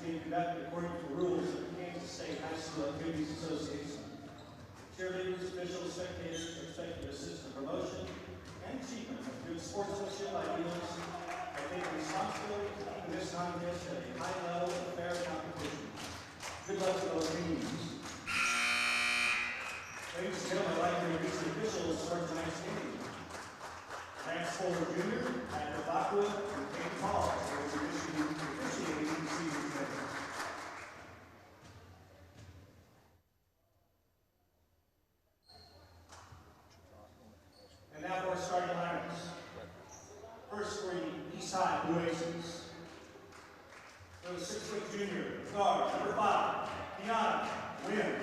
being conducted according to the rules of the Kansas State High School Activities Association. Cheerleaders, officials, spectators are expected to assist in promotion and achievement of good sportsmanship ideals by taking responsibility for keeping this contest at a high level of fair competition. Good luck to those teams. Ladies and gentlemen, I'd like to introduce the officials for tonight's game. Lance Fuller Jr., Patrick Lockwood, and Kate Hall will be officiating the season today. And now for our starting lineups. First for the East High Blue Aces. For the 6'4" junior, guard number 5, Deanna Wynn.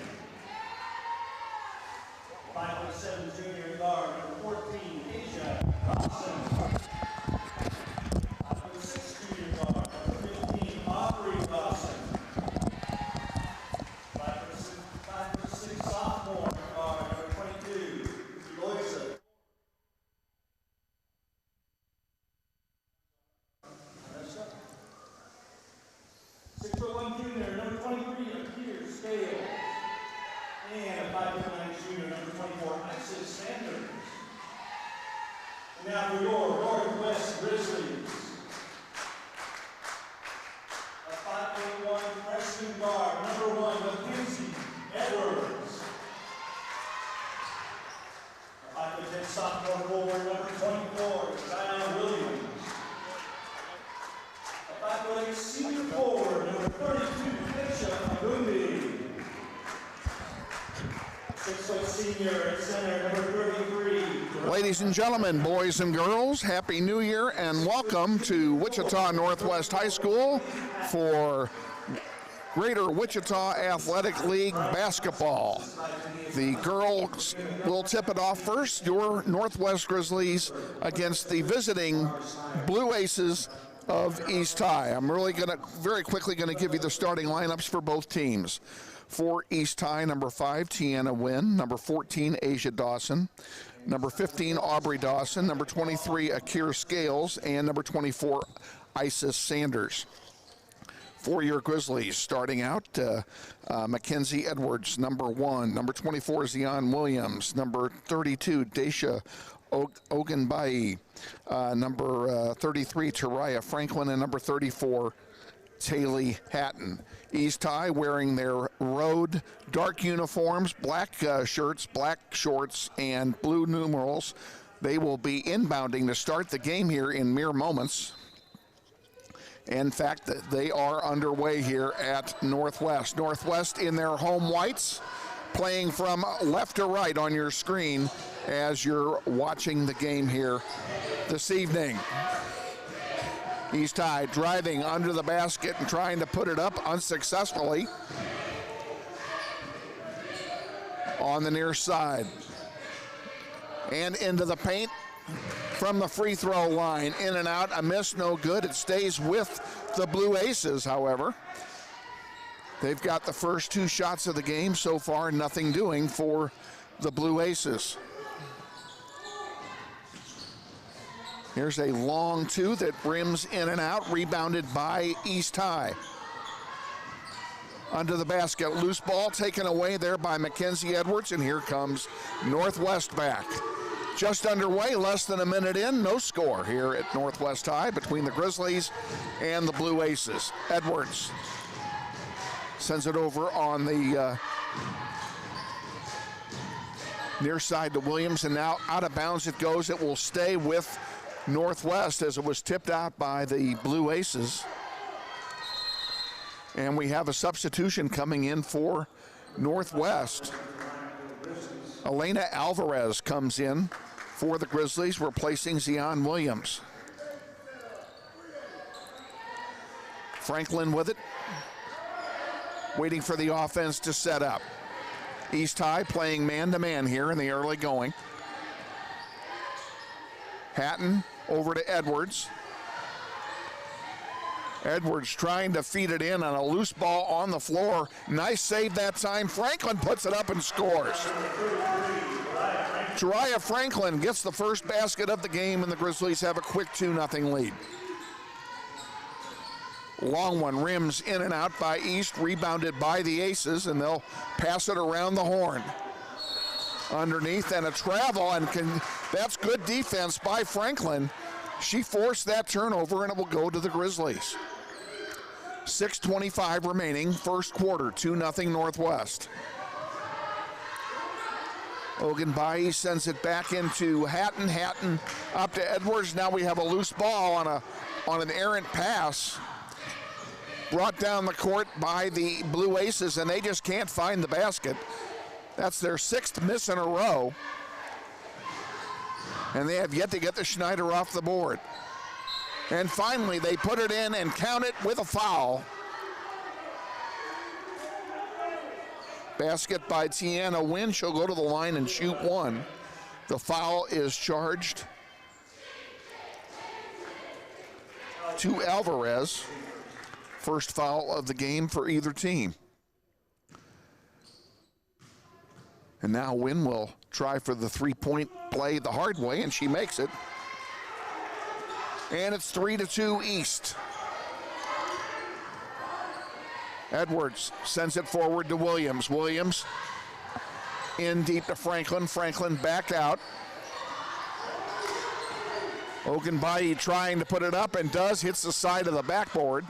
5'7" junior guard number 14, Asia Robson. 5'6" junior guard number 15, Aubrey Robson. 5'6" sophomore guard number 22, Eloisa. 6'1" junior number 23, Akir Scale. And a 5'9" junior, number 24, Isis Sanders. And now for your Northwest Grizzlies. A 5'1" freshman guard, number 1, Mackenzie Edwards. A 5'10" sophomore forward, number 24, Zion Williams. A 5'8" senior forward, number 32, Keisha Agundi. 6' senior at center, number 33. Ladies and gentlemen, boys and girls, Happy New Year and welcome to Wichita Northwest High School for Greater Wichita Athletic League basketball. The girls will tip it off first, your Northwest Grizzlies against the visiting Blue Aces of East High. I'm very quickly going to give you the starting lineups for both teams. For East High, number 5, Tiana Wynn. Number 14, Asia Dawson. Number 15, Aubrey Dawson. Number 23, Akir Scales. And number 24, Isis Sanders. For your Grizzlies, starting out, Mackenzie Edwards, number 1. Number 24, Zion Williams. Number 32, Daisha Ogunbayi. Number 33, Tariah Franklin. And number 34, Taylor Hatton. East High wearing their road dark uniforms, black shirts, black shorts, and blue numerals. They will be inbounding to start the game here in mere moments. In fact, they are underway here at Northwest. Northwest in their home whites, playing from left to right on your screen as you're watching the game here this evening. East High driving under the basket and trying to put it up unsuccessfully on the near side. And into the paint from the free throw line. In and out, a miss, no good. It stays with the Blue Aces, however. They've got the first 2 shots of the game so far, nothing doing for the Blue Aces. Here's a long 2 that brims in and out, rebounded by East High. Under the basket, loose ball taken away there by Mackenzie Edwards, and here comes Northwest back. Just underway, less than a minute in, no score here at Northwest High between the Grizzlies and the Blue Aces. Edwards sends it over on the near side to Williams, and now out of bounds it goes. It will stay with Northwest as it was tipped out by the Blue Aces. And we have a substitution coming in for Northwest. Elena Alvarez comes in for the Grizzlies, replacing Zion Williams. Franklin with it, waiting for the offense to set up. East High playing man-to-man here in the early going. Hatton over to Edwards. Edwards trying to feed it in on a loose ball on the floor. Nice save that time. Franklin puts it up and scores. Tariah Franklin gets the first basket of the game, and the Grizzlies have a quick 2-0 lead. Long one rims in and out by East, rebounded by the Aces, and they'll pass it around the horn. Underneath and a travel, and that's good defense by Franklin. She forced that turnover, and it will go to the Grizzlies. 6:25 remaining, first quarter, 2-0 Northwest. Ogunbayi sends it back into Hatton. Hatton up to Edwards. Now we have a loose ball on an errant pass. Brought down the court by the Blue Aces, and they just can't find the basket. That's their 6th miss in a row. And they have yet to get the Schneider off the board. And finally, they put it in and count it with a foul. Basket by Tiana Wynn. She'll go to the line and shoot one. The foul is charged to Alvarez. First foul of the game for either team. And now Wynn will try for the three-point play the hard way, and she makes it. And it's 3-2 East. Edwards sends it forward to Williams. Williams in deep to Franklin. Franklin back out. Ogunbayi trying to put it up and does. Hits the side of the backboard.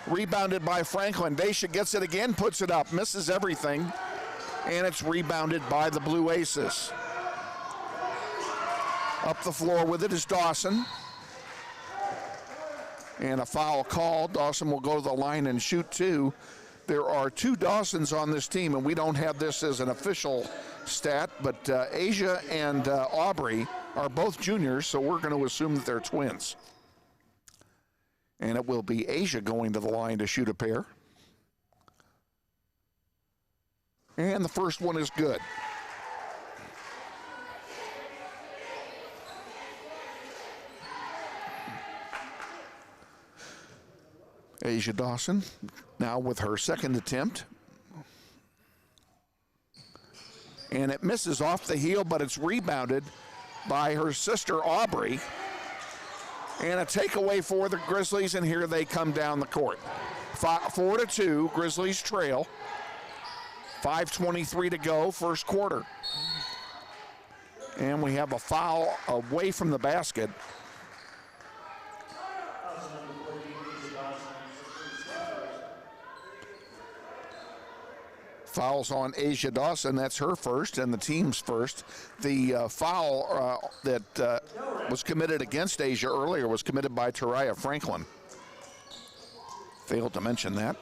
Rebounded by Franklin. Daisha gets it again, puts it up, misses everything. And it's rebounded by the Blue Aces. Up the floor with it is Dawson. And a foul called. Dawson will go to the line and shoot two. There are 2 Dawsons on this team, and we don't have this as an official stat, but Asia and Aubrey are both juniors, so we're going to assume that they're twins. And it will be Asia going to the line to shoot a pair. And the first one is good. Asia Dawson now with her second attempt. And it misses off the heel, but it's rebounded by her sister Aubrey. And a takeaway for the Grizzlies, and here they come down the court. 4-2, Grizzlies trail. 5:23 to go, first quarter. And we have a foul away from the basket. Fouls on Asia Dawson, that's her first and the team's first. The foul that was committed against Asia earlier was committed by Taraya Franklin. Failed to mention that.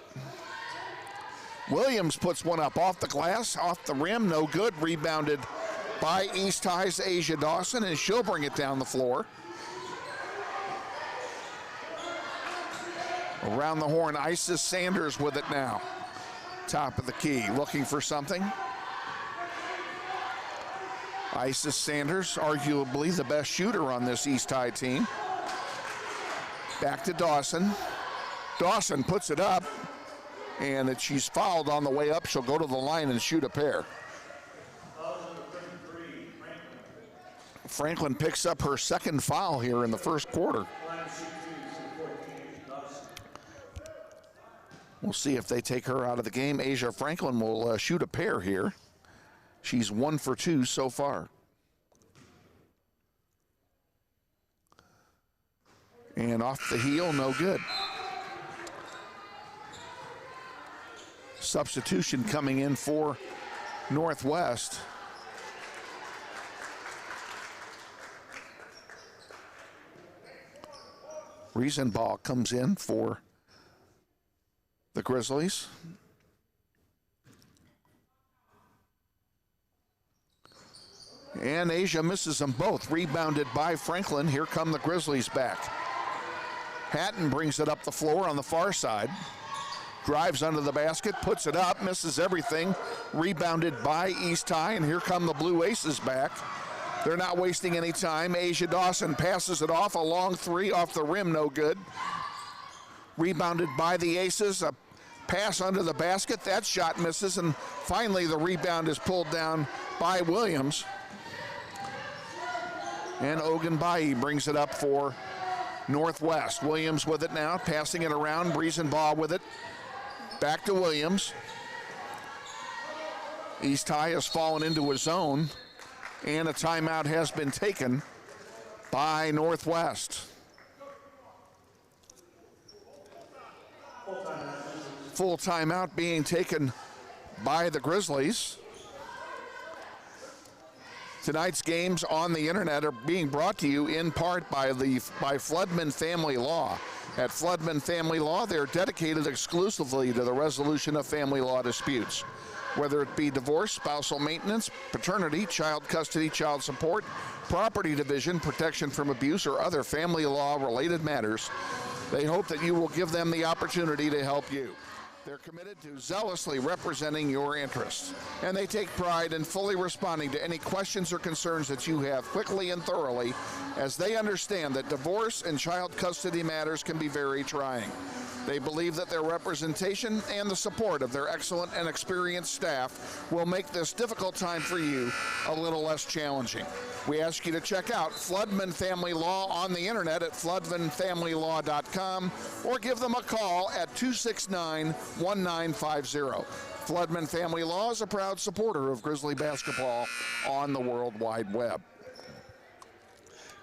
Williams puts one up off the glass, off the rim, no good. Rebounded by East High's Asia Dawson, and she'll bring it down the floor. Around the horn, Isis Sanders with it now. Top of the key, looking for something. Isis Sanders, arguably the best shooter on this East High team. Back to Dawson. Dawson puts it up, and she's fouled on the way up. She'll go to the line and shoot a pair. Franklin picks up her second foul here in the first quarter. We'll see if they take her out of the game. Asia Franklin will shoot a pair here. She's 1 for 2 so far. And off the heel, no good. Substitution coming in for Northwest. Riesenball comes in for the Grizzlies. And Asia misses them both. Rebounded by Franklin. Here come the Grizzlies back. Hatton brings it up the floor on the far side. Drives under the basket, puts it up, misses everything. Rebounded by East High, and here come the Blue Aces back. They're not wasting any time. Asia Dawson passes it off. A long three off the rim, no good. Rebounded by the Aces. A pass under the basket. That shot misses, and finally the rebound is pulled down by Williams. And Ogunbayi brings it up for Northwest. Williams with it now, passing it around. Briesenbaugh with it. Back to Williams. East High has fallen into a zone, and a timeout has been taken by Northwest. Full timeout being taken by the Grizzlies. Tonight's games on the internet are being brought to you in part by Floodman Family Law. At Floodman Family Law, they're dedicated exclusively to the resolution of family law disputes. Whether it be divorce, spousal maintenance, paternity, child custody, child support, property division, protection from abuse, or other family law related matters, they hope that you will give them the opportunity to help you. They're committed to zealously representing your interests, and they take pride in fully responding to any questions or concerns that you have quickly and thoroughly, as they understand that divorce and child custody matters can be very trying. They believe that their representation and the support of their excellent and experienced staff will make this difficult time for you a little less challenging. We ask you to check out Floodman Family Law on the internet at floodmanfamilylaw.com or give them a call at 269-1950. Floodman Family Law is a proud supporter of Grizzly basketball on the World Wide Web.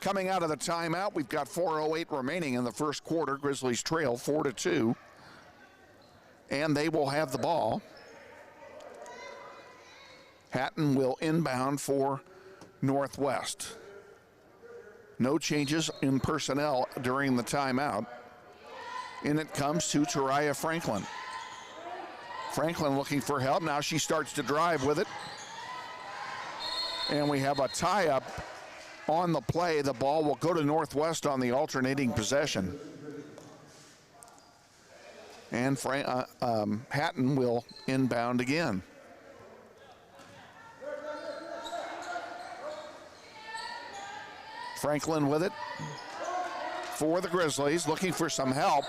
Coming out of the timeout, we've got 4:08 remaining in the first quarter. Grizzlies trail 4-2, and they will have the ball. Hatton will inbound for Northwest. No changes in personnel during the timeout. In it comes to Tariah Franklin. Franklin looking for help. Now she starts to drive with it. And we have a tie-up on the play. The ball will go to Northwest on the alternating possession. And Hatton will inbound again. Franklin with it for the Grizzlies, looking for some help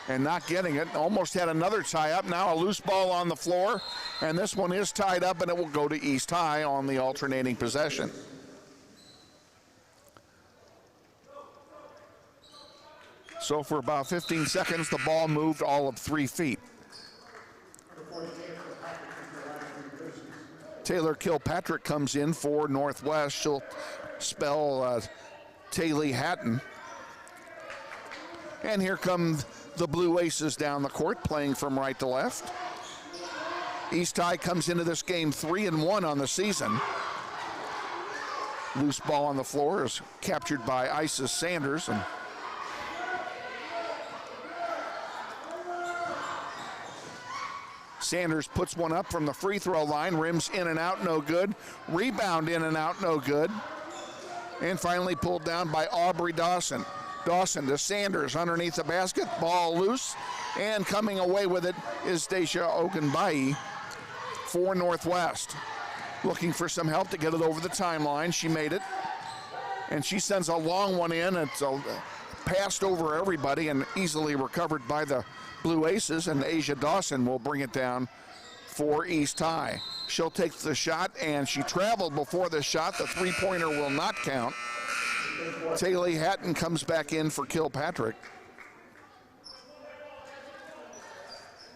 and not getting it. Almost had another tie-up. Now a loose ball on the floor, and this one is tied up, and it will go to East High on the alternating possession. So for about 15 seconds, the ball moved all of 3 feet. Taylor Kilpatrick comes in for Northwest. She'll spell Taylor Hatton. And here come the Blue Aces down the court, playing from right to left. East High comes into this game 3-1 on the season. Loose ball on the floor is captured by Isis Sanders. And Sanders puts one up from the free throw line, rims in and out, no good. Rebound in and out, no good. And finally pulled down by Aubrey Dawson. Dawson to Sanders underneath the basket, ball loose, and coming away with it is Daisha Ogunbayi for Northwest. Looking for some help to get it over the timeline. She made it, and she sends a long one in. It's passed over everybody and easily recovered by the Blue Aces, and Asia Dawson will bring it down for East High. She'll take the shot, and she traveled before the shot. The three-pointer will not count. Taylor Hatton comes back in for Kilpatrick.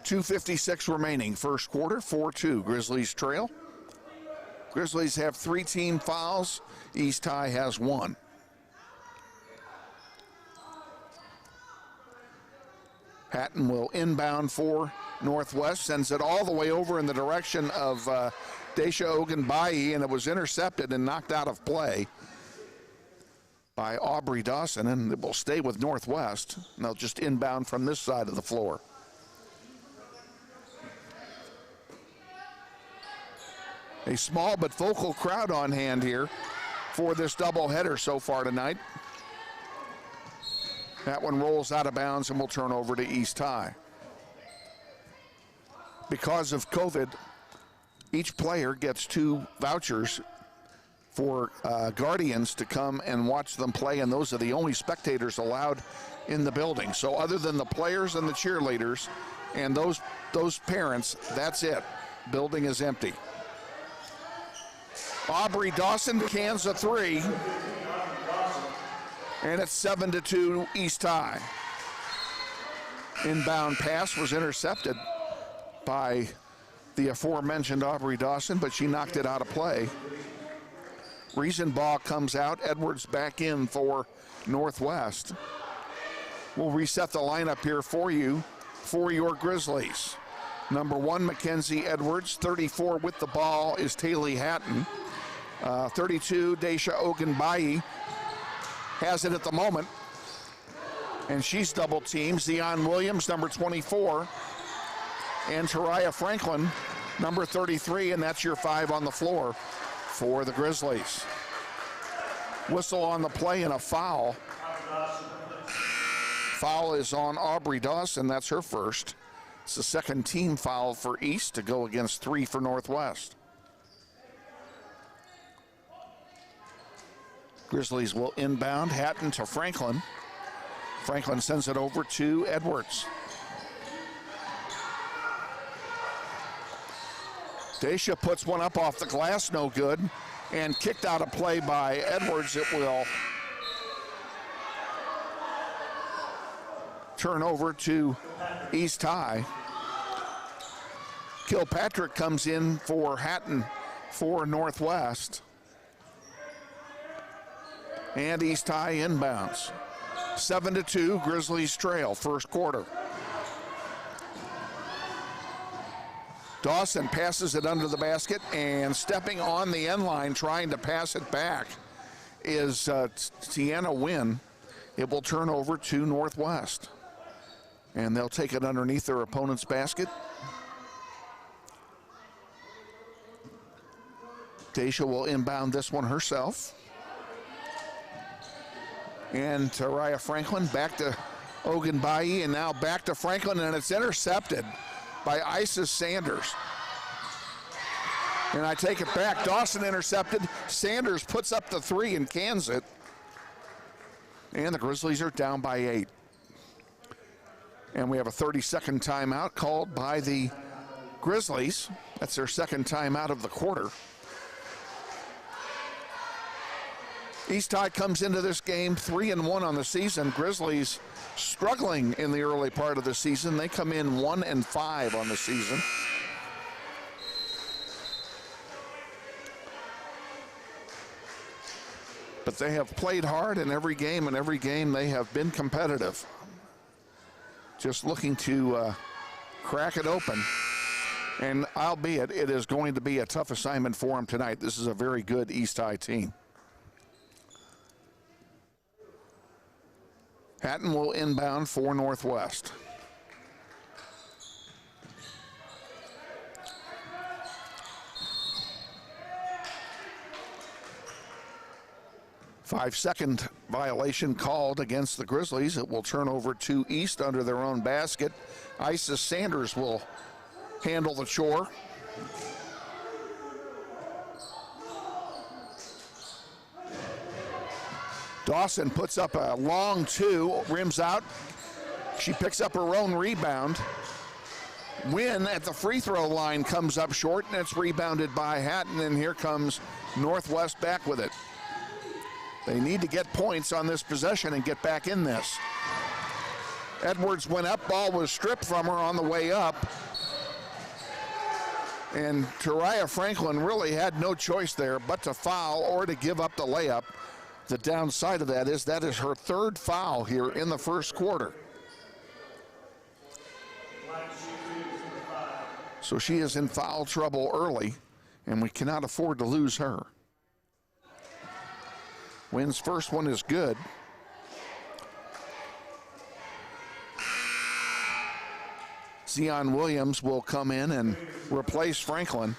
2:56 remaining, first quarter, 4-2. Grizzlies trail. Grizzlies have 3 team fouls. East High has 1. Hatton will inbound for Northwest, sends it all the way over in the direction of Daisha Ogunbayi, and it was intercepted and knocked out of play by Aubrey Dawson, and it will stay with Northwest. And they'll just inbound from this side of the floor. A small but vocal crowd on hand here for this doubleheader so far tonight. That one rolls out of bounds and will turn over to East High. Because of COVID, each player gets 2 vouchers for guardians to come and watch them play, and those are the only spectators allowed in the building. So other than the players and the cheerleaders and those parents, that's it. Building is empty. Aubrey Dawson cans a 3. And it's 7-2 East High. Inbound pass was intercepted by the aforementioned Aubrey Dawson, but she knocked it out of play. Riesenbaugh comes out. Edwards back in for Northwest. We'll reset the lineup here for you for your Grizzlies. Number 1, Mackenzie Edwards. 34 with the ball is Taylor Hatton. 32, Daisha Ogunbayi has it at the moment, and she's double teamed. Zion Williams, number 24, and Tariah Franklin, number 33, and that's your 5 on the floor for the Grizzlies. Whistle on the play and a foul. Foul is on Aubrey Dawson. That's her first. It's the second team foul for East to go against 3 for Northwest. Grizzlies will inbound. Hatton to Franklin. Franklin sends it over to Edwards. Daisha puts one up off the glass, no good, and kicked out of play by Edwards. It will turn over to East High. Kilpatrick comes in for Hatton for Northwest. And East High inbounds. 7-2, Grizzlies trail, first quarter. Dawson passes it under the basket, and stepping on the end line trying to pass it back is Tiana Wynn. It will turn over to Northwest. And they'll take it underneath their opponent's basket. Daisha will inbound this one herself. And Tariah Franklin back to Ogunbayi, and now back to Franklin, and it's intercepted by Isis Sanders. And I take it back. Dawson intercepted. Sanders puts up the 3 and cans it. And the Grizzlies are down by 8. And we have a 30-second timeout called by the Grizzlies. That's their second timeout of the quarter. East High comes into this game 3-1 on the season. Grizzlies struggling in the early part of the season. They come in 1-5 on the season. But they have played hard in every game, and every game they have been competitive. Just looking to crack it open. And albeit it is going to be a tough assignment for them tonight. This is a very good East High team. Hatton will inbound for Northwest. Five-second violation called against the Grizzlies. It will turn over to East under their own basket. Isis Sanders will handle the chore. Dawson puts up a long 2, rims out. She picks up her own rebound. Wynn at the free throw line comes up short, and it's rebounded by Hatton, and here comes Northwest back with it. They need to get points on this possession and get back in this. Edwards went up, ball was stripped from her on the way up. And Tariah Franklin really had no choice there but to foul or to give up the layup. The downside of that is her third foul here in the first quarter. So she is in foul trouble early, and we cannot afford to lose her. Wynn's first one is good. Zion Williams will come in and replace Franklin.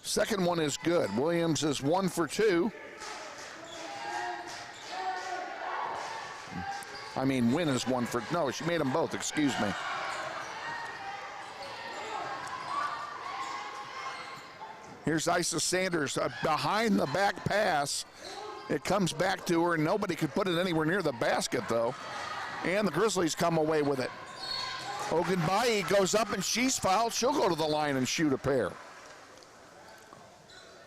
Second one is good. Williams is 1 for 2. I mean, Wynn is 1 for, no, she made them both, excuse me. Here's Isis Sanders, a behind the back pass. It comes back to her, and nobody could put it anywhere near the basket, though. And the Grizzlies come away with it. Ogunbayi goes up and she's fouled. She'll go to the line and shoot a pair.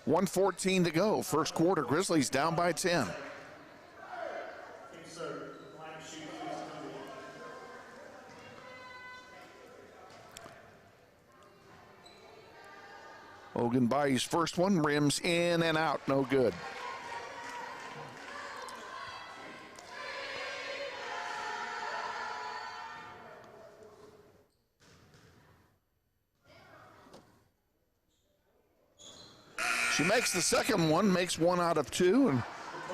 1:14 to go. First quarter, Grizzlies down by 10. Ogunbayi's first one rims in and out, no good. She makes the second one, makes 1 out of 2, and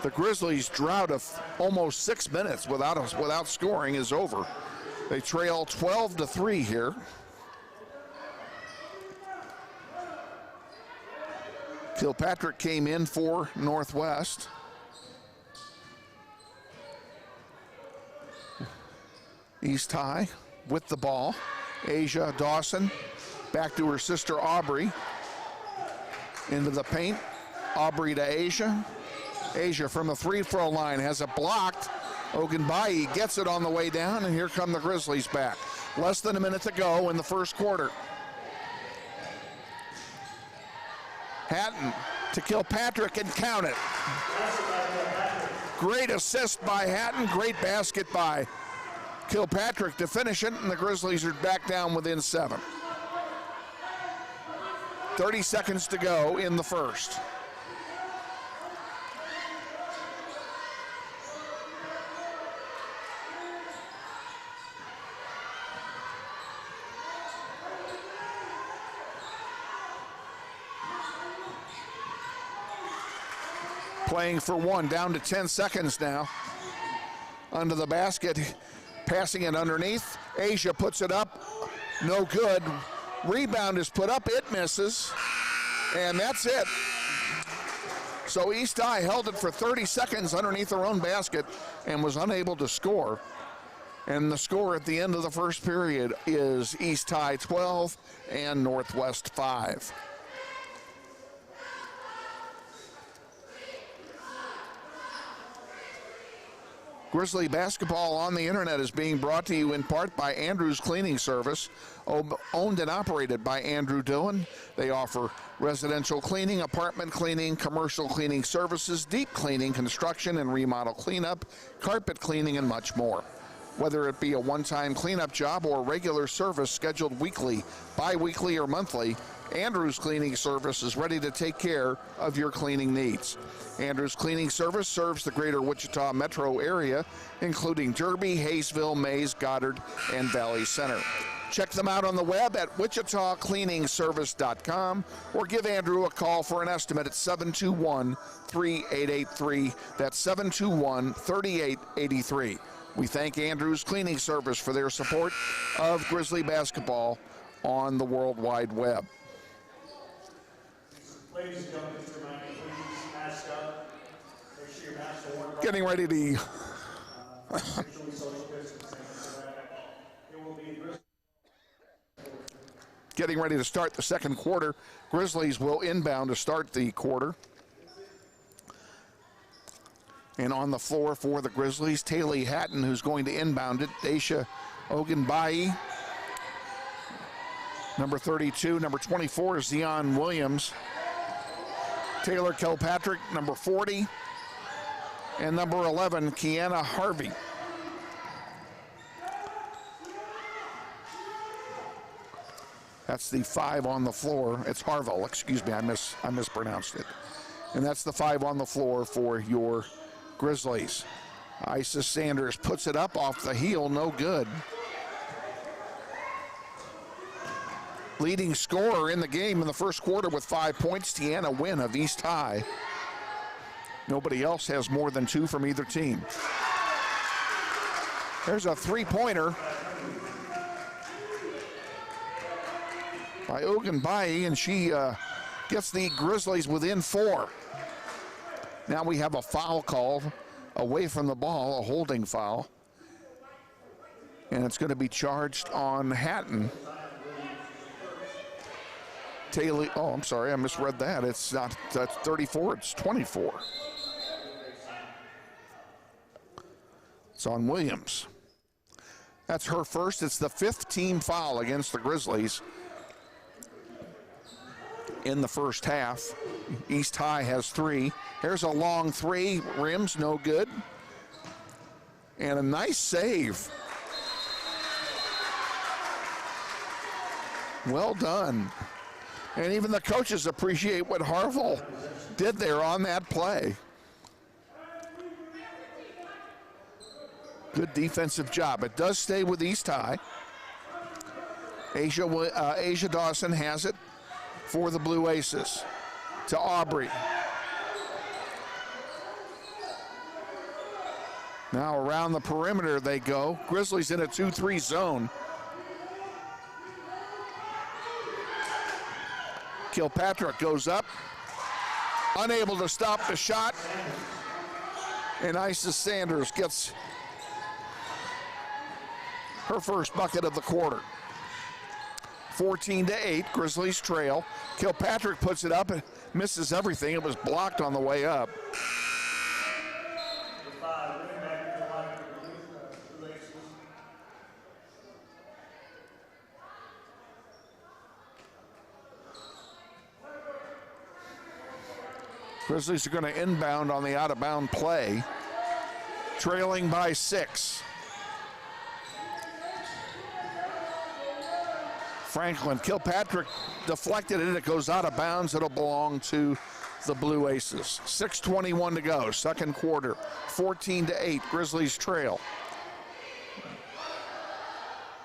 the Grizzlies' drought of almost 6 minutes without scoring is over. They trail 12-3 here. Kilpatrick came in for Northwest. East High with the ball. Asia Dawson back to her sister Aubrey. Into the paint. Aubrey to Asia. Asia from the free throw line has it blocked. Ogunbayi gets it on the way down, and here come the Grizzlies back. Less than a minute to go in the first quarter. Hatton to Kilpatrick and count it. Great assist by Hatton, great basket by Kilpatrick to finish it, and the Grizzlies are back down within 7. 30 seconds to go in the first. Playing for one, down to 10 seconds now. Under the basket, passing it underneath. Asia puts it up, no good. Rebound is put up, it misses, and that's it. So East High held it for 30 seconds underneath their own basket and was unable to score. And the score at the end of the first period is East High 12 and Northwest 5. Grizzly basketball on the internet is being brought to you in part by Andrew's Cleaning Service, owned and operated by Andrew Dillon. They offer residential cleaning, apartment cleaning, commercial cleaning services, deep cleaning, construction and remodel cleanup, carpet cleaning, and much more. Whether it be a one-time cleanup job or regular service scheduled weekly, bi-weekly, or monthly, Andrew's Cleaning Service is ready to take care of your cleaning needs. Andrew's Cleaning Service serves the greater Wichita metro area, including Derby, Hayesville, Mays, Goddard, and Valley Center. Check them out on the web at wichitacleaningservice.com or give Andrew a call for an estimate at 721-3883. That's 721-3883. We thank Andrew's Cleaning Service for their support of Grizzly basketball on the World Wide Web. Ladies and gentlemen, please mask up. Make sure your masks are worn. Getting ready to getting ready to start the second quarter. Grizzlies will inbound to start the quarter. And on the floor for the Grizzlies, Taylor Hatton, who's going to inbound it. Daisha Ogunbayi. Number 32, number 24 is Zion Williams. Taylor Kilpatrick, number 40. And number 11, Kiana Harvey. That's the 5 on the floor. It's Harville, excuse me, I mispronounced it. And that's the 5 on the floor for your Grizzlies. Isis Sanders puts it up off the heel, no good. Leading scorer in the game in the first quarter with 5 points, Tiana Wynn of East High. Nobody else has more than 2 from either team. There's a three-pointer by Ogunbayi, and she gets the Grizzlies within 4. Now we have a foul called away from the ball, a holding foul. And it's going to be charged on Hatton. Taylor, oh, I'm sorry, I misread that. It's not 34, it's 24. It's on Williams. That's her first. It's the 5th team foul against the Grizzlies in the first half. East High has 3. Here's a long 3, rims, no good. And a nice save. Well done. And even the coaches appreciate what Harville did there on that play. Good defensive job. It does stay with East High. Asia Dawson has it for the Blue Aces to Aubrey. Now around the perimeter they go. Grizzlies in a 2-3 zone. Kilpatrick goes up, unable to stop the shot, and Isis Sanders gets her first bucket of the quarter. 14-8, Grizzlies trail. Kilpatrick puts it up and misses everything. It was blocked on the way up. Grizzlies are going to inbound on the out-of-bound play, trailing by 6. Franklin, Kilpatrick deflected it. It goes out of bounds. It'll belong to the Blue Aces. 6:21 to go, second quarter. 14-8, Grizzlies trail.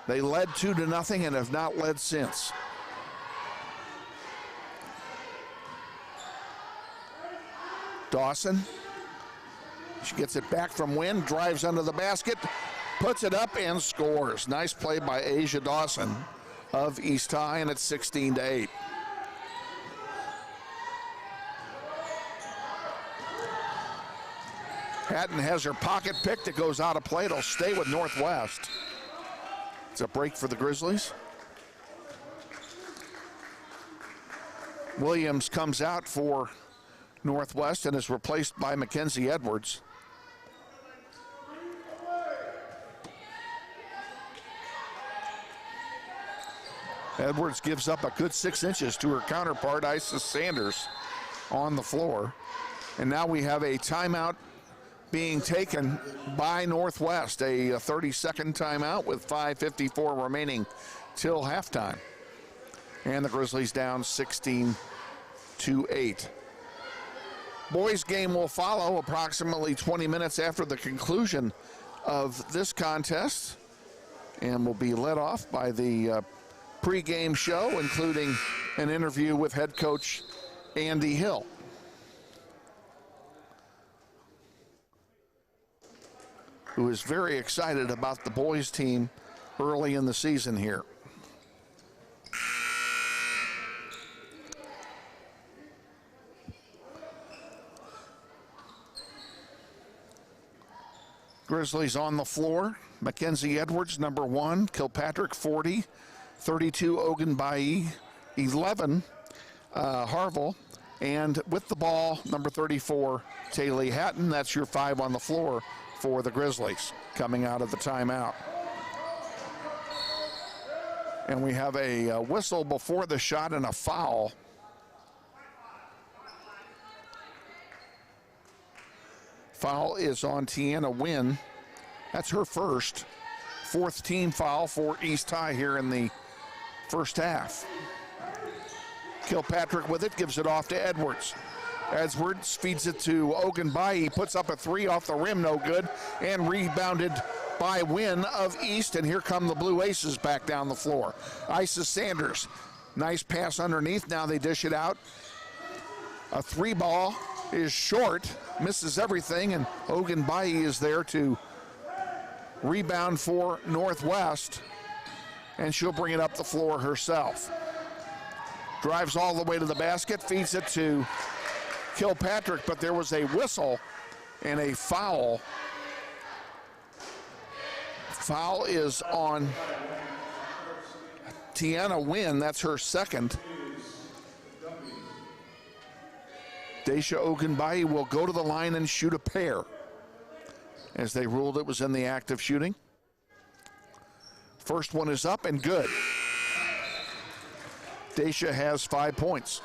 They led 2-0 and have not led since. Dawson, she gets it back from Wynn, drives under the basket, puts it up and scores. Nice play by Asia Dawson of East High, and it's 16-8. Hatton has her pocket picked. It goes out of play. It'll stay with Northwest. It's a break for the Grizzlies. Williams comes out for Northwest and is replaced by Mackenzie Edwards. Edwards gives up a good 6 inches to her counterpart, Isis Sanders, on the floor. And now we have a timeout being taken by Northwest, a 30-second timeout with 5:54 remaining till halftime. And the Grizzlies down 16-8. Boys game will follow approximately 20 minutes after the conclusion of this contest and will be led off by the pregame show, including an interview with head coach Andy Hill. Who is very excited about the boys team early in the season here. Grizzlies on the floor. Mackenzie Edwards, number 1. Kilpatrick, 40. 32, Ogunbayi. 11, Harville. And with the ball, number 34, Taylor Hatton. That's your 5 on the floor for the Grizzlies coming out of the timeout. And we have a whistle before the shot and a foul. Foul is on Tiana Wynn. That's her first. 4th team foul for East High here in the first half. Kilpatrick with it, gives it off to Edwards. Edwards feeds it to Ogunbayi, puts up a 3 off the rim, no good, and rebounded by Wynn of East, and here come the Blue Aces back down the floor. Isis Sanders, nice pass underneath, now they dish it out. A 3 ball is short, misses everything, and Ogunbayi is there to rebound for Northwest, and she'll bring it up the floor herself. Drives all the way to the basket, feeds it to Kilpatrick, but there was a whistle and a foul. Foul is on Tiana Wynn, that's her second. Daisha Ogunbayi will go to the line and shoot a pair, as they ruled it was in the act of shooting. First one is up and good. Daisha has 5 points.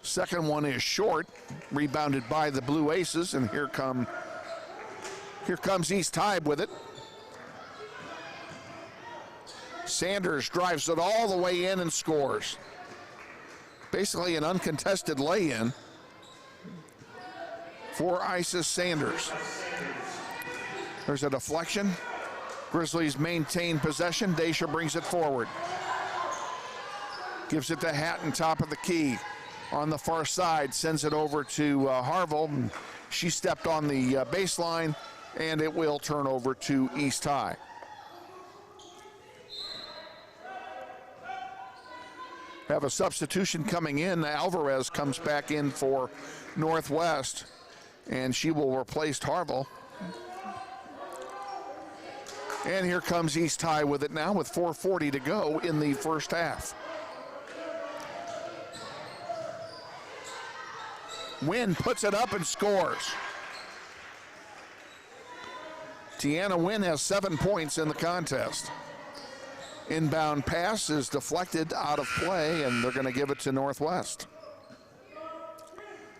Second one is short, rebounded by the Blue Aces, and here comes East High with it. Sanders drives it all the way in and scores. Basically an uncontested lay-in for Isis Sanders. There's a deflection. Grizzlies maintain possession. Daisha brings it forward. Gives it to Hatton, top of the key. On the far side, sends it over to Harville. She stepped on the baseline, and it will turn over to East High. Have a substitution coming in. Alvarez comes back in for Northwest, and she will replace Harville. And here comes East High with it now with 4:40 to go in the first half. Wynn puts it up and scores. Tiana Wynn has 7 points in the contest. Inbound pass is deflected out of play, and they're going to give it to Northwest.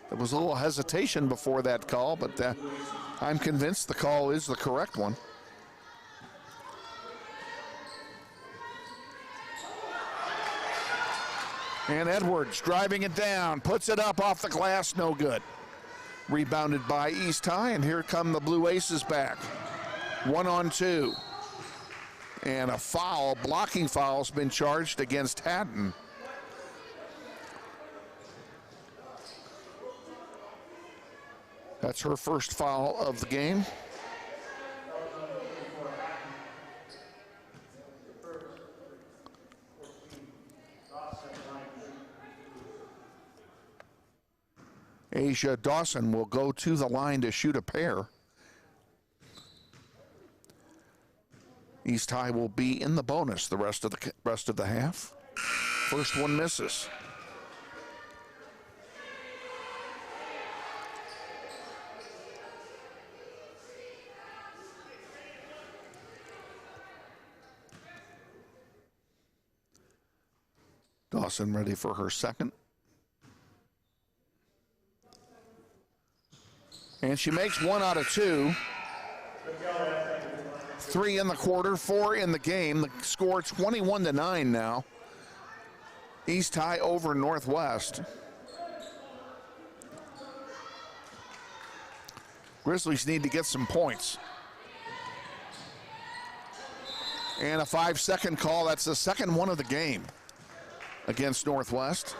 There was a little hesitation before that call, but I'm convinced the call is the correct one. And Edwards driving it down, puts it up off the glass, no good. Rebounded by East High, and here come the Blue Aces back. 1-on-2. And a foul, blocking foul, has been charged against Hatton. That's her first foul of the game. Asia Dawson will go to the line to shoot a pair. East High will be in the bonus the rest of the half. First one misses. Dawson ready for her second. And she makes 1 out of 2. 3 in the quarter, 4 in the game. The score 21-9 now. East High over Northwest. Grizzlies need to get some points. And a 5-second call. That's the second one of the game against Northwest.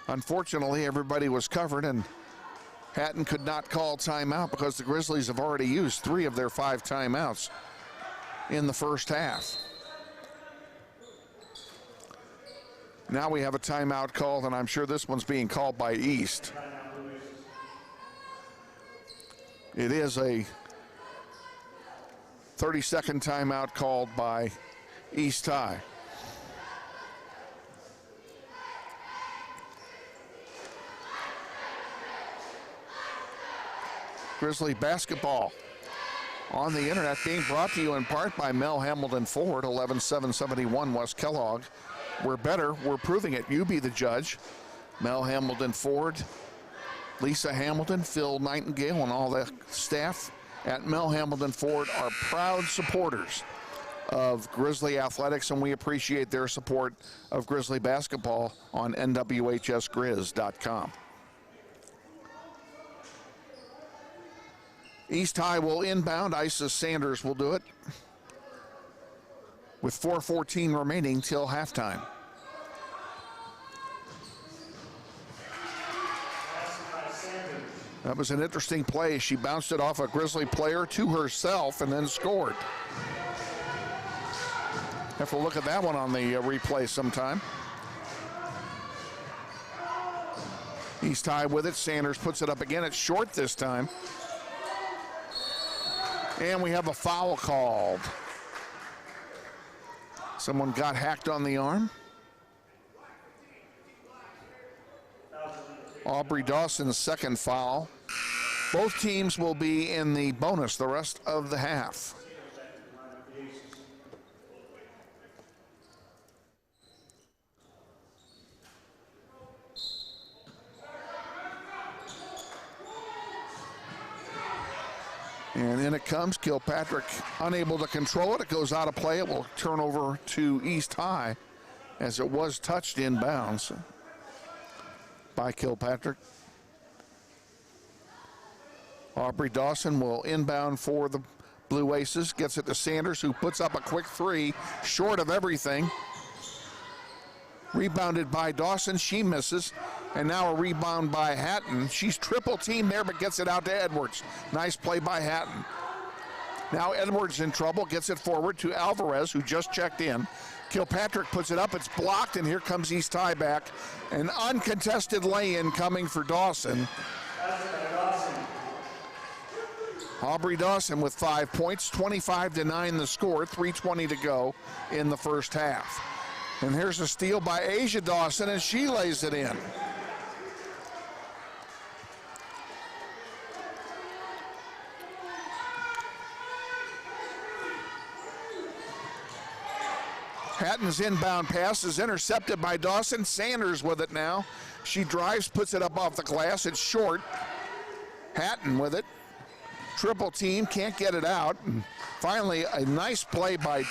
Unfortunately, everybody was covered, and Hatton could not call timeout because the Grizzlies have already used 3 of their 5 timeouts in the first half. Now we have a timeout called, and I'm sure this one's being called by East. It is a 30-second timeout called by East High. Grizzly basketball on the internet being brought to you in part by Mel Hamilton Ford, 11771 West Kellogg. We're better, we're proving it. You be the judge. Mel Hamilton Ford, Lisa Hamilton, Phil Nightingale, and all the staff at Mel Hamilton Ford are proud supporters of Grizzly Athletics, and we appreciate their support of Grizzly basketball on nwhsgrizz.com. East High will inbound. Isis Sanders will do it with 4:14 remaining till halftime. That was an interesting play. She bounced it off a Grizzly player to herself and then scored. Have to look at that one on the replay sometime. East High with it. Sanders puts it up again. It's short this time. And we have a foul called. Someone got hacked on the arm. Aubrey Dawson's second foul. Both teams will be in the bonus the rest of the half. And in it comes. Kilpatrick unable to control it. It goes out of play. It will turn over to East High as it was touched inbounds by Kilpatrick. Aubrey Dawson will inbound for the Blue Aces. Gets it to Sanders, who puts up a quick three, short of everything. Rebounded by Dawson. She misses. And now a rebound by Hatton. She's triple teamed there, but gets it out to Edwards. Nice play by Hatton. Now Edwards in trouble. Gets it forward to Alvarez, who just checked in. Kilpatrick puts it up. It's blocked, and here comes East High back. An uncontested lay-in coming for Dawson. Aubrey Dawson with 5 points, 25-9 the score, 3:20 to go in the first half. And here's a steal by Asia Dawson, and she lays it in. Hatton's inbound pass is intercepted by Dawson. Sanders with it now. She drives, puts it up off the glass. It's short. Hatton with it. Triple team, can't get it out. And finally, a nice play by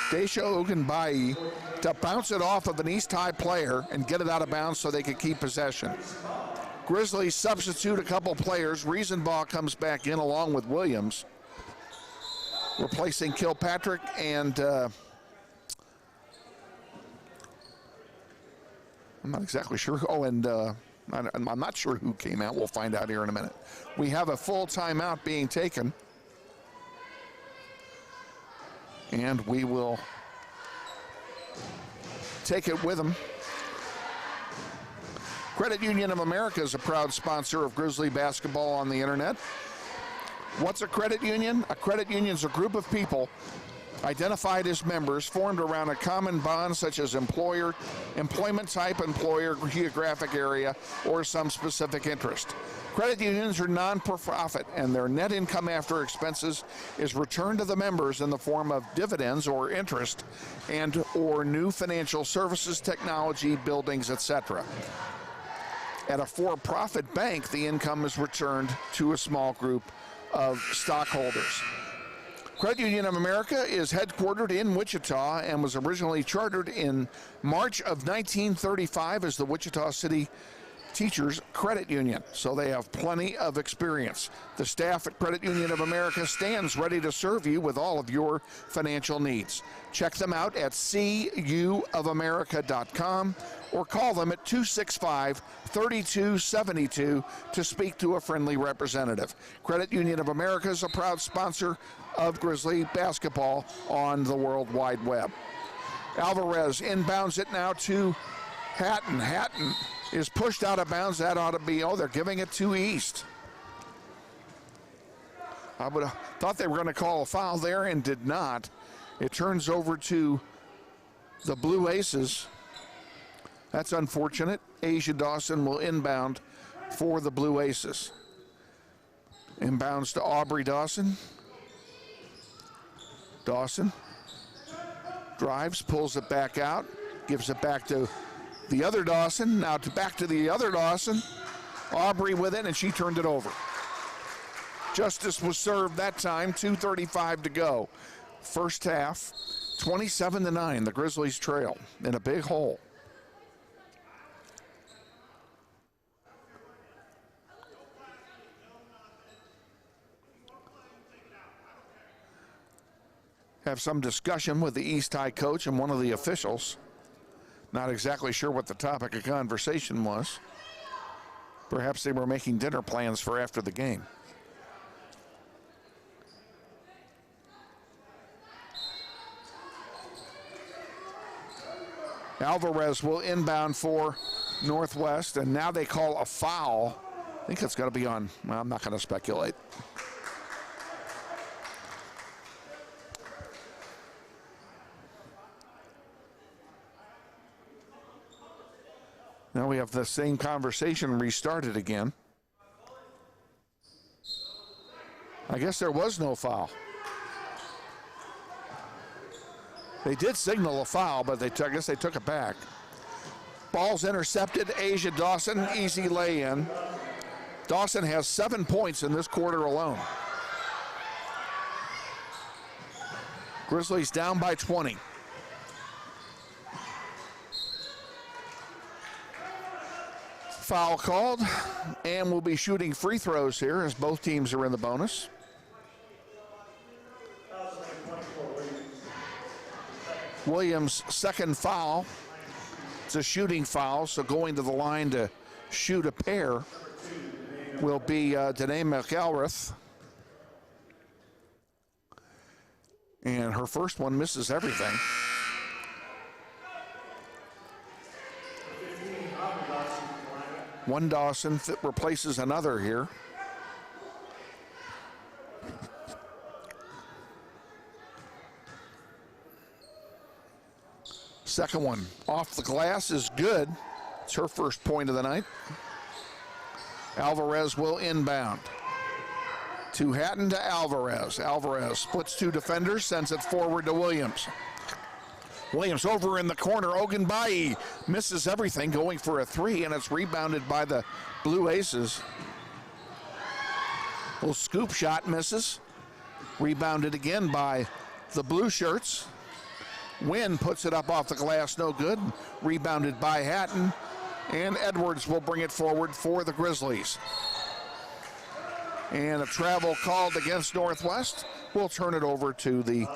Daisha Ogunbayi to bounce it off of an East High player and get it out of bounds so they could keep possession. Grizzlies substitute a couple players. Riesenbaugh comes back in along with Williams, replacing Kilpatrick and I'm not exactly sure. Oh, and I'm not sure who came out. We'll find out here in a minute. We have a full timeout being taken. And we will take it with them. Credit Union of America is a proud sponsor of Grizzly basketball on the internet. What's a credit union? A credit union is a group of people identified as members formed around a common bond such as employment type, employer, geographic area, or some specific interest. Credit unions are non-profit, and their net income after expenses is returned to the members in the form of dividends or interest and or new financial services, technology, buildings, etc. At a for-profit bank, the income is returned to a small group of stockholders. Credit Union of America is headquartered in Wichita and was originally chartered in March of 1935 as the Wichita City Teachers Credit Union, so they have plenty of experience. The staff at Credit Union of America stands ready to serve you with all of your financial needs. Check them out at cuofamerica.com or call them at 265-3272 to speak to a friendly representative. Credit Union of America is a proud sponsor of Grizzly basketball on the World Wide Web. Alvarez inbounds it now to Hatton. Hatton is pushed out of bounds. That ought to be, they're giving it to East. I would have thought they were going to call a foul there and did not. It turns over to the Blue Aces. That's unfortunate. Asia Dawson will inbound for the Blue Aces. Inbounds to Aubrey Dawson. Dawson drives, pulls it back out, gives it back to the other Dawson. Now back to the other Dawson. Aubrey with it, and she turned it over. Justice was served that time, 2:35 to go. First half, 27-9. The Grizzlies trail in a big hole. Have some discussion with the East High coach and one of the officials. Not exactly sure what the topic of conversation was. Perhaps they were making dinner plans for after the game. Alvarez will inbound for Northwest, and now they call a foul. I think it's going to be on, well, I'm not going to speculate. Now we have the same conversation restarted again. I guess there was no foul. They did signal a foul, but I guess they took it back. Ball's intercepted. Asia Dawson, easy lay-in. Dawson has 7 points in this quarter alone. Grizzlies down by 20. Foul called, and we'll be shooting free throws here as both teams are in the bonus. Williams' second foul. It's a shooting foul, so going to the line to shoot a pair will be Danae McElrath. And her first one misses everything. One Dawson replaces another here. Second one off the glass is good. It's her first point of the night. Alvarez will inbound. To Hatton to Alvarez. Alvarez splits two defenders, sends it forward to Williams. Williams over in the corner. Ogunbayi misses everything, going for a three, and it's rebounded by the Blue Aces. Little scoop shot misses. Rebounded again by the Blue Shirts. Wynn puts it up off the glass, no good. Rebounded by Hatton, and Edwards will bring it forward for the Grizzlies. And a travel called against Northwest. We'll turn it over to the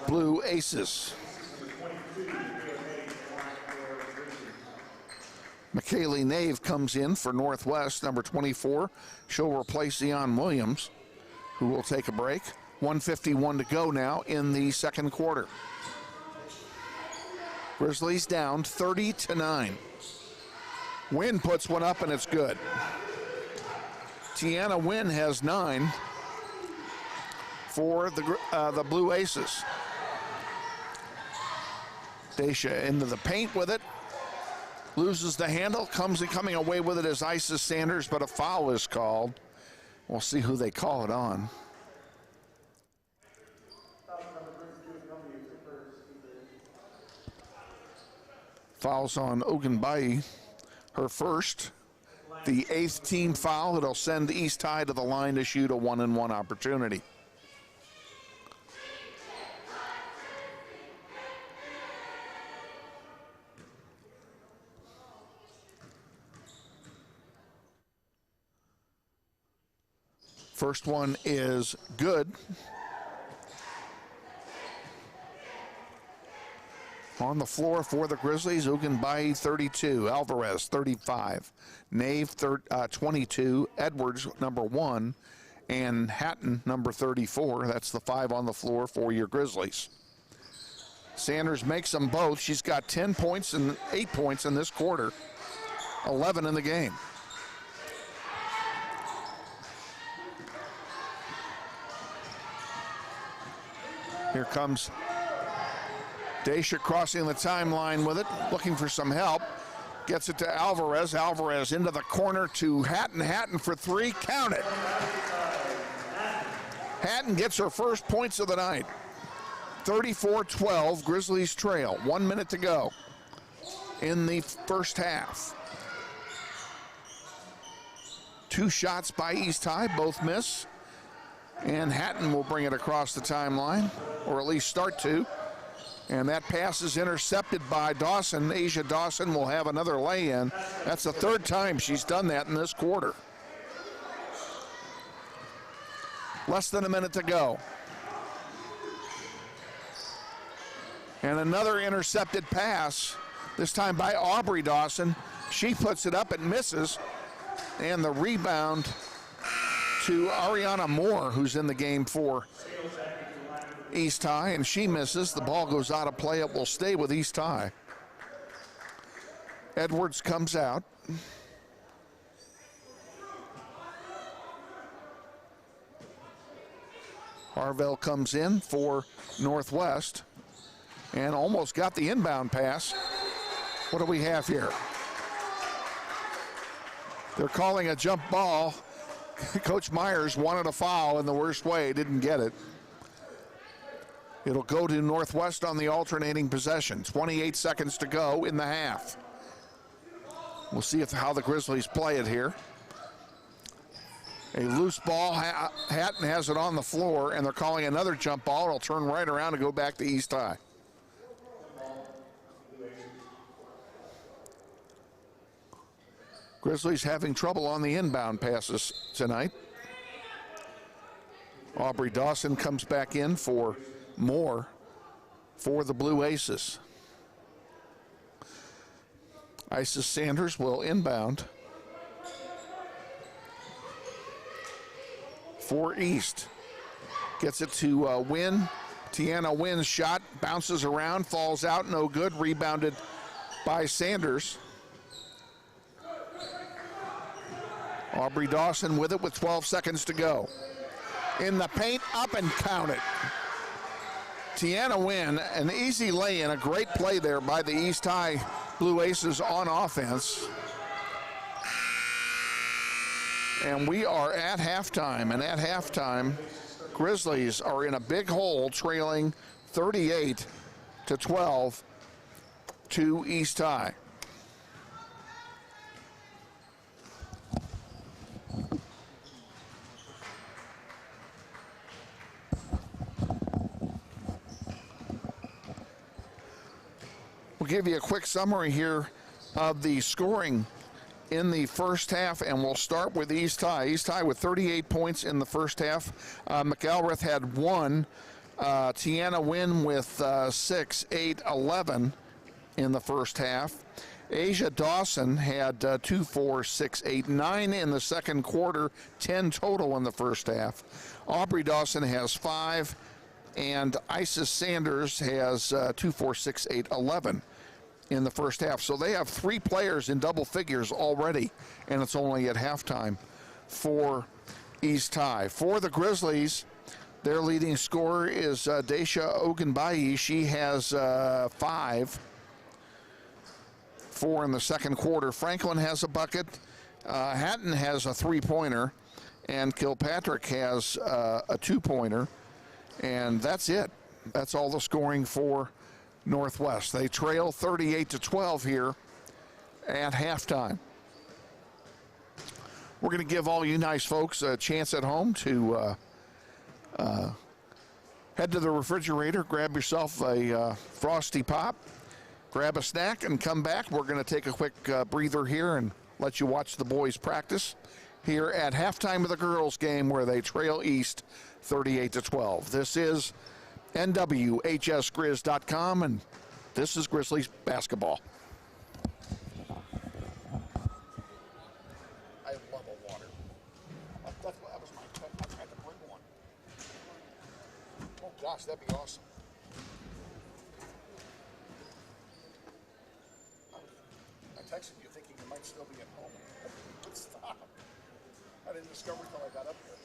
Blue Aces. McKaylee Nave comes in for Northwest, number 24. She'll replace Zion Williams, who will take a break. 1:51 to go now in the second quarter. Grizzlies down 30-9. Wynn puts one up and it's good. Tiana Wynn has 9 for the Blue Aces. Daisha into the paint with it. Loses the handle, coming away with it is Isis Sanders, but a foul is called. We'll see who they call it on. Fouls on Ogunbayi, her first. The 8th team foul. It'll send East High to the line to shoot a 1-and-1 opportunity. First one is good. On the floor for the Grizzlies, Ogunbayi 32, Alvarez 35, Nave 22, Edwards number 1, and Hatton number 34. That's the 5 on the floor for your Grizzlies. Sanders makes them both. She's got 10 points and 8 points in this quarter, 11 in the game. Here comes Daisha crossing the timeline with it, looking for some help. Gets it to Alvarez. Alvarez into the corner to Hatton. Hatton for 3. Count it. Hatton gets her first points of the night. 34-12, Grizzlies trail. 1 minute to go in the first half. 2 shots by East High, both miss. And Hatton will bring it across the timeline, or at least start to. And that pass is intercepted by Dawson. Asia Dawson will have another lay-in. That's the 3rd time she's done that in this quarter. Less than a minute to go. And another intercepted pass, this time by Aubrey Dawson. She puts it up and misses. And the rebound to Ariana Moore, who's in the game for East High, and she misses. The ball goes out of play. It will stay with East High. Edwards comes out. Harvell comes in for Northwest and almost got the inbound pass. What do we have here? They're calling a jump ball. Coach Myers wanted a foul in the worst way, didn't get it. It'll go to Northwest on the alternating possession. 28 seconds to go in the half. We'll see how the Grizzlies play it here. A loose ball, Hatton has it on the floor, and they're calling another jump ball. It'll turn right around and go back to East High. Grizzlies having trouble on the inbound passes tonight. Aubrey Dawson comes back in for more for the Blue Aces. Isis Sanders will inbound for East. Gets it to Wynn. Tiana Wynn's shot bounces around, falls out, no good. Rebounded by Sanders. Aubrey Dawson with it with 12 seconds to go. In the paint, up and count it. Tiana Wynn, an easy lay-in, a great play there by the East High Blue Aces on offense. And we are at halftime, and at halftime, Grizzlies are in a big hole, trailing 38-12 to East High. We'll give you a quick summary here of the scoring in the first half, and we'll start with East High. East High with 38 points in the first half. McElrath had 1. Tiana Wynn with 6, 8, 11 in the first half. Asia Dawson had 2, 4, 6, 8, 9 in the second quarter, 10 total in the first half. Aubrey Dawson has 5, and Isis Sanders has 2, 4, 6, 8, 11 in the first half. So they have 3 players in double figures already, and it's only at halftime for East High. For the Grizzlies, their leading scorer is Daisha Ogunbayi. She has 5. 4 in the second quarter. Franklin has a bucket. Hatton has a 3-pointer, and Kilpatrick has a 2-pointer, and that's it. That's all the scoring for Northwest. They trail 38-12 here at halftime. We're going to give all you nice folks a chance at home to head to the refrigerator, grab yourself a Frosty Pop, grab a snack, and come back. We're going to take a quick breather here and let you watch the boys practice here at halftime of the girls' game, where they trail East 38-12. This is NWHSGrizz.com, and this is Grizzlies basketball. I love a water. That was my I tried to bring one. Oh gosh, that'd be awesome. I texted you thinking you might still be at home. Stop. I didn't discover until I got up here.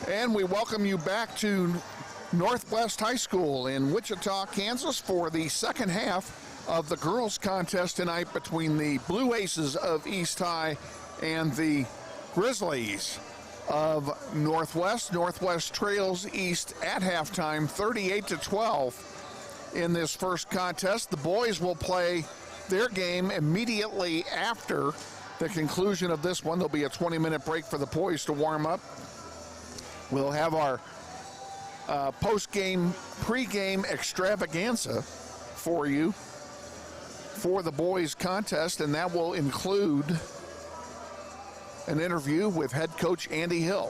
And we welcome you back to Northwest High School in Wichita, Kansas for the second half of the girls contest tonight between the Blue Aces of East High and the Grizzlies of Northwest. Northwest trails East at halftime 38-12 in this first contest. The boys will play their game immediately after the conclusion of this one. There'll be a 20-minute break for the boys to warm up. We'll have our post-game, pre-game extravaganza for you for the boys contest, and that will include an interview with head coach Andy Hill,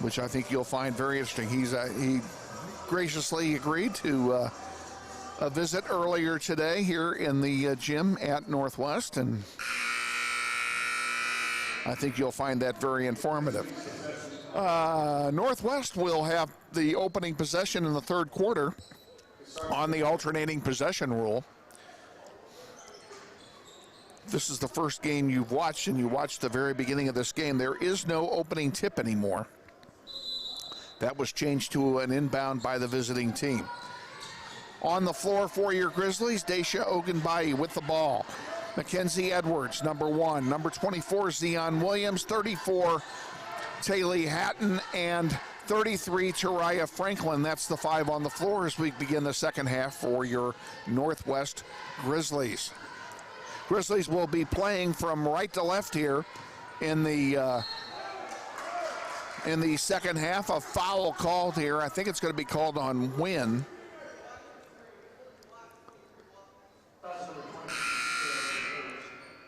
which I think you'll find very interesting. He graciously agreed to a visit earlier today here in the gym at Northwest, and I think you'll find that very informative. Northwest will have the opening possession in the third quarter on the alternating possession rule. This is the first game you've watched, and you watched the very beginning of this game. There is no opening tip anymore. That was changed to an inbound by the visiting team. On the floor for your Grizzlies, Daisha Ogunbayi with the ball. Mackenzie Edwards, number 1. Number 24, Zion Williams. 34, Taylor Hatton, and 33, Tariah Franklin. That's the 5 on the floor as we begin the second half for your Northwest Grizzlies. Grizzlies will be playing from right to left here in the second half. A foul called here. I think it's going to be called on Wynn.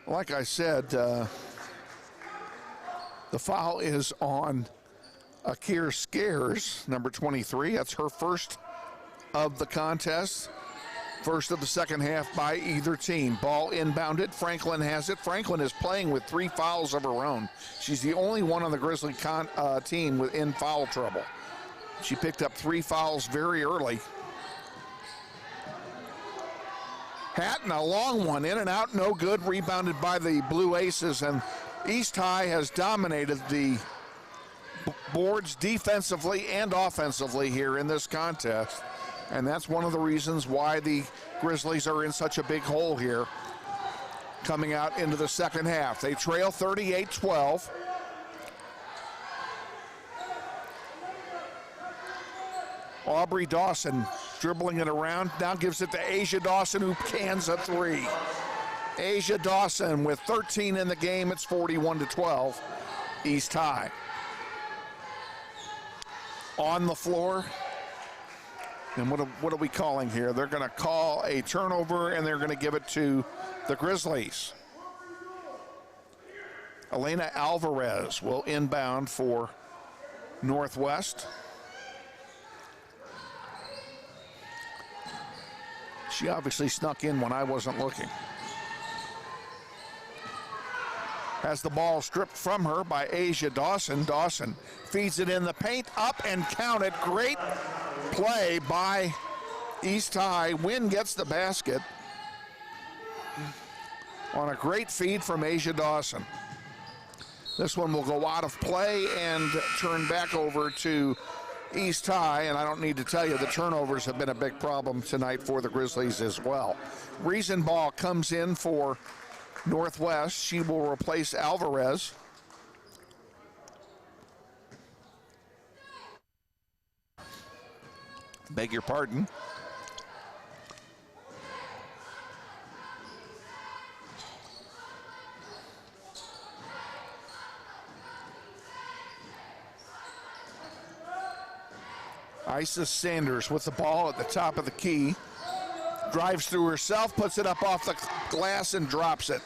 Like I said, the foul is on Akir Scares, number 23. That's her first of the contest. First of the second half by either team. Ball inbounded. Franklin has it. Franklin is playing with 3 fouls of her own. She's the only one on the Grizzly team in foul trouble. She picked up 3 fouls very early. Hatton, a long one, in and out, no good. Rebounded by the Blue Aces, and East High has dominated the boards defensively and offensively here in this contest. And that's one of the reasons why the Grizzlies are in such a big hole here coming out into the second half. They trail 38-12. Aubrey Dawson dribbling it around, now gives it to Asia Dawson, who cans a 3. Asia Dawson with 13 in the game. It's 41-12, East High. On the floor, and what are we calling here? They're going to call a turnover, and they're going to give it to the Grizzlies. Elena Alvarez will inbound for Northwest. She obviously snuck in when I wasn't looking. Has the ball stripped from her by Asia Dawson. Dawson feeds it in the paint, up and counted. Great play by East High. Wynn gets the basket on a great feed from Asia Dawson. This one will go out of play and turn back over to East High, and I don't need to tell you the turnovers have been a big problem tonight for the Grizzlies as well. Riesenball comes in for Northwest. She will replace Alvarez. Beg your pardon. Isis Sanders with the ball at the top of the key. Drives through herself, puts it up off the glass and drops it.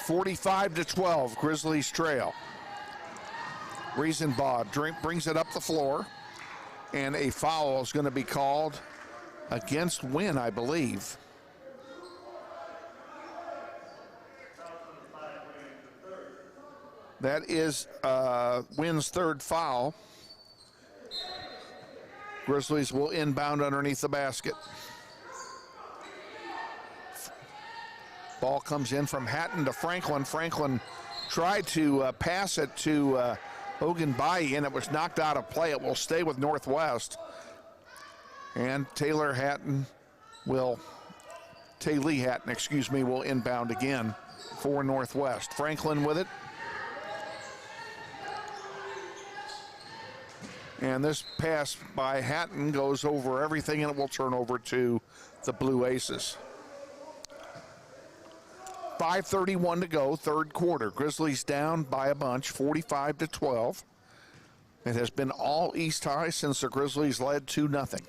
45-12, Grizzlies trail. Riesenbaugh brings it up the floor, and a foul is going to be called against Wynn, I believe. That is Wynn's third foul. Grizzlies will inbound underneath the basket. Ball comes in from Hatton to Franklin. Franklin tried to pass it to Ogunbayi, and it was knocked out of play. It will stay with Northwest. And Taylor Hatton will, Taylor Hatton, excuse me, will inbound again for Northwest. Franklin with it. And this pass by Hatton goes over everything, and it will turn over to the Blue Aces. 5:31 to go, third quarter. Grizzlies down by a bunch, 45-12. It has been all East High since the Grizzlies led 2-0.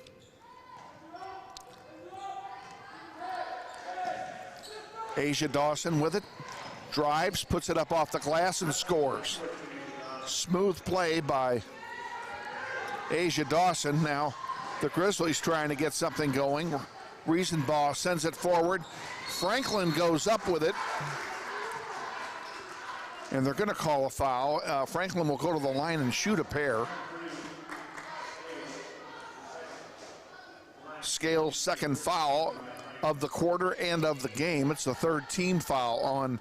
Asia Dawson with it. Drives, puts it up off the glass, and scores. Smooth play by Asia Dawson. Now the Grizzlies trying to get something going. Riesenbaugh sends it forward. Franklin goes up with it. And they're going to call a foul. Franklin will go to the line and shoot a pair. Scales' second foul of the quarter and of the game. It's the third team foul on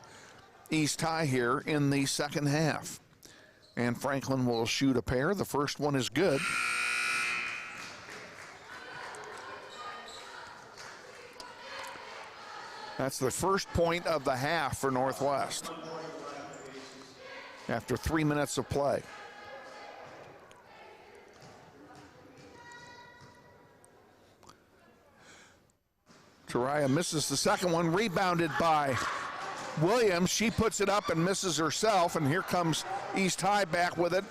East High here in the second half. And Franklin will shoot a pair. The first one is good. That's the first point of the half for Northwest after 3 minutes of play. Taraya misses the second one, rebounded by Williams. She puts it up and misses herself, and here comes East High back with it.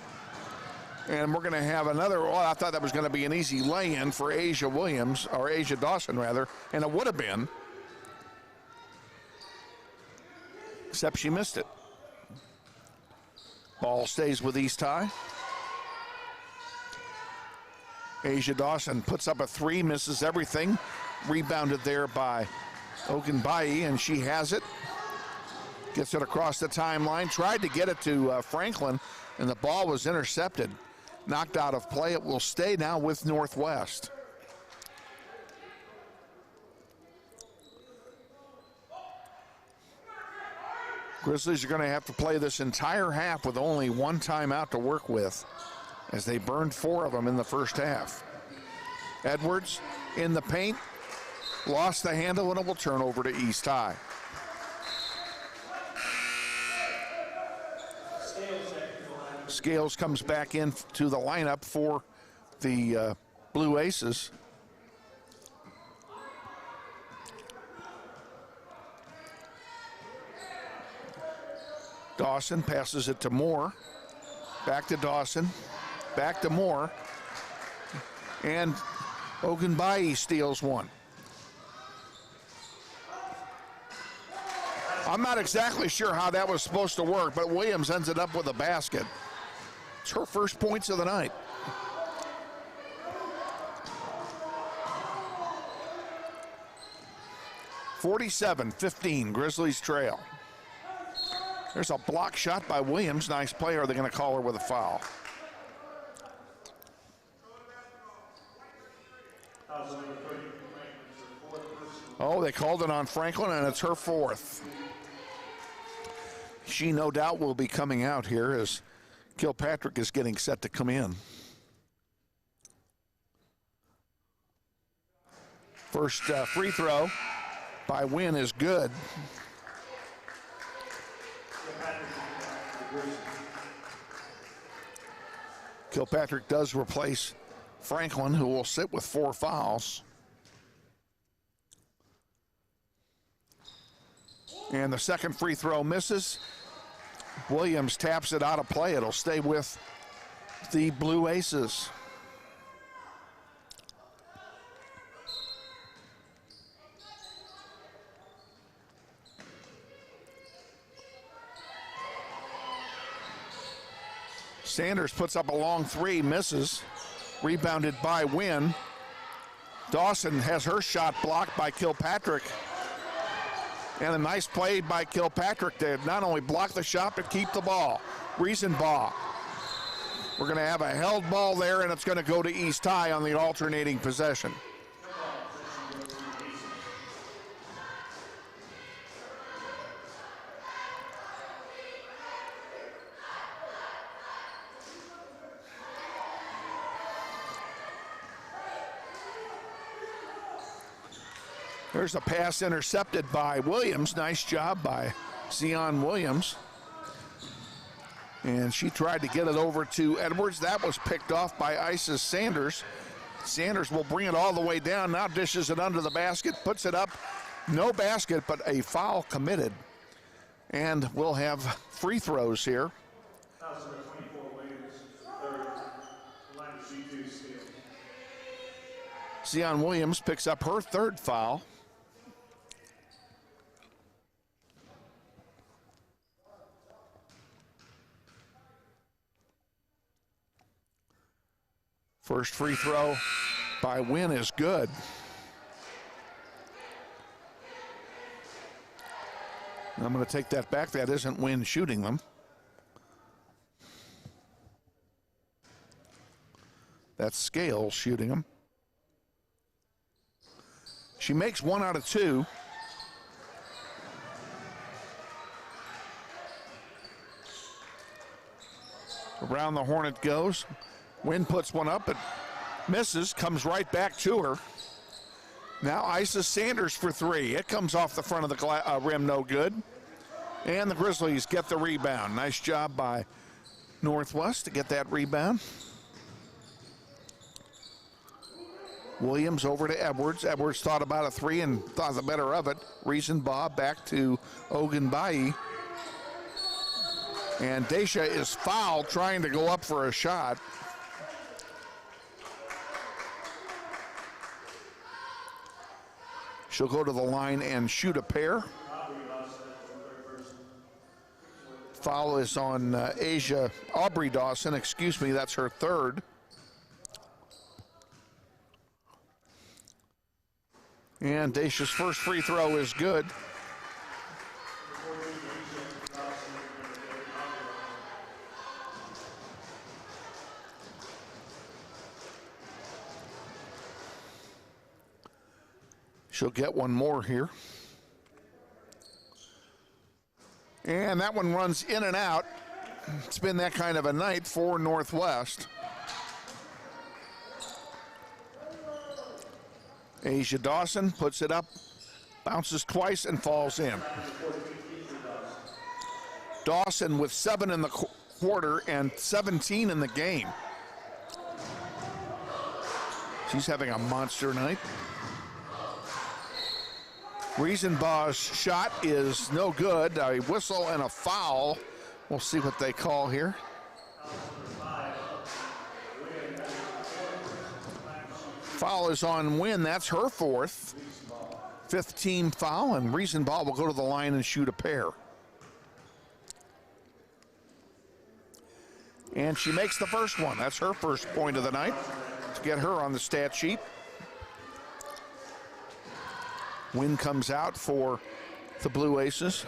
And we're going to have another, well, I thought that was going to be an easy lay-in for Asia Williams, or Asia Dawson rather, and it would have been, except she missed it. Ball stays with East High. Asia Dawson puts up a three, misses everything. Rebounded there by Ogunbayi, and she has it. Gets it across the timeline. Tried to get it to Franklin, and the ball was intercepted. Knocked out of play. It will stay now with Northwest. Grizzlies are going to have to play this entire half with only one timeout to work with, as they burned 4 of them in the first half. Edwards in the paint, lost the handle, and it will turn over to East High. Scales comes back in to the lineup for the Blue Aces. Dawson passes it to Moore. Back to Dawson. Back to Moore. And Ogunbayi steals one. I'm not exactly sure how that was supposed to work, but Williams ends it up with a basket. It's her first points of the night. (47-15), Grizzlies trail. There's a block shot by Williams. Nice play. Are they going to call her with a foul? Oh, they called it on Franklin, and it's her fourth. She no doubt will be coming out here as Kilpatrick is getting set to come in. First free throw by Wynn is good. Kilpatrick does replace Franklin, who will sit with 4 fouls. And the second free throw misses. Williams taps it out of play. It'll stay with the Blue Aces. Sanders puts up a long three, misses. Rebounded by Wynn. Dawson has her shot blocked by Kilpatrick. And a nice play by Kilpatrick to not only block the shot, but keep the ball. Riesenbaugh. We're going to have a held ball there, and it's going to go to East High on the alternating possession. There's a pass intercepted by Williams. Nice job by Zion Williams. And she tried to get it over to Edwards. That was picked off by Isis Sanders. Sanders will bring it all the way down. Now dishes it under the basket, puts it up. No basket, but a foul committed. And we'll have free throws here. Zion Williams picks up her third foul. First free throw by Wynn is good. I'm going to take that back. That isn't Wynn shooting them. That's Scales shooting them. She makes 1 out of 2. Around the horn it goes. Wynn puts one up, but misses, comes right back to her. Now Isis Sanders for 3. It comes off the front of the rim, no good. And the Grizzlies get the rebound. Nice job by Northwest to get that rebound. Williams over to Edwards. Edwards thought about a 3 and thought the better of it. Riesenbaugh back to Ogunbayi. And Daisha is fouled trying to go up for a shot. She'll go to the line and shoot a pair. Foul is on Aubrey Dawson, excuse me, that's her third. And Dacia's first free throw is good. She'll get one more here. And that one runs in and out. It's been that kind of a night for Northwest. Asia Dawson puts it up, bounces twice and falls in. Dawson with 7 in the quarter and 17 in the game. She's having a monster night. Riesenbaugh's shot is no good. A whistle and a foul. We'll see what they call here. Foul is on Wynn. That's her fourth. 5th team foul, and Riesenbaugh will go to the line and shoot a pair. And she makes the first one. That's her first point of the night to get her on the stat sheet. Wynn comes out for the Blue Aces.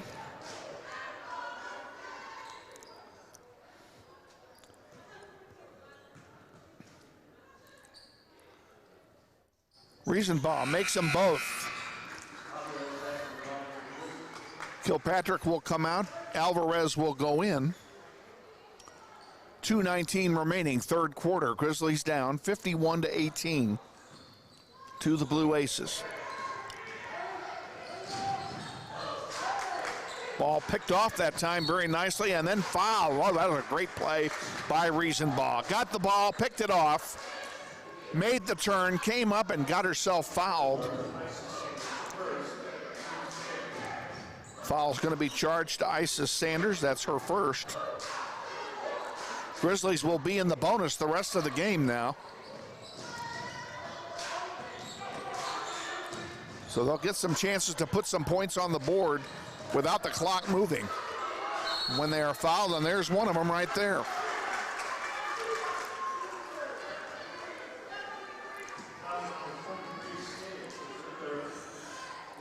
Riesenbaugh makes them both. Kilpatrick will come out. Alvarez will go in. 2:19 remaining, third quarter. Grizzlies down 51-18 to the Blue Aces. Ball picked off that time very nicely, and then foul. Oh, that was a great play by Riesenbaugh. Got the ball, picked it off, made the turn, came up and got herself fouled. Foul's going to be charged to Isis Sanders. That's her first. Grizzlies will be in the bonus the rest of the game now. So they'll get some chances to put some points on the board without the clock moving. When they are fouled, and there's one of them right there.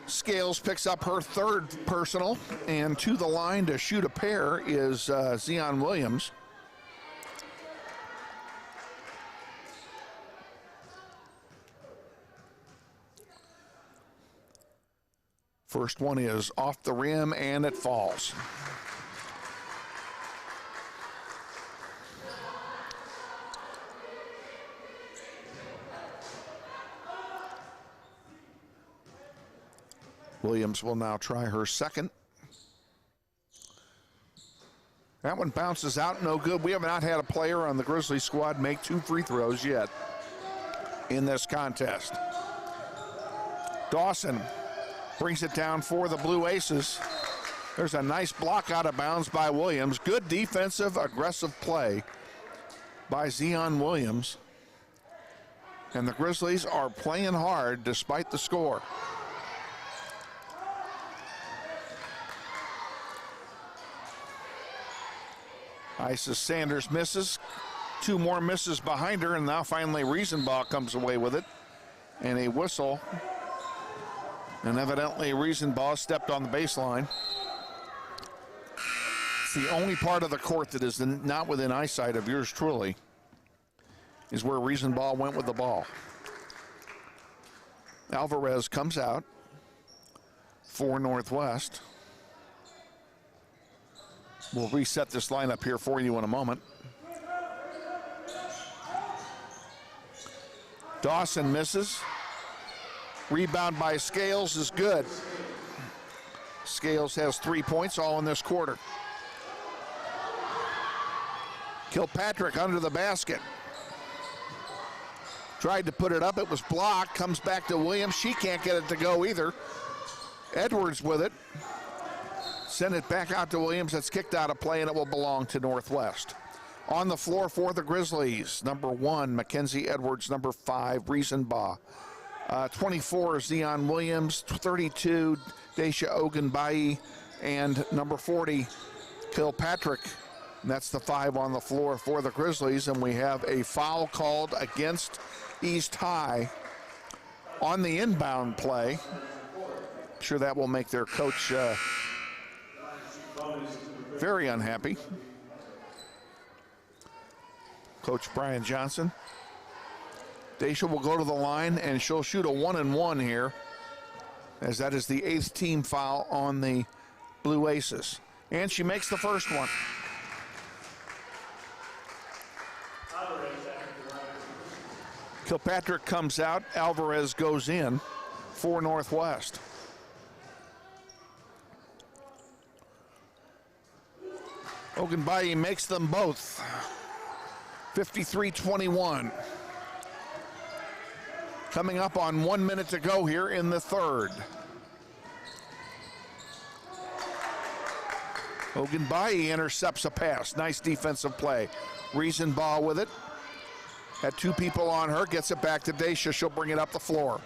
Scales picks up her third personal, and to the line to shoot a pair is Zion Williams. First one is off the rim, and it falls. Williams will now try her second. That one bounces out, no good. We have not had a player on the Grizzlies squad make 2 free throws yet in this contest. Dawson brings it down for the Blue Aces. There's a nice block out of bounds by Williams. Good defensive, aggressive play by Zion Williams. And the Grizzlies are playing hard despite the score. Isis Sanders misses. 2 more misses behind her, and now finally Riesenbaugh comes away with it. And a whistle. And evidently Riesenbaugh stepped on the baseline. It's the only part of the court that is not within eyesight of yours truly, is where Riesenbaugh went with the ball. Alvarez comes out for Northwest. We'll reset this lineup here for you in a moment. Dawson misses. Rebound by Scales is good. Scales has 3 points, all in this quarter. Kilpatrick under the basket. Tried to put it up, it was blocked, comes back to Williams. She can't get it to go either. Edwards with it. Send it back out to Williams. That's kicked out of play, and it will belong to Northwest. On the floor for the Grizzlies, number 1, Mackenzie Edwards, number 5, Riesenbaugh. 24, Zion Williams, 32, Daisha Ogunbayi, and number 40, Kilpatrick. And that's the 5 on the floor for the Grizzlies, and we have a foul called against East High on the inbound play. I'm sure that will make their coach very unhappy. Coach Brian Johnson. Daisha will go to the line, and she'll shoot a 1-and-1 here, as that is the 8th team foul on the Blue Aces. And she makes the first one. Kilpatrick comes out. Alvarez goes in for Northwest. Ogunbayi makes them both. 53-21. Coming up on 1 minute to go here in the third. Ogunbayi intercepts a pass. Nice defensive play. Riesenbaugh with it. Had 2 people on her. Gets it back to Daisha. She'll bring it up the floor.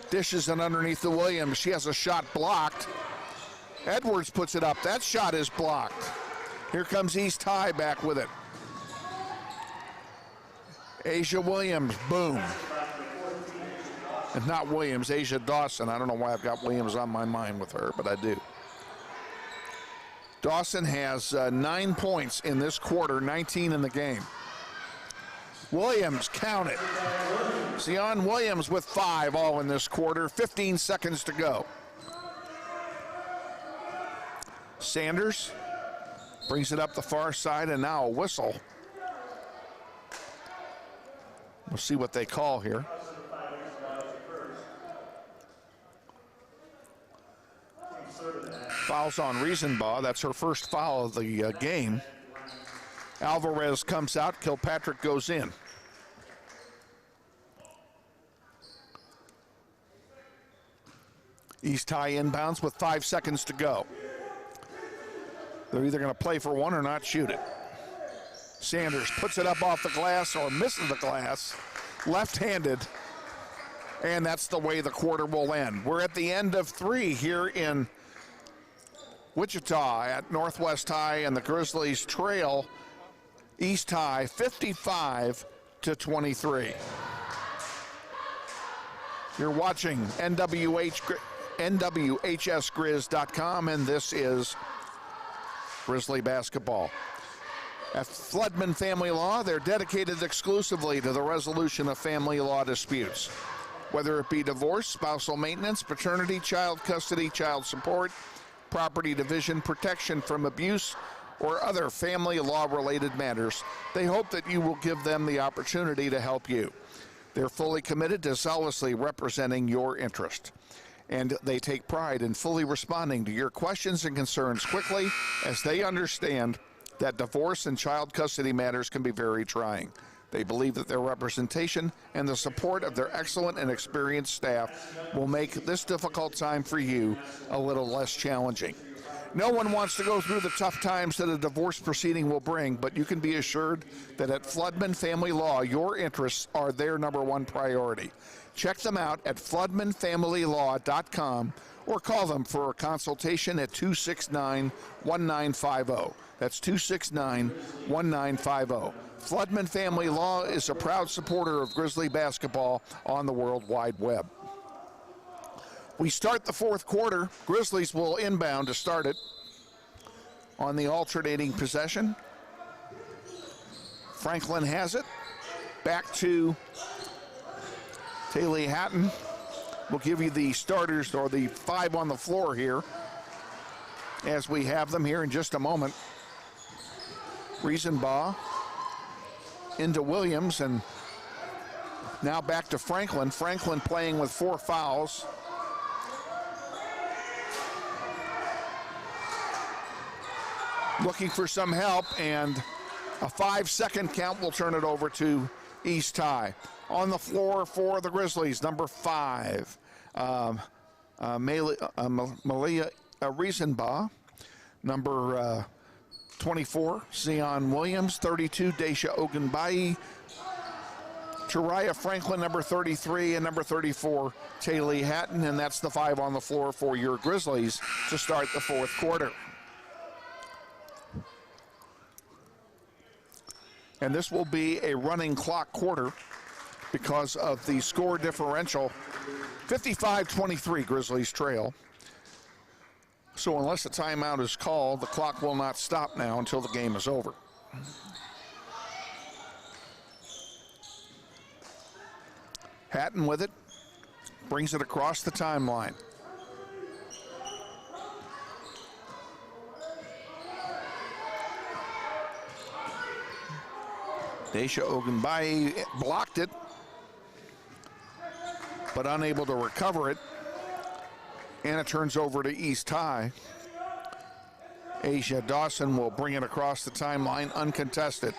Dishes it underneath the Williams. She has a shot blocked. Edwards puts it up. That shot is blocked. Here comes East High back with it. Asia Williams, boom. And not Williams, Asia Dawson. I don't know why I've got Williams on my mind with her, but I do. Dawson has 9 points in this quarter, 19 in the game. Williams, count it. Zion Williams with 5 all in this quarter, 15 seconds to go. Sanders brings it up the far side, and now a whistle. We'll see what they call here. Fouls on Riesenbaugh. That's her first foul of the game. Alvarez comes out. Kilpatrick goes in. East High inbounds with 5 seconds to go. They're either going to play for one or not shoot it. Sanders puts it up off the glass or misses the glass. Left-handed. And that's the way the quarter will end. We're at the end of 3 here in Wichita at Northwest High, and the Grizzlies trail East High 55-23. You're watching NWHSGrizz.com, and this is Grizzly basketball. At Floodman Family Law, they're dedicated exclusively to the resolution of family law disputes. Whether it be divorce, spousal maintenance, paternity, child custody, child support, property division, protection from abuse, or other family law-related matters, they hope that you will give them the opportunity to help you. They're fully committed to zealously representing your interest. and they take pride in fully responding to your questions and concerns quickly, as they understand that divorce and child custody matters can be very trying. They believe that their representation and the support of their excellent and experienced staff will make this difficult time for you a little less challenging. No one wants to go through the tough times that a divorce proceeding will bring, but you can be assured that at Floodman Family Law, your interests are their number one priority. Check them out at floodmanfamilylaw.com or call them for a consultation at 269-1950. That's 269-1950. Floodman Family Law is a proud supporter of Grizzly basketball on the World Wide Web. We start the fourth quarter. Grizzlies will inbound to start it on the alternating possession. Franklin has it. Back to Taylor Hatton. We'll give you the starters, or the five on the floor here, as we have them here in just a moment. Riesenbaugh into Williams, and now back to Franklin. Franklin playing with 4 fouls. Looking for some help, and a 5-second count will turn it over to East High. On the floor for the Grizzlies, number 5, Malia Riesenbaugh. Number 24, Zion Williams. 32, Daisha Ogunbayi. Tariah Franklin, number 33, and number 34, Taylor Hatton. And that's the 5 on the floor for your Grizzlies to start the fourth quarter. And this will be a running clock quarter because of the score differential. 55-23, Grizzlies trail. So unless a timeout is called, the clock will not stop now until the game is over. Hatton with it, brings it across the timeline. Daisha Ogunbayi blocked it, but unable to recover it. And it turns over to East High. Asia Dawson will bring it across the timeline uncontested.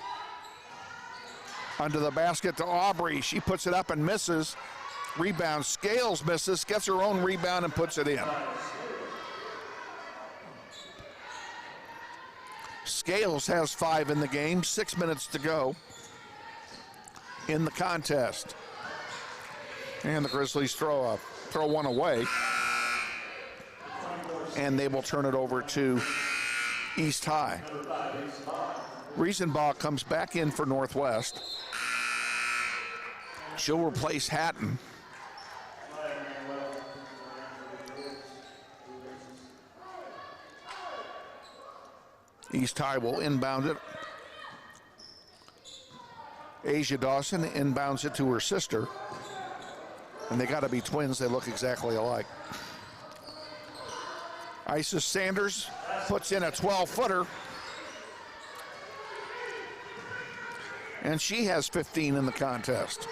Under the basket to Aubrey. She puts it up and misses. Rebound. Scales misses, gets her own rebound and puts it in. Scales has 5 in the game, 6 minutes to go in the contest. And the Grizzlies throw one away. And they will turn it over to East High. Riesenbaugh comes back in for Northwest. She'll replace Hatton. East High will inbound it. Asia Dawson inbounds it to her sister. And they got to be twins. They look exactly alike. Isis Sanders puts in a 12-footer. And she has 15 in the contest.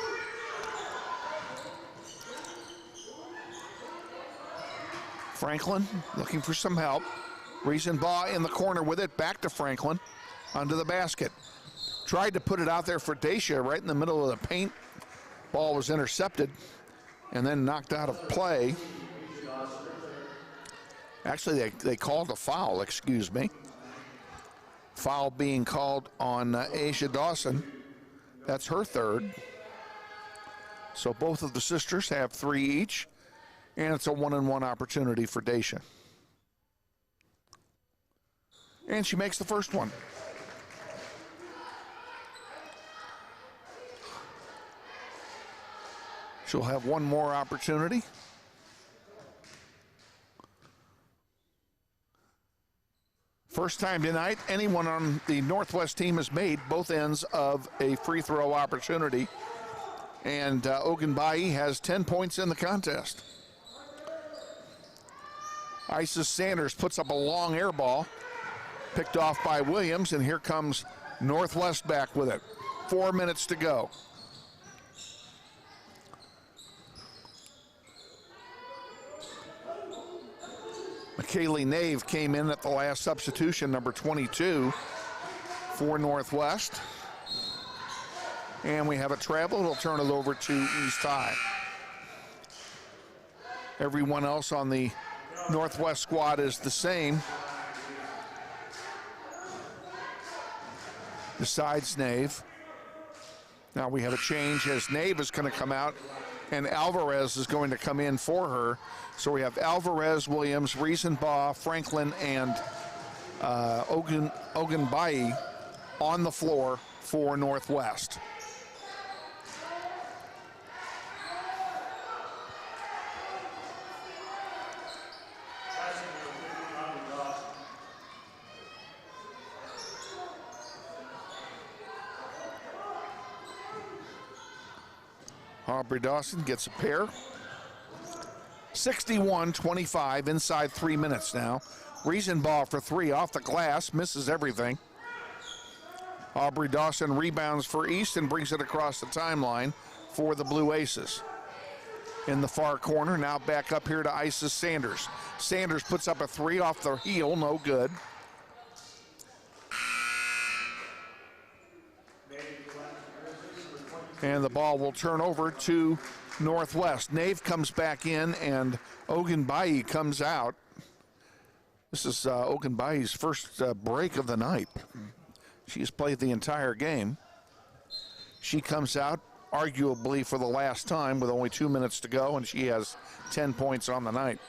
Franklin looking for some help. Riesenbaugh in the corner with it. Back to Franklin. Under the basket. Tried to put it out there for Daisha right in the middle of the paint. Ball was intercepted and then knocked out of play. Actually, they called a foul, excuse me. Foul being called on Asia Dawson. That's her third. So both of the sisters have 3 each, and it's a 1-on-1 opportunity for Daisha. And she makes the first one. She'll have one more opportunity. First time tonight, anyone on the Northwest team has made both ends of a free throw opportunity. And Ogunbayi has 10 points in the contest. Isis Sanders puts up a long air ball, picked off by Williams, and here comes Northwest back with it. 4 minutes to go. McKaylee Nave came in at the last substitution, number 22 for Northwest. And we have a travel. It'll turn it over to East High. Everyone else on the Northwest squad is the same, besides Nave. Now we have a change as Nave is going to come out and Alvarez is going to come in for her. So we have Alvarez, Williams, Riesenbaugh, Franklin, and Ogunbayi on the floor for Northwest. Aubrey Dawson gets a pair. 61-25, inside 3 minutes now. Riesenbaugh for three off the glass, misses everything. Aubrey Dawson rebounds for East and brings it across the timeline for the Blue Aces. In the far corner, now back up here to Isis Sanders. Sanders puts up a three off the heel, no good. And the ball will turn over to Northwest. Nave comes back in and Ogunbayi comes out. This is Ogunbayi's first break of the night. She's played the entire game. She comes out arguably for the last time with only 2 minutes to go, and she has 10 points on the night.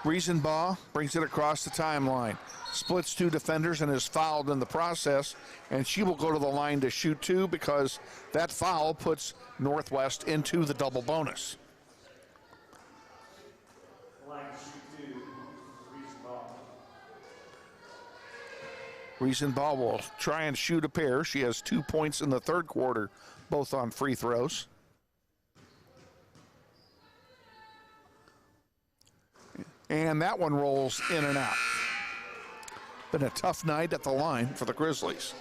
Riesenbaugh brings it across the timeline. Splits two defenders and is fouled in the process, and she will go to the line to shoot two because that foul puts Northwest into the double bonus. Riesenbaugh will try and shoot a pair. She has 2 points in the third quarter, both on free throws. And that one rolls in and out. Been a tough night at the line for the Grizzlies.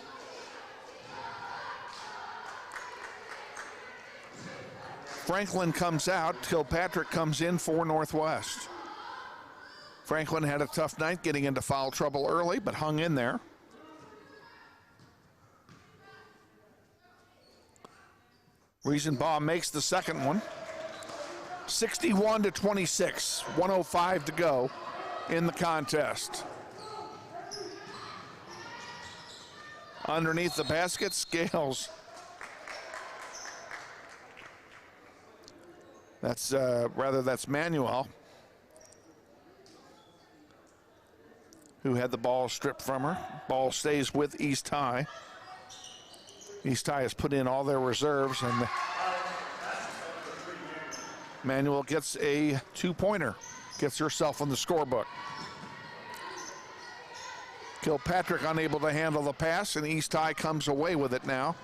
Franklin comes out. Kilpatrick comes in for Northwest. Franklin had a tough night getting into foul trouble early, but hung in there. Riesenbaugh makes the second one. 61-26, 1:05 to go in the contest. Underneath the basket, Scales. That's that's Manuel, who had the ball stripped from her. Ball stays with East High. East High has put in all their reserves, and Manuel gets a two-pointer, gets herself on the scorebook. Kilpatrick unable to handle the pass, and East High comes away with it now.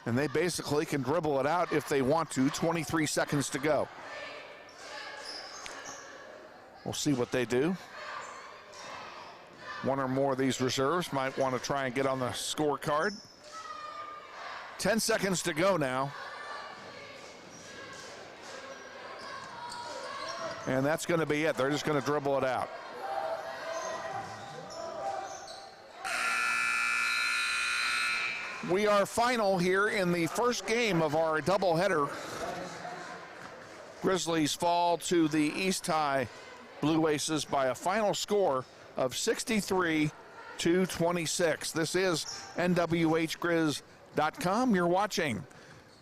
And they basically can dribble it out if they want to. 23 seconds to go. We'll see what they do. One or more of these reserves might want to try and get on the scorecard. 10 seconds to go now. And that's going to be it. They're just going to dribble it out. We are final here in the first game of our doubleheader. Grizzlies fall to the East High Blue Aces by a final score of 63-26. This is NWHGrizz.com. You're watching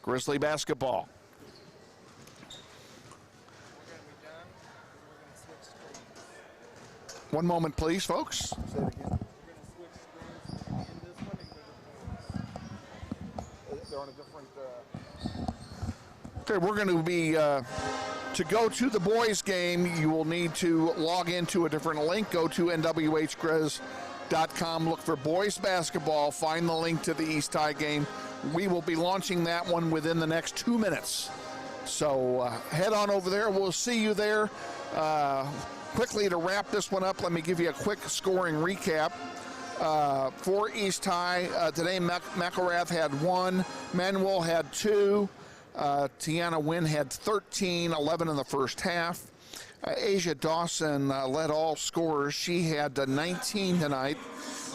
Grizzly basketball. One moment, please, folks. Okay, we're going to be, to go to the boys game, you will need to log into a different link. Go to NWHGrizz.com, look for boys basketball, find the link to the East High game. We will be launching that one within the next 2 minutes. So head on over there. We'll see you there. Quickly to wrap this one up, let me give you a quick scoring recap. For East High, today McElrath had 1, Manuel had 2, Tiana Wynn had 13, 11 in the first half. Asia Dawson led all scorers. She had 19 tonight.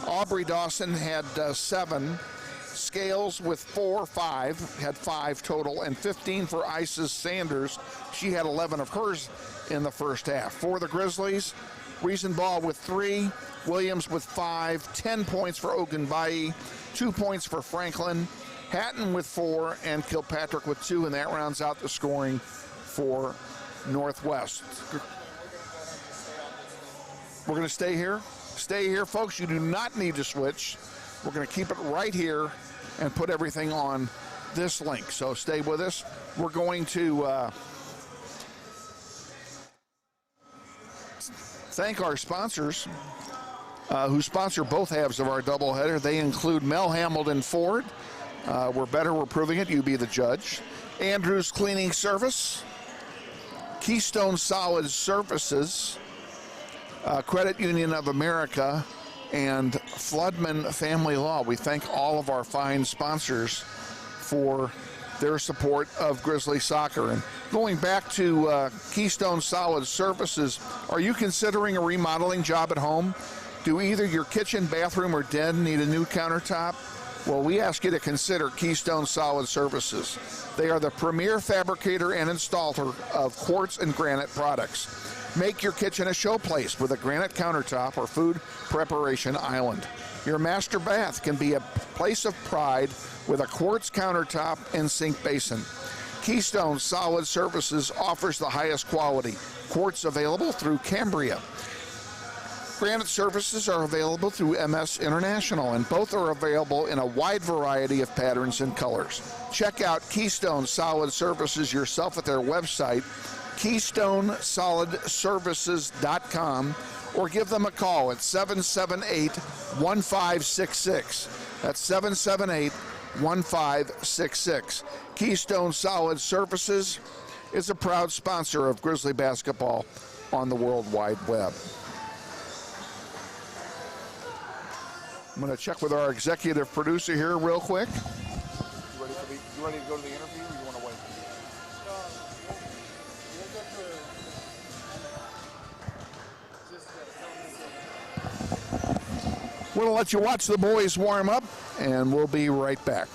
Aubrey Dawson had 7. Scales with 5 had 5 total, and 15 for Isis Sanders. She had 11 of hers in the first half. For the Grizzlies, Riesenbaugh with 3, Williams with 5, 10 points for Ogunbayi, 2 points for Franklin, Hatton with 4, and Kilpatrick with 2, and that rounds out the scoring for Northwest. We're going to stay here. Stay here, folks. You do not need to switch. We're going to keep it right here and put everything on this link. So stay with us. We're going to thank our sponsors who sponsor both halves of our doubleheader. They include Mel Hamilton Ford. We're better, we're proving it. You be the judge. Andrews Cleaning Service. Keystone Solid Surfaces. Credit Union of America, and Floodman Family Law. We thank all of our fine sponsors for their support of Grizzly soccer. And going back to Keystone Solid Surfaces, are you considering a remodeling job at home? Do either your kitchen, bathroom, or den need a new countertop? Well, we ask you to consider Keystone Solid Surfaces. They are the premier fabricator and installer of quartz and granite products. Make your kitchen a showplace with a granite countertop or food preparation island. Your master bath can be a place of pride with a quartz countertop and sink basin. Keystone Solid Surfaces offers the highest quality. Quartz available through Cambria. Granite surfaces are available through MS International, and both are available in a wide variety of patterns and colors. Check out Keystone Solid Surfaces yourself at their website, KeystoneSolidServices.com, or give them a call at 778-1566. That's 778-1566. Keystone Solid Surfaces is a proud sponsor of Grizzly basketball on the World Wide Web. I'm going to check with our executive producer here real quick. You ready to go to the interview, or you want to wait? We'll let you watch the boys warm up, and we'll be right back.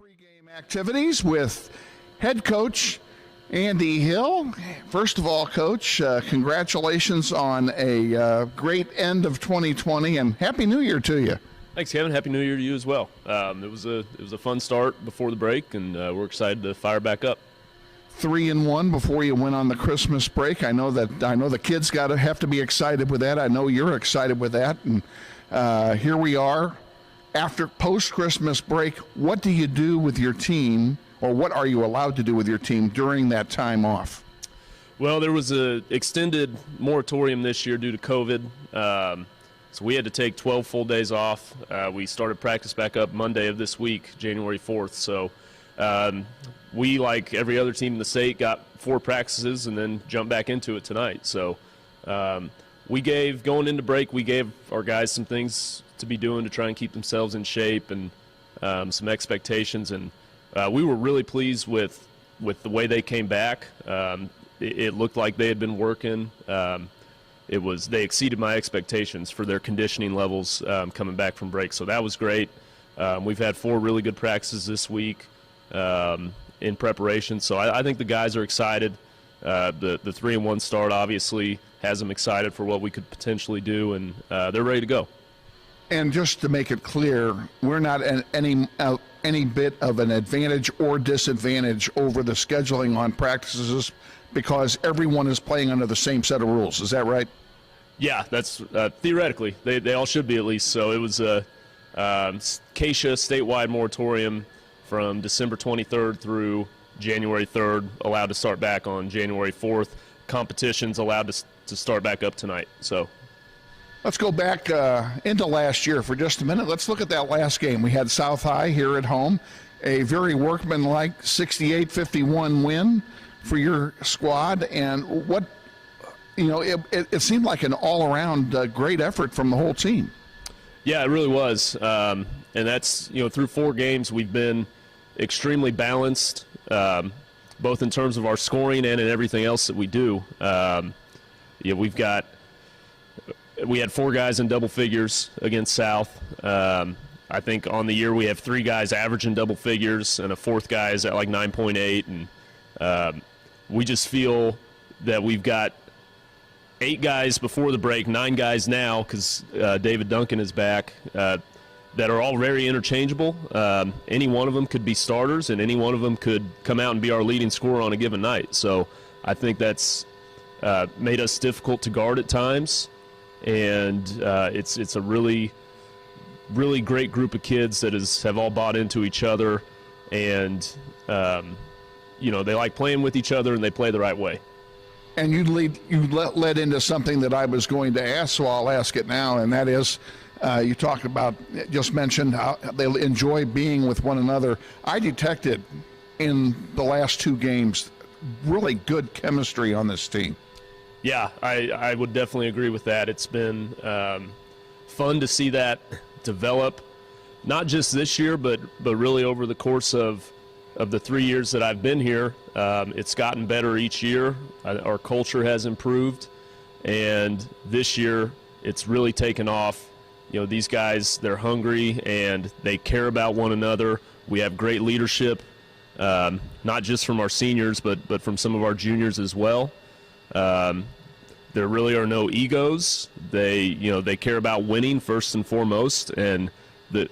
Pregame activities with head coach Andy Hill. First of all, Coach, congratulations on a great end of 2020, and Happy New Year to you. Thanks, Kevin. Happy New Year to you as well. It was a fun start before the break, and we're excited to fire back up. 3-1 before you went on the Christmas break. I know the kids have to be excited with that. I know you're excited with that, and here we are. After post-Christmas break, what do you do with your team, or what are you allowed to do with your team during that time off? Well, there was an extended moratorium this year due to COVID, so we had to take 12 full days off. We started practice back up Monday of this week, January 4th. So we, like every other team in the state, got 4 practices and then jumped back into it tonight. So going into break, we gave our guys some things to be doing to try and keep themselves in shape, and some expectations, and we were really pleased with the way they came back. It looked like they had been working. They exceeded my expectations for their conditioning levels coming back from break, so that was great. We've had 4 really good practices this week in preparation, so I think the guys are excited. The 3-1 start obviously has them excited for what we could potentially do, and they're ready to go. And just to make it clear, we're not any bit of an advantage or disadvantage over the scheduling on practices because everyone is playing under the same set of rules. Is that right? Yeah, that's theoretically. They all should be at least. So it was a Acacia statewide moratorium from December 23rd through January 3rd, allowed to start back on January 4th. Competitions allowed to start back up tonight. So let's go back into last year for just a minute. Let's look at that last game. We had South High here at home, a very workmanlike 68-51 win for your squad. And what, it seemed like an all-around great effort from the whole team. Yeah, it really was. And that's, through 4 games, we've been extremely balanced, both in terms of our scoring and in everything else that we do. We had 4 guys in double figures against South. I think on the year we have 3 guys averaging double figures and a 4th guy is at like 9.8. And we just feel that we've got 8 guys before the break, 9 guys now because David Duncan is back, that are all very interchangeable. Any one of them could be starters, and any one of them could come out and be our leading scorer on a given night. So I think that's made us difficult to guard at times, and it's a really, really great group of kids that have all bought into each other, and they like playing with each other, and they play the right way. And you led into something that I was going to ask, so I'll ask it now, and that is, you talked about, just mentioned how they enjoy being with one another. I detected in the last 2 games really good chemistry on this team. Yeah, I would definitely agree with that. It's been fun to see that develop, not just this year, but really over the course of the 3 years that I've been here. It's gotten better each year. Our culture has improved, and this year it's really taken off. These guys, they're hungry and they care about one another. We have great leadership, not just from our seniors, but from some of our juniors as well. There really are no egos. They care about winning first and foremost, and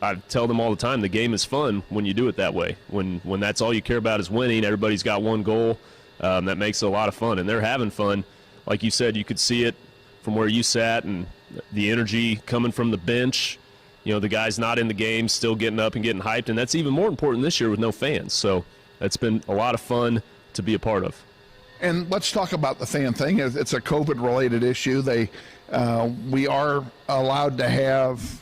I tell them all the time, the game is fun when you do it that way. When that's all you care about is winning, everybody's got one goal. That makes it a lot of fun, and they're having fun. Like you said, you could see it from where you sat, and the energy coming from the bench. The guys not in the game still getting up and getting hyped, and that's even more important this year with no fans. So it's been a lot of fun to be a part of. And let's talk about the fan thing. It's a COVID-related issue. We are allowed to have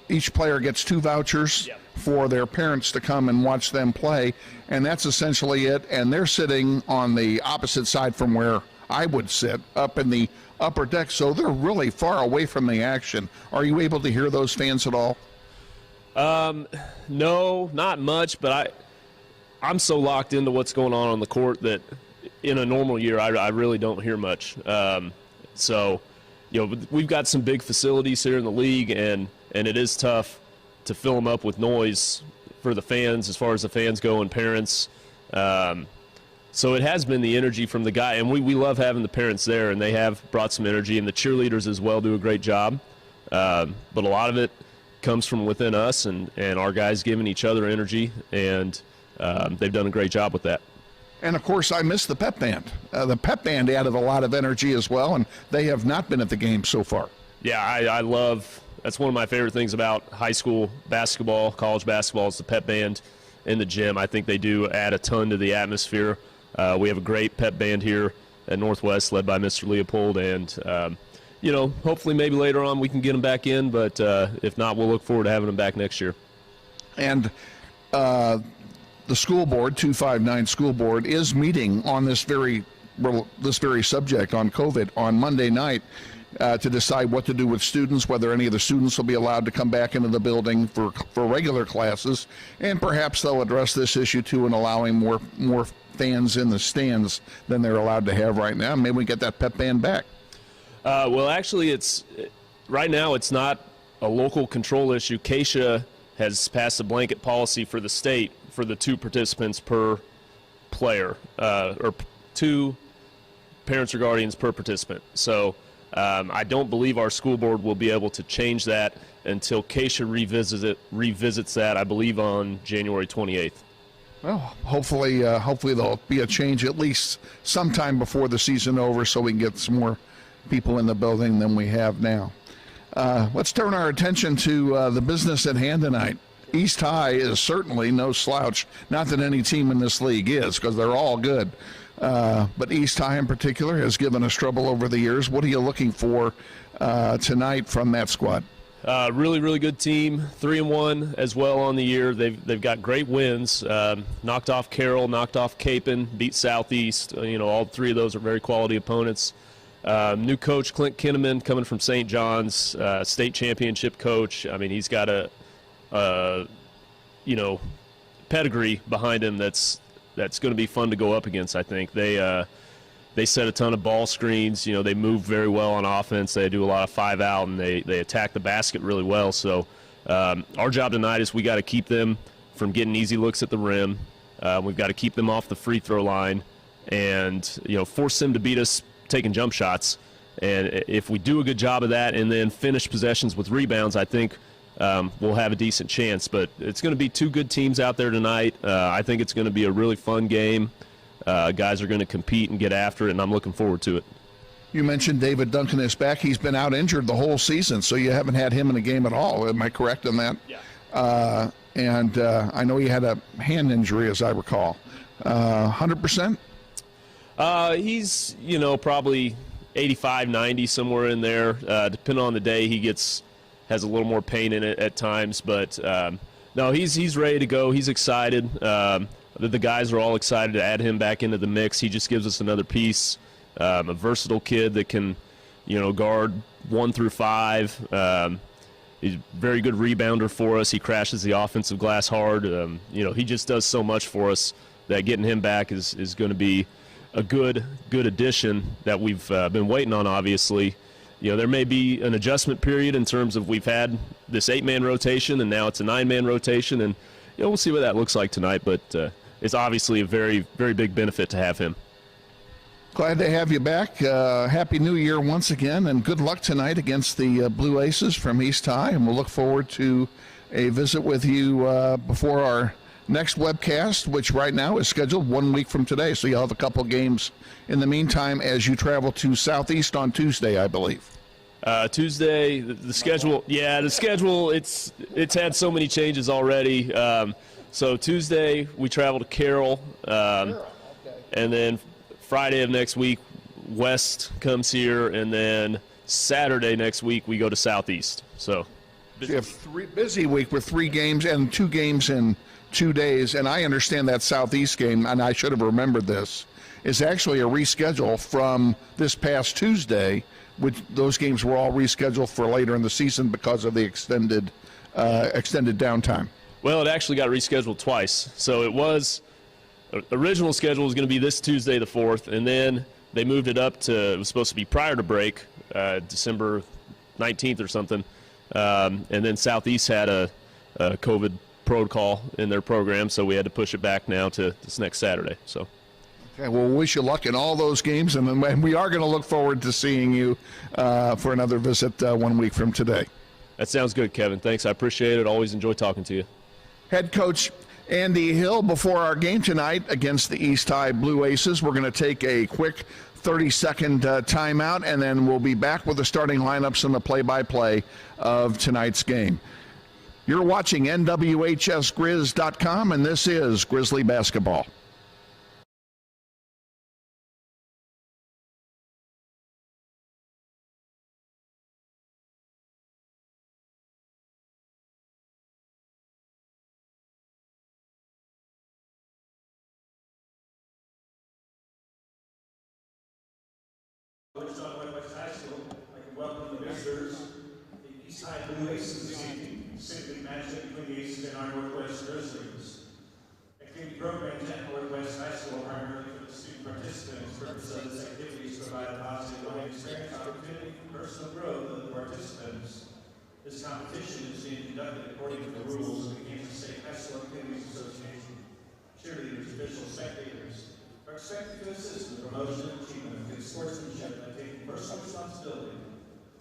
each player gets 2 vouchers for their parents to come and watch them play, and that's essentially it. And they're sitting on the opposite side from where I would sit, up in the upper deck, so they're really far away from the action. Are you able to hear those fans at all? No, not much, but I'm so locked into what's going on the court that in a normal year I really don't hear much. So we've got some big facilities here in the league, and it is tough to fill them up with noise for the fans, as far as the fans go and parents. So it has been the energy from the guy, and we love having the parents there, and they have brought some energy, and the cheerleaders as well do a great job. But a lot of it comes from within us and our guys giving each other energy, and they've done a great job with that. And, of course, I miss the pep band. The pep band added a lot of energy as well, and they have not been at the game so far. Yeah, I love – that's one of my favorite things about high school basketball, college basketball, is the pep band in the gym. I think they do add a ton to the atmosphere. We have a great pep band here at Northwest led by Mr. Leopold, and, hopefully maybe later on we can get them back in, but if not, we'll look forward to having them back next year. And the school board, 259 school board, is meeting on this very subject on COVID on Monday night to decide what to do with students, whether any of the students will be allowed to come back into the building for regular classes, and perhaps they'll address this issue too in allowing more fans in the stands than they're allowed to have right now. Maybe we get that pep band back. Well, actually, right now it's not a local control issue. Acacia has passed a blanket policy for the state for the 2 participants per player, or 2 parents or guardians per participant. So I don't believe our school board will be able to change that until Keisha revisits that, I believe, on January 28th. Well, hopefully there'll be a change at least sometime before the season over, so we can get some more people in the building than we have now. Let's turn our attention to the business at hand tonight. East High is certainly no slouch. Not that any team in this league is, because they're all good. But East High in particular has given us trouble over the years. What are you looking for tonight from that squad? Really, really good team. 3-1 as well on the year. They've got great wins. Knocked off Carroll, knocked off Capon, beat Southeast. All three of those are very quality opponents. New coach Clint Kinneman coming from St. John's, state championship coach. I mean, he's got a pedigree behind him that's going to be fun to go up against. I think they set a ton of ball screens. They move very well on offense. They do a lot of 5-out, and they attack the basket really well. So our job tonight is we got to keep them from getting easy looks at the rim. We've got to keep them off the free throw line, and force them to beat us taking jump shots. And if we do a good job of that and then finish possessions with rebounds, I think we'll have a decent chance. But it's going to be two good teams out there tonight. I think it's going to be a really fun game. Guys are going to compete and get after it, and I'm looking forward to it. You mentioned David Duncan is back. He's been out injured the whole season, so you haven't had him in a game at all. Am I correct in that? Yeah. And I know he had a hand injury, as I recall. 100%? He's, probably 85, 90, somewhere in there. Depending on the day, has a little more pain in it at times. But, no, he's ready to go. He's excited. The guys are all excited to add him back into the mix. He just gives us another piece, a versatile kid that can, guard 1 through 5. He's a very good rebounder for us. He crashes the offensive glass hard. He just does so much for us that getting him back is going to be a good addition that we've been waiting on, obviously. There may be an adjustment period in terms of we've had this 8-man rotation, and now it's a 9-man rotation, and we'll see what that looks like tonight, but it's obviously a very, very big benefit to have him. Glad to have you back. Happy New Year once again, and good luck tonight against the Blue Aces from East High, and we'll look forward to a visit with you before our next webcast, which right now is scheduled 1 week from today, so you'll have a couple games in the meantime as you travel to Southeast on Tuesday, I believe. Tuesday, the schedule, it's had so many changes already. So Tuesday, we travel to Carroll, and then Friday of next week, West comes here, and then Saturday next week, we go to Southeast. So you have busy week with 3 games and 2 games in 2 days, and I understand that Southeast game, and I should have remembered this, is actually a reschedule from this past Tuesday, which those games were all rescheduled for later in the season because of the extended downtime. Well, it actually got rescheduled twice. So it was, original schedule was going to be this Tuesday the 4th, and then they moved it up to, it was supposed to be prior to break, December 19th or something, and then Southeast had a COVID protocol in their program, so we had to push it back now to this next Saturday. So. Okay, well, we wish you luck in all those games, and we are going to look forward to seeing you for another visit 1 week from today. That sounds good, Kevin. Thanks. I appreciate it. Always enjoy talking to you. Head coach Andy Hill, before our game tonight against the East High Blue Aces, we're going to take a quick 30-second timeout, and then we'll be back with the starting lineups and the play-by-play of tonight's game. You're watching NWHSGrizz.com, and this is Grizzly Basketball. Wichita Northwest High School, I can welcome the visitors, the East High Blue Aces this evening, simply matchup between the Aces and our Northwest Grizzlies. Activity programs at Northwest High School are primarily for the student participants. The purpose of this activity is to provide a positive learning experience, opportunity, and personal growth of the participants. This competition is being conducted according to the rules of the Kansas State High School Activities Association. Cheerleaders, officials, spectators are expected to assist in the promotion and achievement of good sportsmanship by taking personal responsibility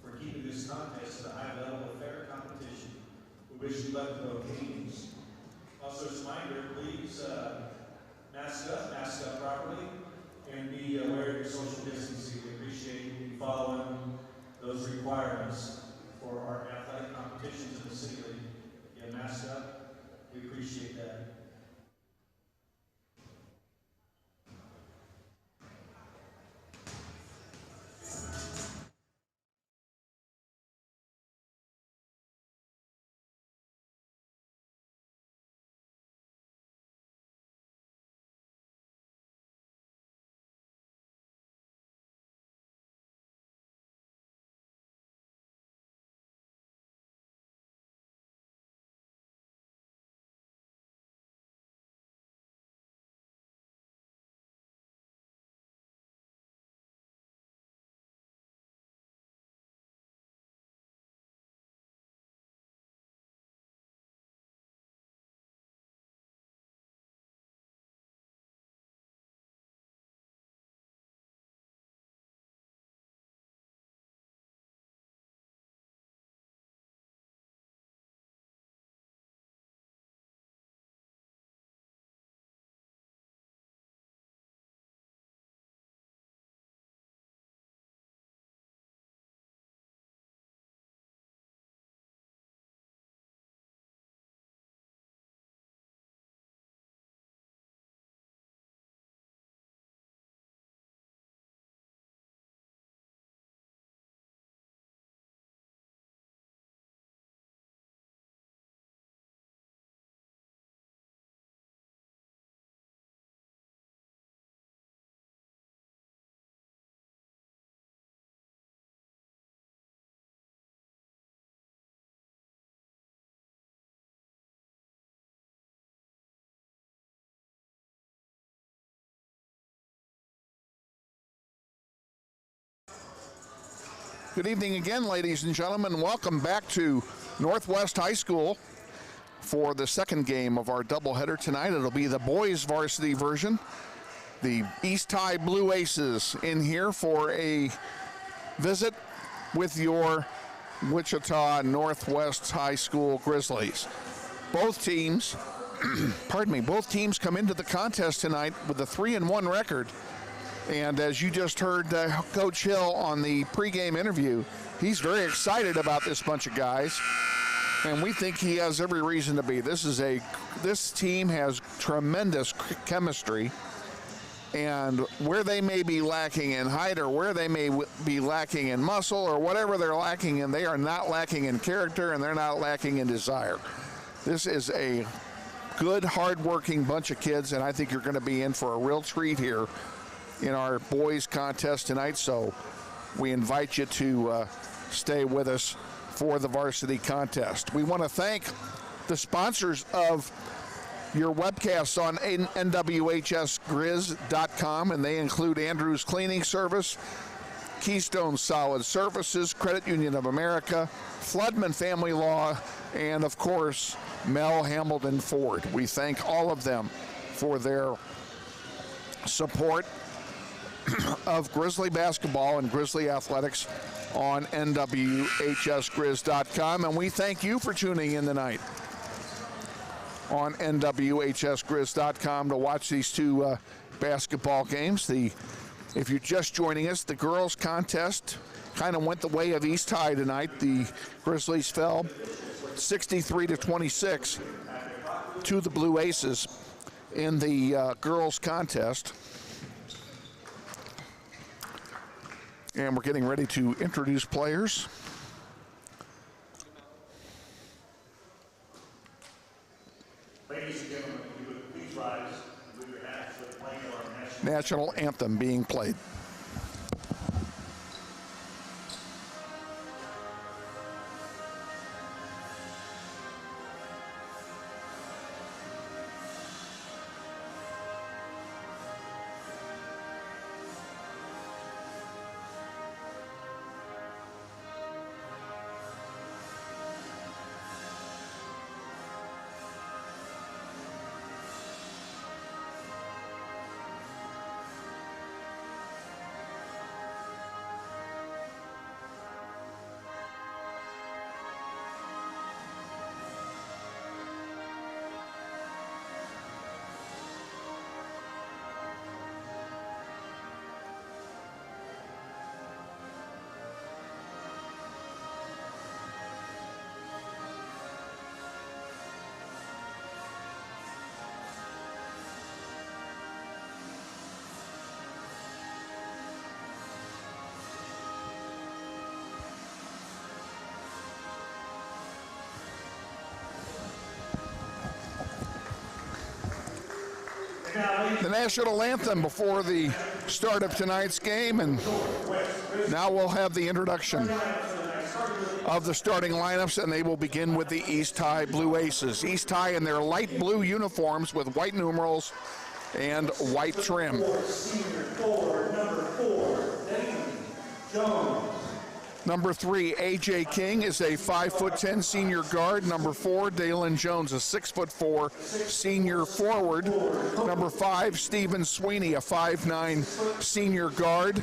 for keeping this contest at a high level of fair competition. We wish you luck in both teams. Also, as a reminder, please mask up properly, and be aware of your social distancing. We appreciate you following those requirements for our athletic competitions in the city. Get masked up. We appreciate that. Good evening again, ladies and gentlemen. Welcome back to Northwest High School for the second game of our doubleheader tonight. It'll be the boys varsity version. The East High Blue Aces in here for a visit with your Wichita Northwest High School Grizzlies. Both teams, both teams come into the contest tonight with a 3-1 record. And as you just heard Coach Hill on the pregame interview, he's very excited about this bunch of guys, and we think he has every reason to be. This team has tremendous chemistry, and where they may be lacking in height or where they may be lacking in muscle or whatever they're lacking in, they are not lacking in character and they're not lacking in desire. This is a good, hard-working bunch of kids, and I think you're going to be in for a real treat here in our boys contest tonight, so we invite you to stay with us for the varsity contest. We want to thank the sponsors of your webcasts on nwhsgrizz.com, and they include Andrews Cleaning Service, Keystone Solid Services, Credit Union of America, Floodman Family Law, and of course Mel Hamilton Ford. We thank all of them for their support of Grizzly basketball and Grizzly athletics on nwhsgrizz.com, and we thank you for tuning in tonight on nwhsgrizz.com to watch these two basketball games. If you're just joining us, the girls contest kind of went the way of East High tonight. The Grizzlies fell 63-26 to the Blue Aces in the girls contest. And we're getting ready to introduce players. Ladies and gentlemen, if you would please rise with your hats for the playing of our National anthem being played. the national anthem before the start of tonight's game, and now we'll have the introduction of the starting lineups, and they will begin with the East High Blue Aces. East High in their light blue uniforms with white numerals and white trim. Number 3, A.J. King is a 5'10" senior guard. Number 4, Dalen Jones, a 6'4" senior forward. Number 5, Stephen Sweeney, a 5'9" senior guard.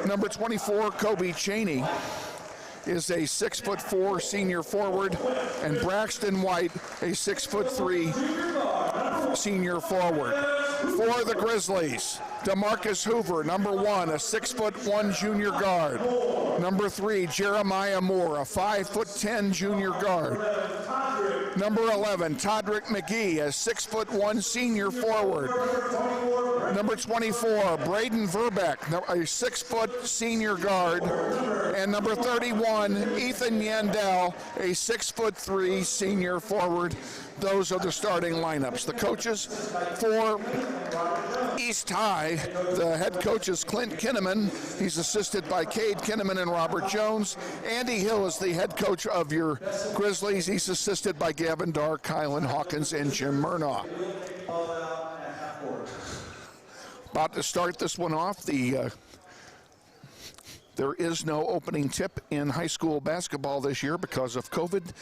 Number 24, Kobe Cheney is a 6'4" senior forward, and Braxton White, a 6'3" senior forward. For the Grizzlies, DeMarcus Hoover, number 1, a 6'1" junior guard. Number 3, Jeremiah Moore, a 5'10" junior guard. Number 11, Todrick McGee, a 6'1" senior forward. Number 24, Braden Verbeck, a 6' senior guard. And number 31, Ethan Yandel, a 6'3" senior forward. Those are the starting lineups. The coaches for East High, the head coach is Clint Kinnaman. He's assisted by Cade Kinnaman and Robert Jones. Andy Hill is the head coach of your Grizzlies. He's assisted by Gavin Darr, Kylan Hawkins, and Jim Murnaugh. About to start this one off, there is no opening tip in high school basketball this year because of COVID.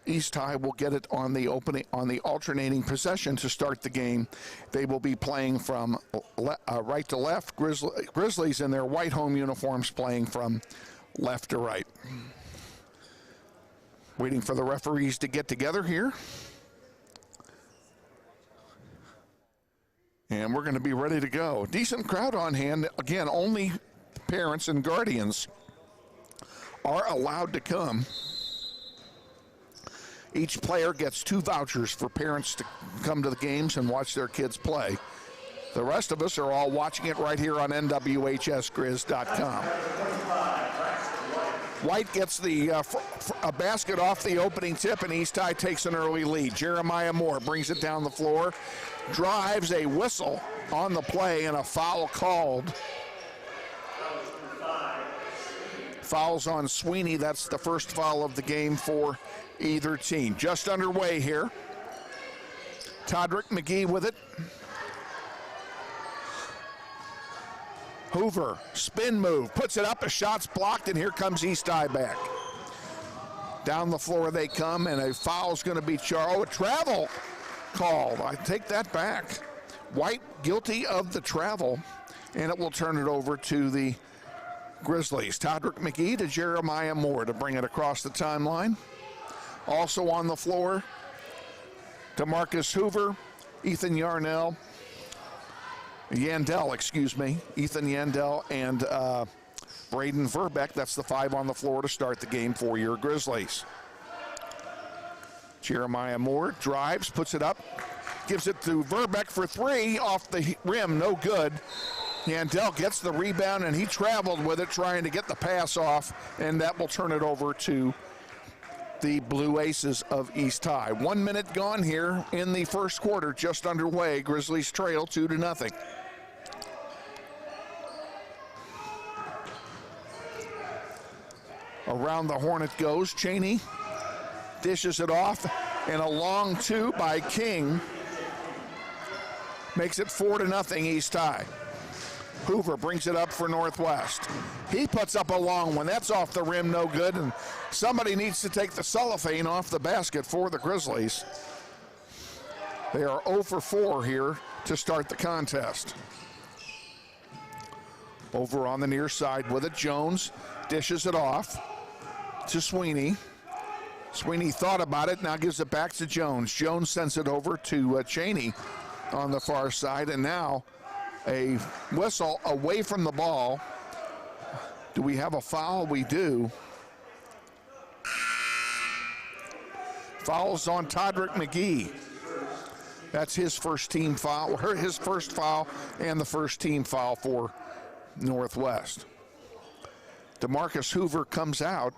East High will get it on the alternating possession to start the game. They will be playing from right to left. Grizzlies in their white home uniforms playing from left to right. Waiting for the referees to get together here. And we're going to be ready to go. Decent crowd on hand. Again, only parents and guardians are allowed to come. Each player gets 2 vouchers for parents to come to the games and watch their kids play. The rest of us are all watching it right here on nwhsgrizz.com. White gets a basket off the opening tip, and East High takes an early lead. Jeremiah Moore brings it down the floor, drives, a whistle on the play, and a foul called. Fouls on Sweeney. That's the first foul of the game for either team. Just underway here. Todrick McGee with it. Hoover, spin move, puts it up, a shot's blocked, and here comes East High back. Down the floor they come, and a foul's going to be a travel called. I take that back. White guilty of the travel, and it will turn it over to the Grizzlies. Todrick McGee to Jeremiah Moore to bring it across the timeline. Also on the floor, DeMarcus Hoover, Ethan Yandel, Ethan Yandel, and Braden Verbeck. That's the 5 on the floor to start the game for your Grizzlies. Jeremiah Moore drives, puts it up, gives it to Verbeck for 3, off the rim, no good. Yandel gets the rebound, and he traveled with it, trying to get the pass off, and that will turn it over to the Blue Aces of East High. 1 minute gone here in the first quarter, just underway. Grizzlies trail 2-0. Around the horn it goes. Cheney dishes it off, and a long 2 by King makes it 4-0 East High. Hoover brings it up for Northwest. He puts up a long one. That's off the rim, no good, and somebody needs to take the cellophane off the basket for the Grizzlies. They are 0 for 4 here to start the contest. Over on the near side with it, Jones dishes it off to Sweeney. Sweeney thought about it, now gives it back to Jones. Jones sends it over to Cheney on the far side, and now a whistle away from the ball. Do we have a foul? We do. Fouls on Todrick McGee. That's his first team foul, his first foul, and the first team foul for Northwest. DeMarcus Hoover comes out.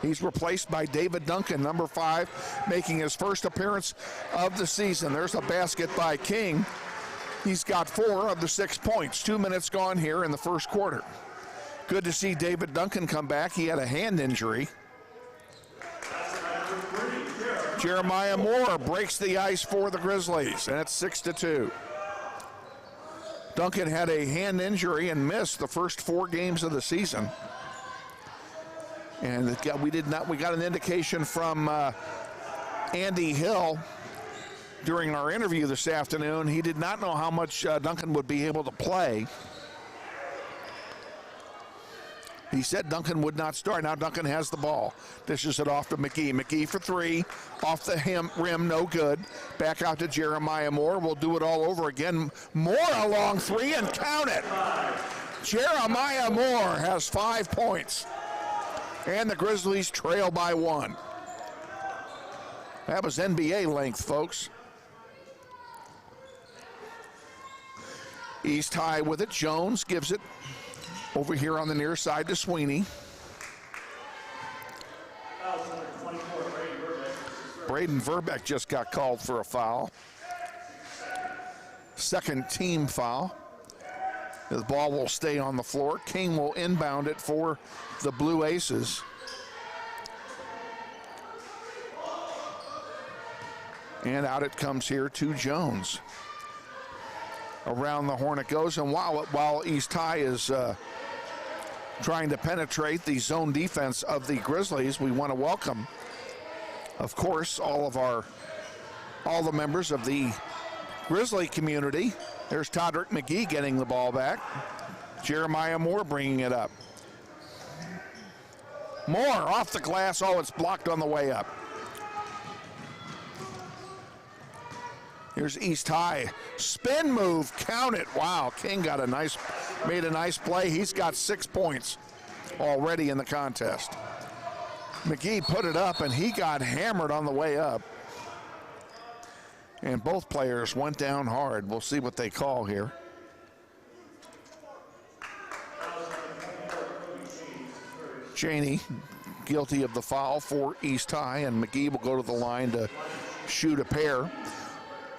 He's replaced by David Duncan, number 5, making his first appearance of the season. There's a basket by King. He's got 4 of the 6 points. 2 minutes gone here in the first quarter. Good to see David Duncan come back. He had a hand injury. Jeremiah Moore breaks the ice for the Grizzlies, and it's 6-2. Duncan had a hand injury and missed the first 4 games of the season. And we got an indication from Andy Hill during our interview this afternoon. He did not know how much Duncan would be able to play. He said Duncan would not start. Now Duncan has the ball. Dishes it off to McGee. McGee for 3. Off the rim, no good. Back out to Jeremiah Moore. We'll do it all over again. Moore a long 3 and count it. Jeremiah Moore has 5 points. And the Grizzlies trail by 1. That was NBA length, folks. East High with it. Jones gives it over here on the near side to Sweeney. Braden Verbeck just got called for a foul. Second team foul. The ball will stay on the floor. King will inbound it for the Blue Aces. And out it comes here to Jones. Around the horn it goes, and while East High is trying to penetrate the zone defense of the Grizzlies, we want to welcome, of course, all the members of the Grizzly community. There's Todrick McGee getting the ball back. Jeremiah Moore bringing it up. Moore off the glass. Oh, it's blocked on the way up. Here's East High. Spin move, count it. Wow, King made a nice play. He's got 6 points already in the contest. McGee put it up, and he got hammered on the way up. And both players went down hard. We'll see what they call here. Cheney guilty of the foul for East High, and McGee will go to the line to shoot a pair.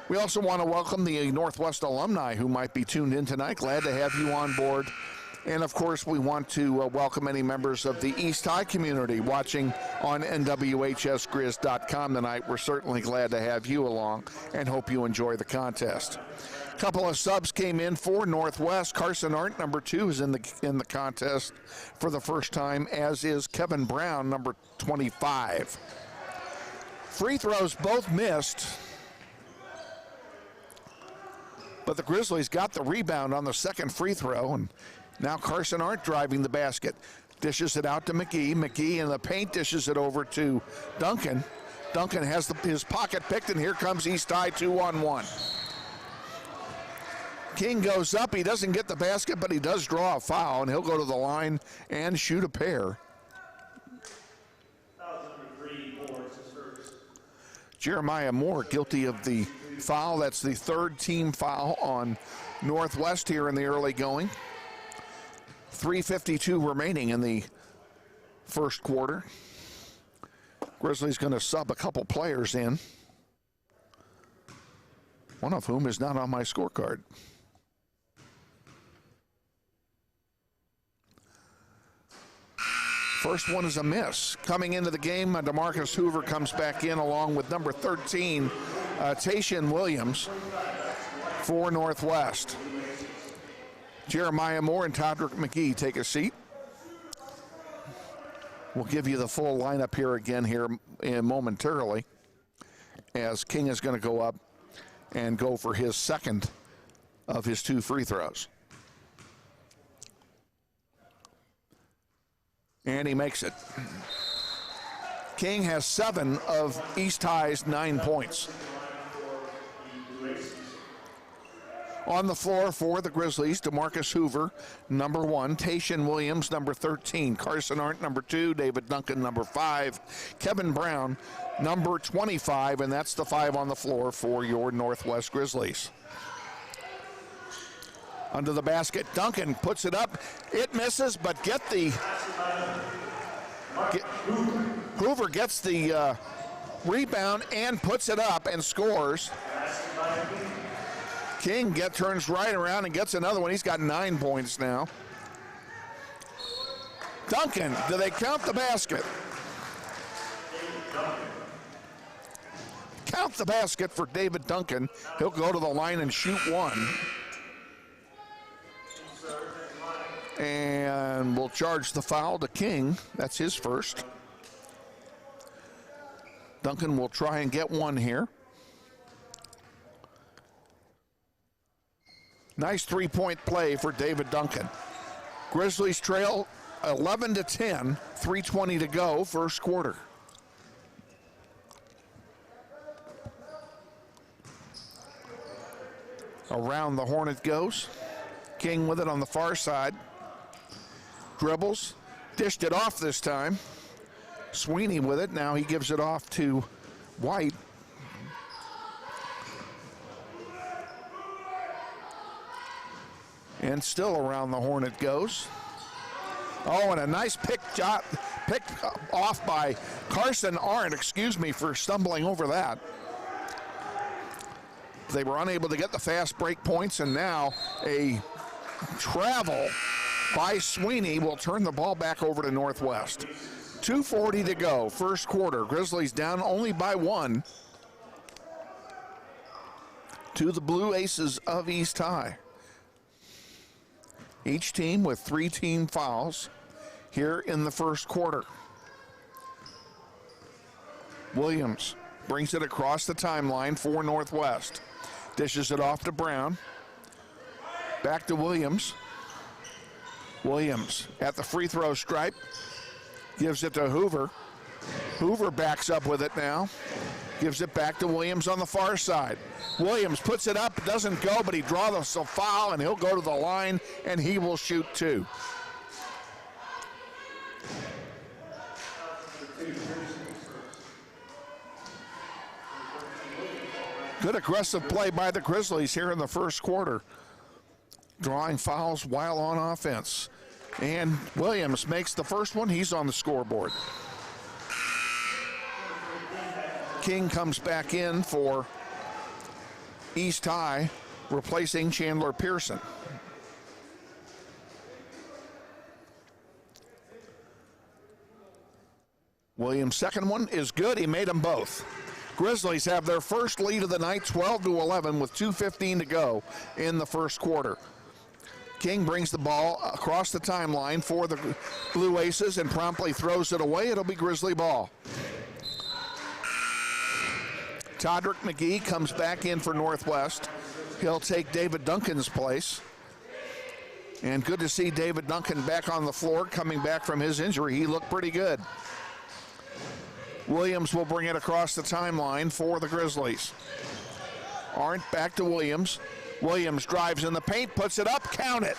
We also want to welcome the Northwest alumni who might be tuned in tonight. Glad to have you on board. And of course, we want to welcome any members of the East High community watching on NWHSGrizz.com tonight. We're certainly glad to have you along and hope you enjoy the contest. A couple of subs came in for Northwest. Carson Arndt, number 2, is in the contest for the first time, as is Kevin Brown, number 25. Free throws both missed, but the Grizzlies got the rebound on the second free throw, and now Carson Arndt driving the basket. Dishes it out to McGee. McGee in the paint dishes it over to Duncan. Duncan has his pocket picked, and here comes East High 2-on-1. King goes up. He doesn't get the basket, but he does draw a foul, and he'll go to the line and shoot a pair. Jeremiah Moore guilty of the foul. That's the third team foul on Northwest here in the early going. 3:52 remaining in the first quarter. Grizzlies going to sub a couple players in, one of whom is not on my scorecard. First one is a miss. Coming into the game, DeMarcus Hoover comes back in along with number 13, Tayshian Williams for Northwest. Jeremiah Moore and Todrick McGee take a seat. We'll give you the full lineup here again here momentarily, as King is going to go up and go for his second of his 2 free throws. And he makes it. King has 7 of East High's 9 points. On the floor for the Grizzlies, DeMarcus Hoover, number 1, Tayshian Williams, number 13, Carson Arndt, number 2, David Duncan, number 5, Kevin Brown, number 25, and that's the 5 on the floor for your Northwest Grizzlies. Under the basket, Duncan puts it up. It misses, but Hoover gets the rebound and puts it up and scores. King turns right around and gets another one. He's got 9 points now. Duncan, do they count the basket? Count the basket for David Duncan. He'll go to the line and shoot one. And we'll charge the foul to King. That's his first. Duncan will try and get one here. Nice three-point play for David Duncan. Grizzlies trail 11-10, 3:20 to go, first quarter. Around the horn it goes. King with it on the far side. Dribbles, dished it off this time. Sweeney with it, now he gives it off to White. And still around the horn it goes. Oh, and a nice pick off by Carson Arndt, excuse me for stumbling over that. They were unable to get the fast break points, and now a travel by Sweeney will turn the ball back over to Northwest. 2:40 to go, first quarter. Grizzlies down only by 1 to the Blue Aces of East High. Each team with 3 team fouls here in the first quarter. Williams brings it across the timeline for Northwest. Dishes it off to Brown. Back to Williams. Williams at the free throw stripe. Gives it to Hoover. Hoover backs up with it now. Gives it back to Williams on the far side. Williams puts it up, doesn't go, but he draws a foul, and he'll go to the line, and he will shoot 2. Good aggressive play by the Grizzlies here in the first quarter. Drawing fouls while on offense. And Williams makes the first one. He's on the scoreboard. King comes back in for East High, replacing Chandler Pearson. Williams' second one is good. He made them both. Grizzlies have their first lead of the night, 12-11, with 2:15 to go in the first quarter. King brings the ball across the timeline for the Blue Aces and promptly throws it away. It'll be Grizzly ball. Todrick McGee comes back in for Northwest. He'll take David Duncan's place. And good to see David Duncan back on the floor, coming back from his injury. He looked pretty good. Williams will bring it across the timeline for the Grizzlies. Arndt back to Williams. Williams drives in the paint, puts it up, count it.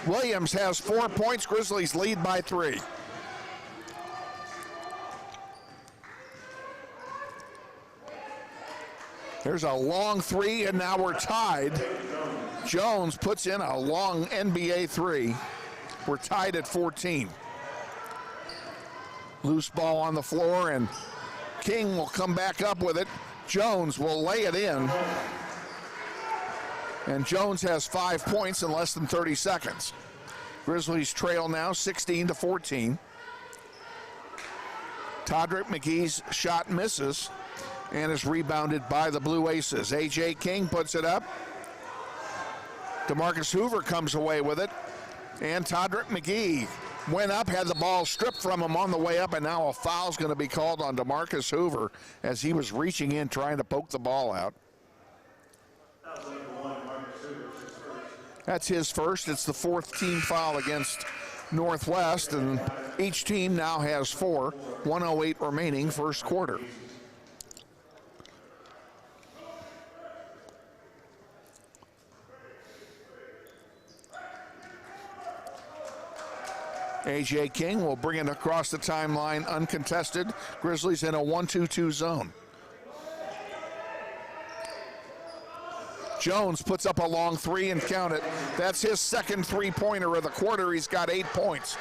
Williams has 4 points. Grizzlies lead by 3. There's a long 3, and now we're tied. Jones puts in a long NBA 3. We're tied at 14. Loose ball on the floor, and King will come back up with it. Jones will lay it in. And Jones has 5 points in less than 30 seconds. Grizzlies trail now 16-14. Todrick McGee's shot misses and is rebounded by the Blue Aces. A.J. King puts it up. DeMarcus Hoover comes away with it. And Todrick McGee went up, had the ball stripped from him on the way up, and now a foul's going to be called on DeMarcus Hoover as he was reaching in trying to poke the ball out. That's his first. It's the 4th team foul against Northwest, and each team now has 4. 1:08 remaining, first quarter. A.J. King will bring it across the timeline uncontested. Grizzlies in a 1-2-2 zone. Jones puts up a long 3 and count it. That's his second 3-pointer of the quarter. He's got 8 points.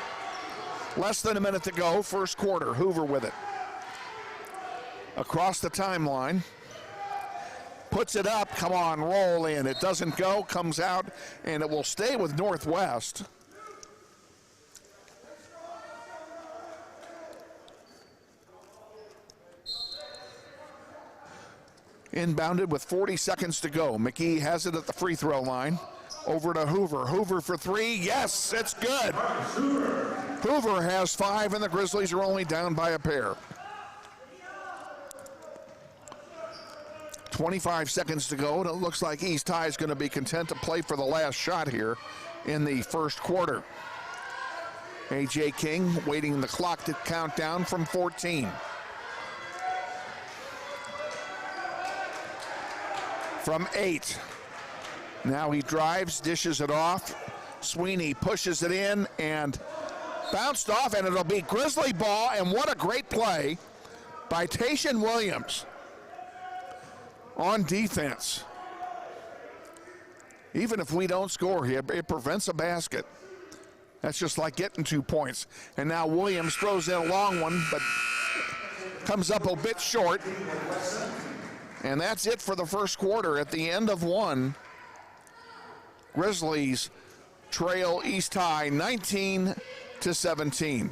Less than a minute to go, first quarter. Hoover with it. Across the timeline. Puts it up, come on, roll in. It doesn't go, comes out, and it will stay with Northwest. Inbounded with 40 seconds to go. McGee has it at the free throw line. Over to Hoover. Hoover for three. Yes, it's good. Hoover has 5, and the Grizzlies are only down by a pair. 25 seconds to go, and it looks like East High is going to be content to play for the last shot here in the first quarter. A.J. King waiting the clock to count down from 14. From 8. Now he drives, dishes it off. Sweeney pushes it in and bounced off, and it'll be Grizzly ball, and what a great play by Tayshaun Williams on defense. Even if we don't score here, it prevents a basket. That's just like getting 2 points. And now Williams throws in a long one, but comes up a bit short. And that's it for the first quarter. At the end of one, Grizzlies trail East High 19-17.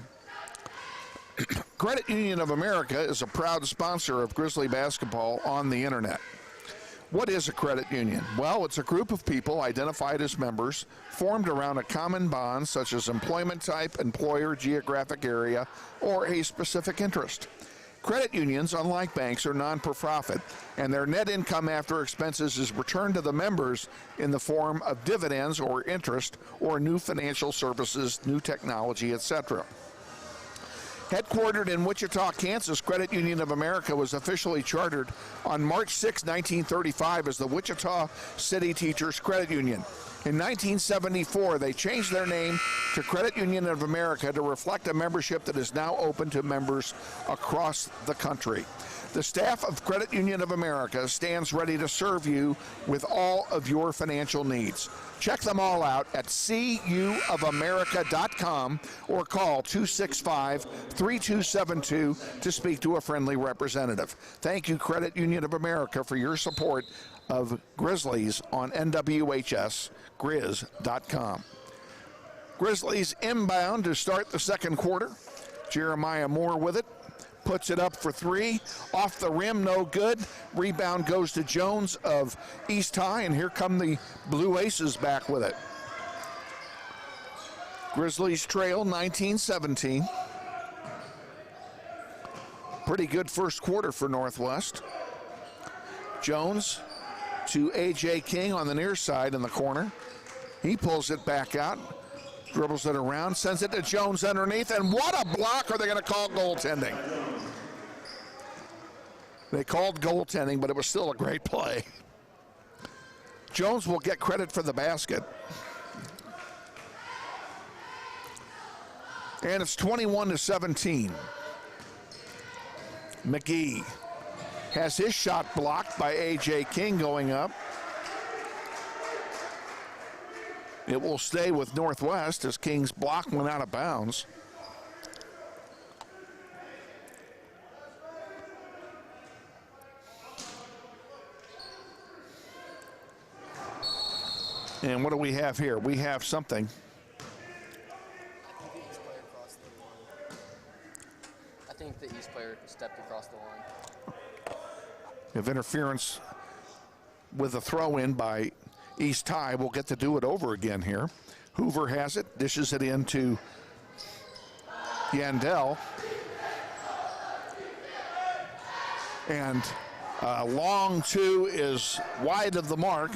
Credit Union of America is a proud sponsor of Grizzly basketball on the internet. What is a credit union? Well, it's a group of people identified as members formed around a common bond such as employment type, employer, geographic area, or a specific interest. Credit unions, unlike banks, are non-for-profit, and their net income after expenses is returned to the members in the form of dividends or interest or new financial services, new technology, etc. Headquartered in Wichita, Kansas, Credit Union of America was officially chartered on March 6, 1935 as the Wichita City Teachers Credit Union. In 1974, they changed their name to Credit Union of America to reflect a membership that is now open to members across the country. The staff of Credit Union of America stands ready to serve you with all of your financial needs. Check them all out at cuofamerica.com or call 265-3272 to speak to a friendly representative. Thank you, Credit Union of America, for your support of Grizzlies on NWHSGrizz.com. Grizzlies inbound to start the second quarter. Jeremiah Moore with it. Puts it up for three. Off the rim, no good. Rebound goes to Jones of East High, and here come the Blue Aces back with it. Grizzlies trail 19-17. Pretty good first quarter for Northwest. Jones to A.J. King on the near side in the corner. He pulls it back out, dribbles it around, sends it to Jones underneath, and what a block. Are they going to call goaltending? They called goaltending, but it was still a great play. Jones will get credit for the basket. And it's 21-17. McGee has his shot blocked by A.J. King going up. It will stay with Northwest as King's block went out of bounds. And what do we have here? We have something. I think the East player stepped across the line. If interference with a throw-in by East High, we'll get to do it over again here. Hoover has it, dishes it into Yandel. And long two is wide of the mark.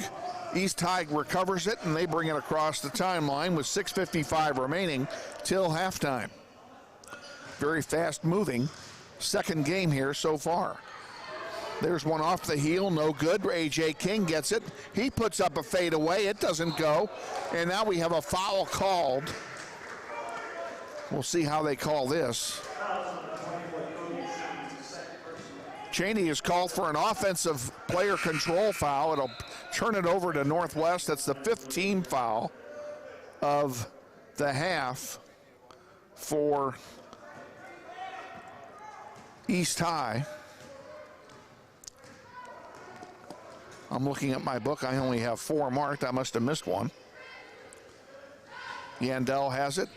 East High recovers it, and they bring it across the timeline with 6:55 remaining till halftime. Very fast moving second game here so far. There's one off the heel, no good. A.J. King gets it. He puts up a fadeaway. It doesn't go. And now we have a foul called. We'll see how they call this. Cheney is called for an offensive player control foul. It'll turn it over to Northwest. That's the 15th foul of the half for East High. I'm looking at my book. I only have 4 marked. I must have missed one. Yandel has it.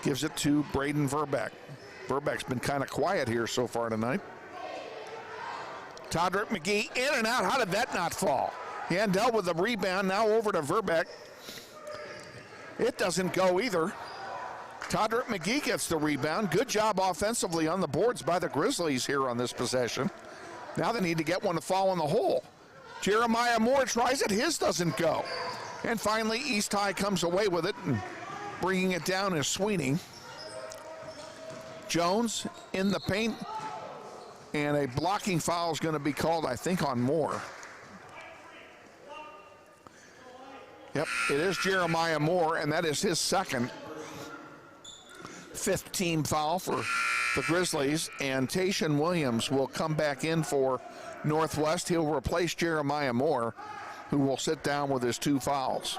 Gives it to Braden Verbeck. Verbeck's been kind of quiet here so far tonight. Todrick McGee in and out. How did that not fall? Yandel with the rebound. Now over to Verbeck. It doesn't go either. Todrick McGee gets the rebound. Good job offensively on the boards by the Grizzlies here on this possession. Now they need to get one to fall in the hole. Jeremiah Moore tries it. His doesn't go. And finally, East High comes away with it, and bringing it down is Sweeney. Jones in the paint, and a blocking foul is going to be called, I think, on Moore. Yep, it is Jeremiah Moore, and that is his second. 5th team foul for the Grizzlies, and Tayshaun Williams will come back in for Northwest. He'll replace Jeremiah Moore, who will sit down with his 2 fouls.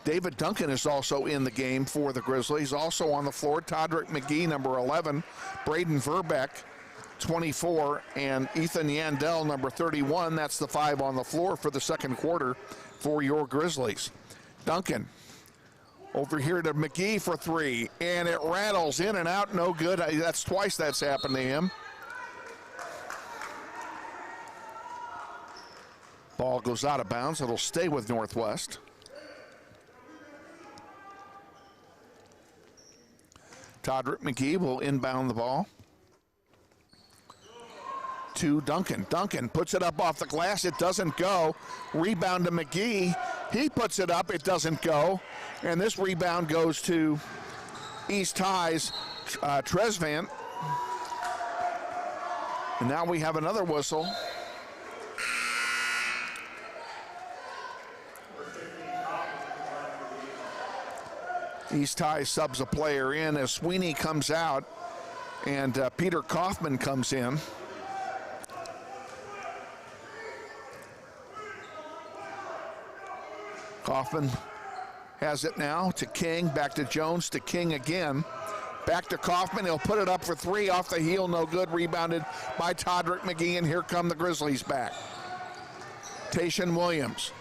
David Duncan is also in the game for the Grizzlies. Also on the floor, Todrick McGee, number 11, Braden Verbeck, 24, and Ethan Yandel, number 31. That's the 5 on the floor for the second quarter for your Grizzlies. Duncan over here to McGee for 3, and it rattles in and out, no good. That's twice that's happened to him. Ball goes out of bounds. It'll stay with Northwest. Todrick McGee will inbound the ball to Duncan. Duncan puts it up off the glass. It doesn't go. Rebound to McGee. He puts it up. It doesn't go. And this rebound goes to East High's Tresvant. And now we have another whistle. East High subs a player in as Sweeney comes out, and Peter Kaufman comes in. Kaufman has it now to King, back to Jones, to King again. Back to Kaufman, he'll put it up for 3, off the heel, no good, rebounded by Todrick McGee, and here come the Grizzlies back. Tayshaun Williams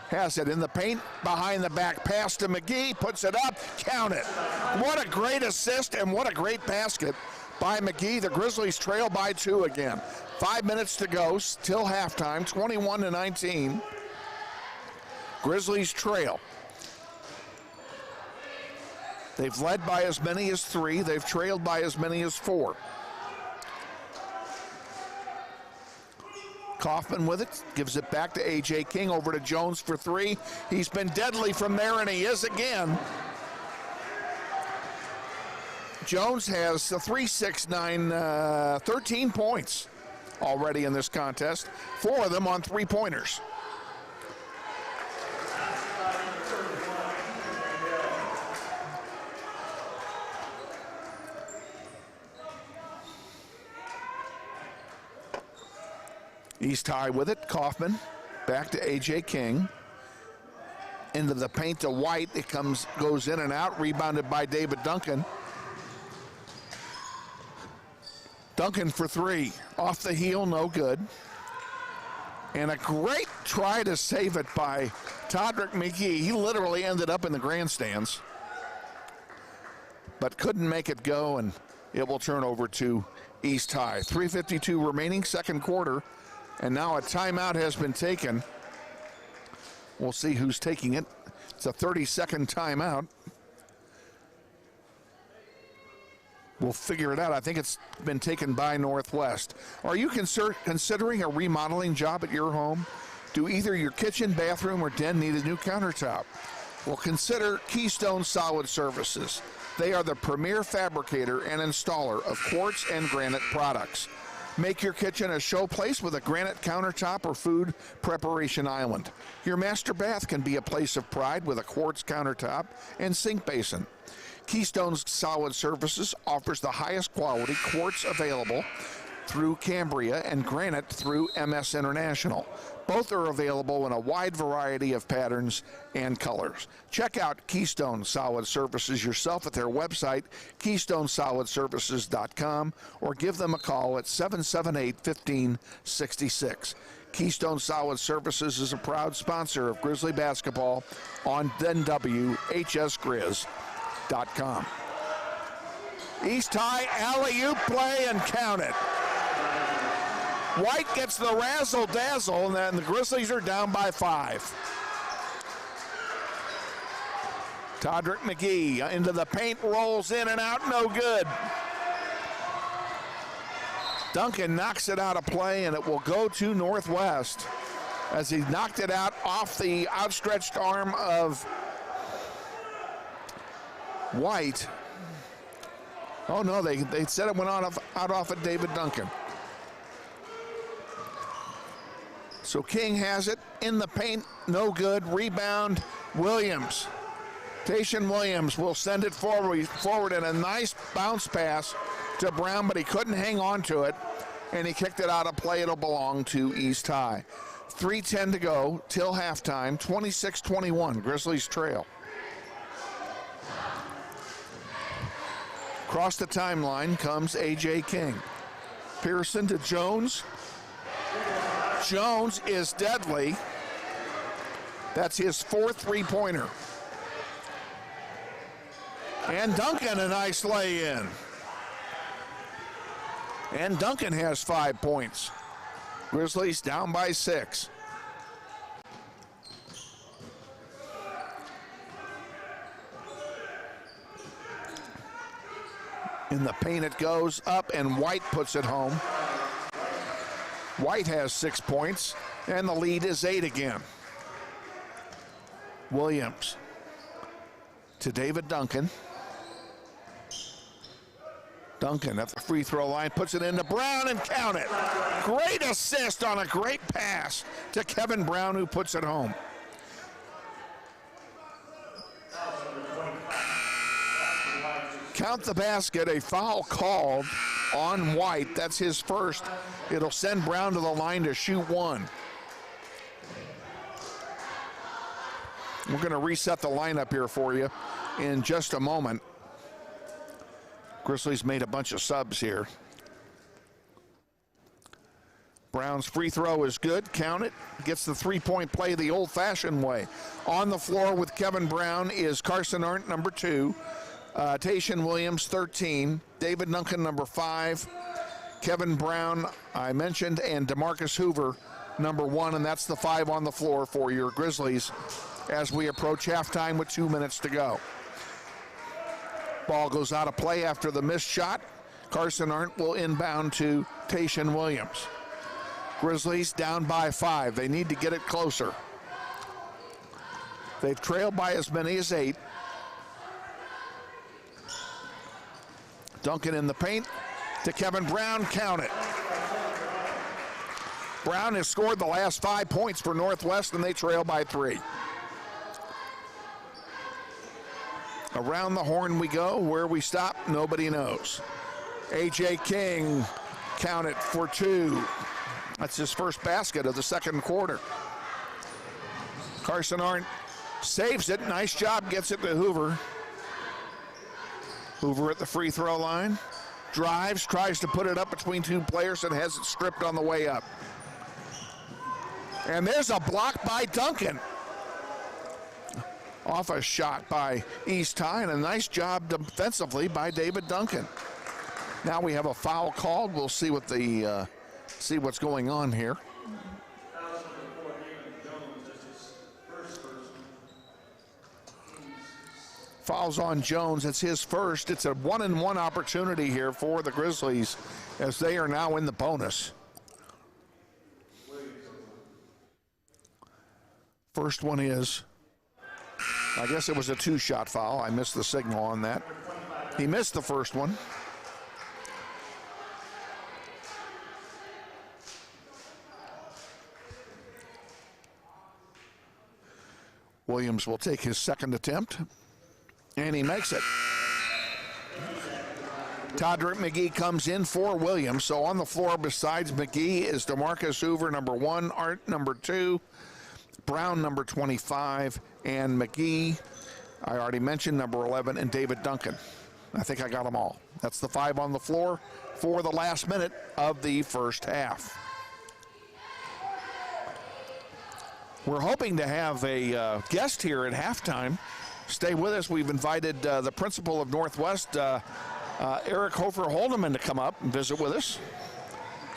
has it in the paint, behind the back pass to McGee, puts it up, count it. What a great assist and what a great basket by McGee. The Grizzlies trail by 2 again. 5 minutes to go, till halftime, 21-19. Grizzlies trail. They've led by as many as 3. They've trailed by as many as 4. Kaufman with it, gives it back to A.J. King, over to Jones for 3. He's been deadly from there, and he is again. Jones has 3, 6, 9, 13 points already in this contest, 4 of them on 3-pointers. East High with it, Kaufman, back to A.J. King. Into the paint to White, it goes in and out, rebounded by David Duncan. Duncan for 3, off the heel, no good. And a great try to save it by Todrick McGee. He literally ended up in the grandstands, but couldn't make it go, and it will turn over to East High. 3:52 remaining, second quarter. And now a timeout has been taken. We'll see who's taking it. It's a 30-second timeout. We'll figure it out. I think it's been taken by Northwest. Are you considering a remodeling job at your home? Do either your kitchen, bathroom, or den need a new countertop? Well, consider Keystone Solid Services. They are the premier fabricator and installer of quartz and granite products. Make your kitchen a showplace with a granite countertop or food preparation island. Your master bath can be a place of pride with a quartz countertop and sink basin. Keystone Solid Services offers the highest quality quartz available through Cambria and granite through MS International. Both are available in a wide variety of patterns and colors. Check out Keystone Solid Surfaces yourself at their website, KeystoneSolidSurfaces.com, or give them a call at 778-1566. Keystone Solid Surfaces is a proud sponsor of Grizzly basketball on WHSGrizz.com. East High alley-oop play and count it. White gets the razzle-dazzle, and then the Grizzlies are down by 5. Todrick McGee into the paint, rolls in and out, no good. Duncan knocks it out of play, and it will go to Northwest as he knocked it out off the outstretched arm of White. Oh, no, they said it went out off of David Duncan. So King has it in the paint, no good. Rebound, Williams. Tayshaun Williams will send it forward in a nice bounce pass to Brown, but he couldn't hang on to it, and he kicked it out of play. It'll belong to East High. 3:10 to go till halftime, 26-21, Grizzlies trail. Across the timeline comes A.J. King. Pearson to Jones. Jones is deadly. That's his 4th three-pointer. And Duncan, a nice lay-in. And Duncan has 5 points. Grizzlies down by 6. In the paint it goes up, and White puts it home. White has 6 points, and the lead is 8 again. Williams to David Duncan. Duncan at the free throw line, puts it into Brown and count it. Great assist on a great pass to Kevin Brown, who puts it home. Count the basket, a foul called on White. That's his first. It'll send Brown to the line to shoot 1. We're going to reset the lineup here for you in just a moment. Grizzlies made a bunch of subs here. Brown's free throw is good. Count it. Gets the three-point play the old-fashioned way. On the floor with Kevin Brown is Carson Arndt, number 2. Tayshaun Williams, 13. David Duncan, number 5. Kevin Brown, I mentioned, and DeMarcus Hoover, number 1. And that's the 5 on the floor for your Grizzlies as we approach halftime with 2 minutes to go. Ball goes out of play after the missed shot. Carson Arndt will inbound to Tayshaun Williams. Grizzlies down by 5. They need to get it closer. They've trailed by as many as 8. Duncan in the paint to Kevin Brown. Count it. Brown has scored the last 5 points for Northwest, and they trail by 3. Around the horn we go. Where we stop, nobody knows. A.J. King, count it, for 2. That's his first basket of the second quarter. Carson Arndt saves it. Nice job, gets it to Hoover. Hoover at the free throw line. Drives, tries to put it up between 2 players, and has it stripped on the way up. And there's a block by Duncan. Off a shot by East High, and a nice job defensively by David Duncan. Now we have a foul called. We'll see what see what's going on here. Fouls on Jones. It's his first. It's a 1-and-1 opportunity here for the Grizzlies as they are now in the bonus. First one is, I guess it was a 2-shot foul. I missed the signal on that. He missed the first one. Williams will take his second attempt, and he makes it. Todrick McGee comes in for Williams. So on the floor besides McGee is DeMarcus Hoover, number 1, Art, number 2, Brown, number 25, and McGee, I already mentioned, number 11, and David Duncan. I think I got them all. That's the 5 on the floor for the last minute of the first half. We're hoping to have a guest here at halftime. Stay with us. We've invited the principal of Northwest, Eric Hofer Holdeman, to come up and visit with us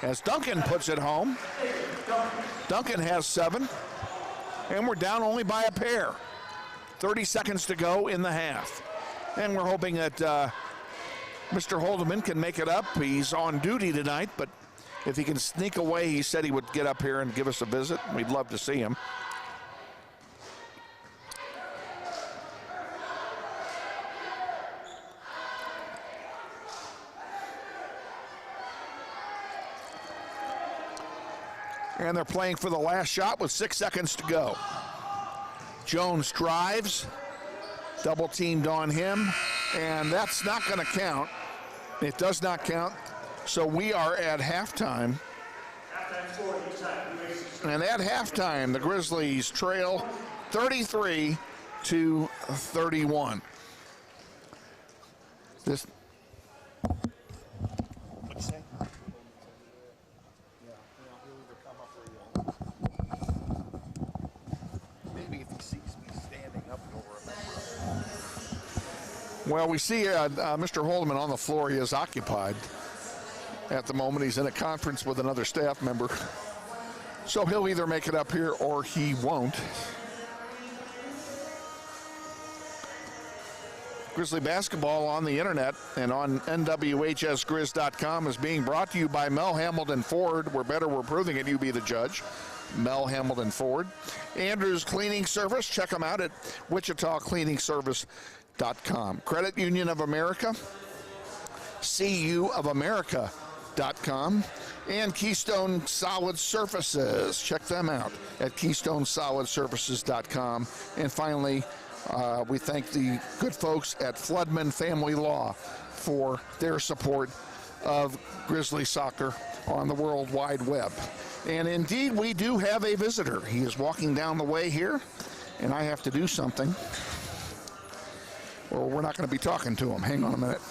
as Duncan puts it home. Duncan has 7, and we're down only by a pair. 30 seconds to go in the half. And we're hoping that Mr. Holdeman can make it up. He's on duty tonight, but if he can sneak away, he said he would get up here and give us a visit. We'd love to see him. And they're playing for the last shot with 6 seconds to go. Jones drives, double teamed on him, and that's not going to count. It does not count. So we are at halftime. And at halftime, the Grizzlies trail 33-31. This. What'd you say? Maybe if he sees me standing up, he'll remember. Well, we see Mr. Holdeman on the floor. He is occupied at the moment. He's in a conference with another staff member. So he'll either make it up here or he won't. Grizzly basketball on the internet and on nwhsgrizz.com is being brought to you by Mel Hamilton Ford. We're better, we're proving it. You be the judge. Mel Hamilton Ford. Andrews Cleaning Service. Check them out at wichitacleaningservice.com. Credit Union of America. CUofamerica.com. And Keystone Solid Surfaces. Check them out at KeystoneSolidSurfaces.com. And finally, we thank the good folks at Floodman Family Law for their support of Grizzly soccer on the World Wide Web. And indeed, we do have a visitor. He is walking down the way here, and I have to do something, or we're not going to be talking to him. Hang on a minute.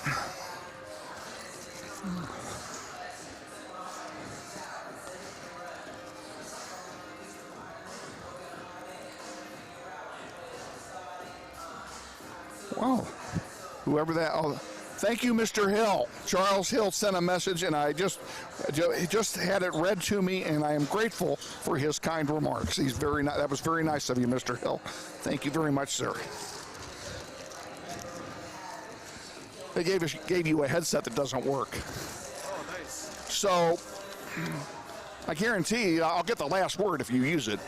Wow, whoever that, oh, thank you, Mr. Hill. Charles Hill sent a message, and I just had it read to me, and I am grateful for his kind remarks. He's very that was very nice of you, Mr. Hill. Thank you very much, sir. They gave you a headset that doesn't work. Oh, nice. So I guarantee you, I'll get the last word if you use it.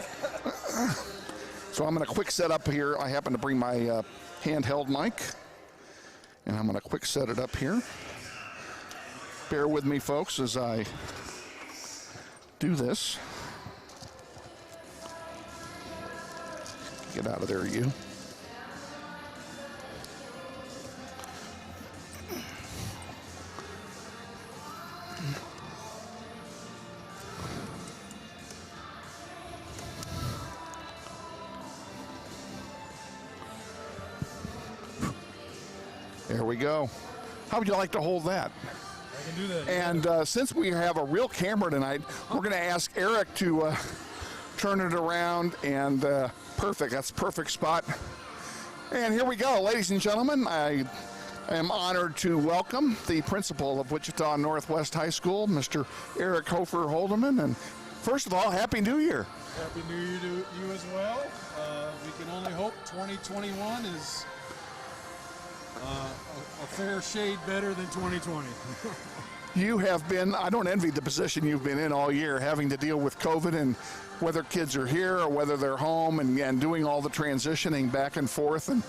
So I'm going to quick set up here. I happen to bring my handheld mic, and I'm going to quick set it up here. Bear with me, folks, as I do this. Get out of there, you. There we go. How would you like to hold that? I can do that. And since we have a real camera tonight, we're going to ask Eric to turn it around, and perfect. That's a perfect spot. And here we go, ladies and gentlemen. I am honored to welcome the principal of Wichita Northwest High School, Mr. Eric Hofer Holdeman. And first of all, Happy New Year. Happy New Year to you as well. We can only hope 2021 is a fair shade better than 2020. You have been, I don't envy the position you've been in all year, having to deal with COVID and whether kids are here or whether they're home and doing all the transitioning back and forth. And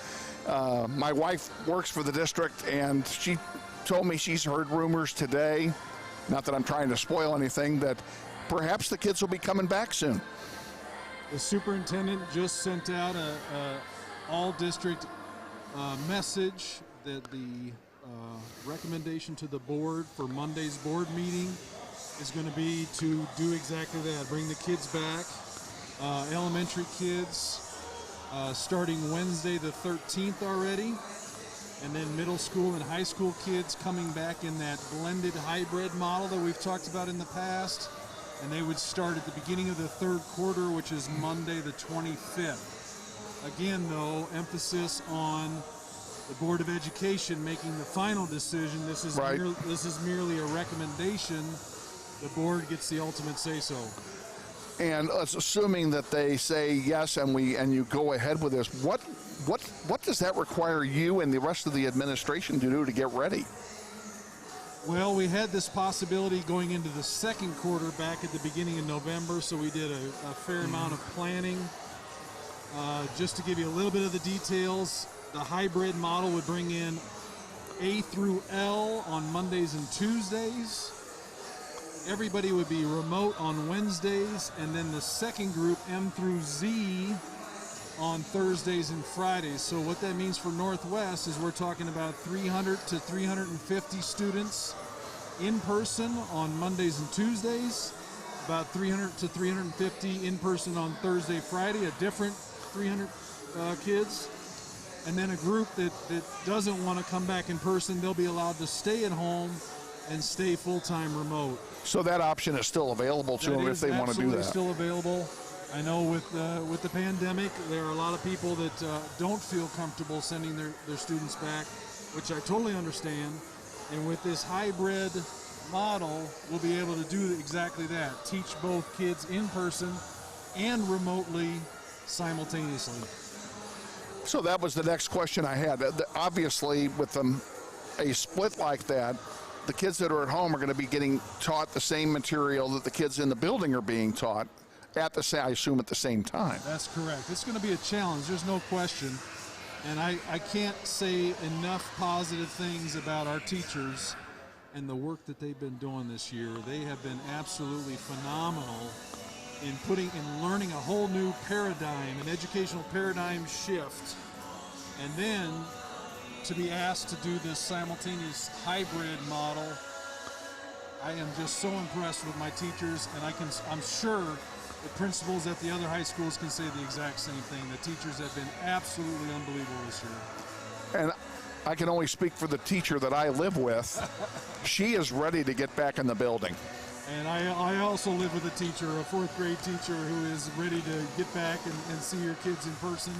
my wife works for the district, and she told me she's heard rumors today, not that I'm trying to spoil anything, that perhaps the kids will be coming back soon. The superintendent just sent out a all-district message that the recommendation to the board for Monday's board meeting is going to be to do exactly that. Bring the kids back, elementary kids, starting Wednesday the 13th already, and then middle school and high school kids coming back in that blended hybrid model that we've talked about in the past. And they would start at the beginning of the third quarter, which is Monday the 25th. Again, though, emphasis on the Board of Education making the final decision. This is Right. this is merely a recommendation. The board gets the ultimate say-so. And assuming that they say yes and you go ahead with this, what does that require you and the rest of the administration to do to get ready? Well, we had this possibility going into the second quarter back at the beginning of November, so we did a fair amount of planning. Just to give you a little bit of the details, the hybrid model would bring in A through L on Mondays and Tuesdays. Everybody would be remote on Wednesdays, and then the second group, M through Z, on Thursdays and Fridays. So what that means for Northwest is we're talking about 300 to 350 students in person on Mondays and Tuesdays, about 300 to 350 in person on Thursday, Friday, a different 300 kids. And then a group that doesn't want to come back in person, they'll be allowed to stay at home and stay full-time remote. So that option is still available to them if they want to do that. It's still available. I know with the pandemic, there are a lot of people that don't feel comfortable sending their students back, which I totally understand. And with this hybrid model, we'll be able to do exactly that. Teach both kids in person and remotely simultaneously. So that was the next question I had. Obviously, with a split like that, the kids that are at home are going to be getting taught the same material that the kids in the building are being taught at I assume at the same time. That's correct. It's going to be a challenge. There's no question. And I can't say enough positive things about our teachers and the work that they've been doing this year. They have been absolutely phenomenal in learning a whole new paradigm, an educational paradigm shift. And then to be asked to do this simultaneous hybrid model, I am just so impressed with my teachers, and I'm sure the principals at the other high schools can say the exact same thing. The teachers have been absolutely unbelievable this year. And I can only speak for the teacher that I live with. She is ready to get back in the building. And I also live with a teacher, a fourth grade teacher, who is ready to get back and see her kids in person.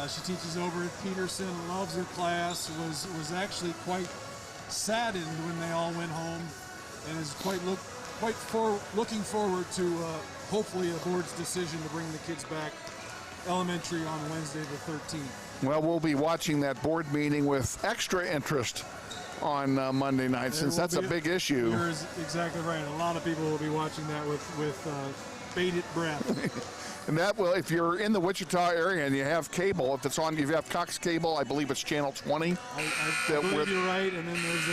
She teaches over at Peterson, loves her class, was actually quite saddened when they all went home, and is looking forward to hopefully a board's decision to bring the kids back elementary on Wednesday the 13th. Well, we'll be watching that board meeting with extra interest on Monday night, since that's a big issue. You're exactly right. A lot of people will be watching that with bated breath. And that will, if you're in the Wichita area and you have cable, if you have Cox Cable, I believe it's channel 20. I believe you're right. And then there's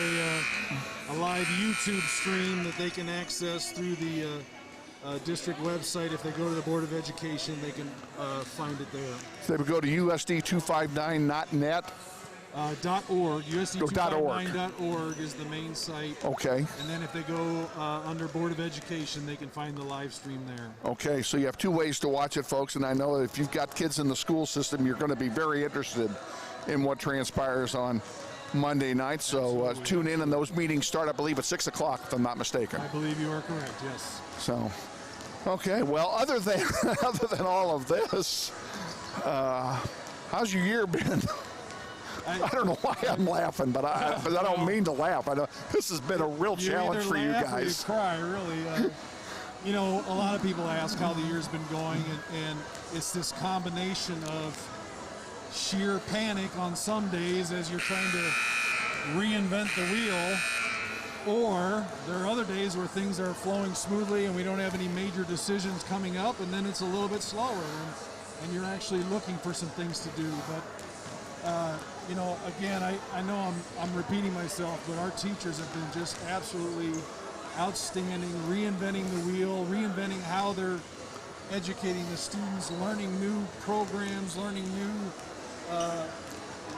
a live YouTube stream that they can access through the district website. If they go to the Board of Education, they can find it there. So they would go to USD259.net. .org, USD259.org is the main site. Okay. And then if they go under Board of Education, they can find the live stream there. Okay, so you have two ways to watch it, folks, and I know that if you've got kids in the school system, you're going to be very interested in what transpires on Monday night. So tune in, and those meetings start, I believe, at 6 o'clock, if I'm not mistaken. I believe you are correct, yes. So, okay, well, other than all of this, how's your year been? I don't know why I'm laughing, but I don't mean to laugh. This has been a real challenge for you guys. You cry, really. You know, a lot of people ask how the year's been going, and it's this combination of sheer panic on some days as you're trying to reinvent the wheel, or there are other days where things are flowing smoothly and we don't have any major decisions coming up, and then it's a little bit slower, and you're actually looking for some things to do. But you know, again, I know I'm repeating myself, but our teachers have been just absolutely outstanding, reinventing the wheel, reinventing how they're educating the students, learning new programs, learning new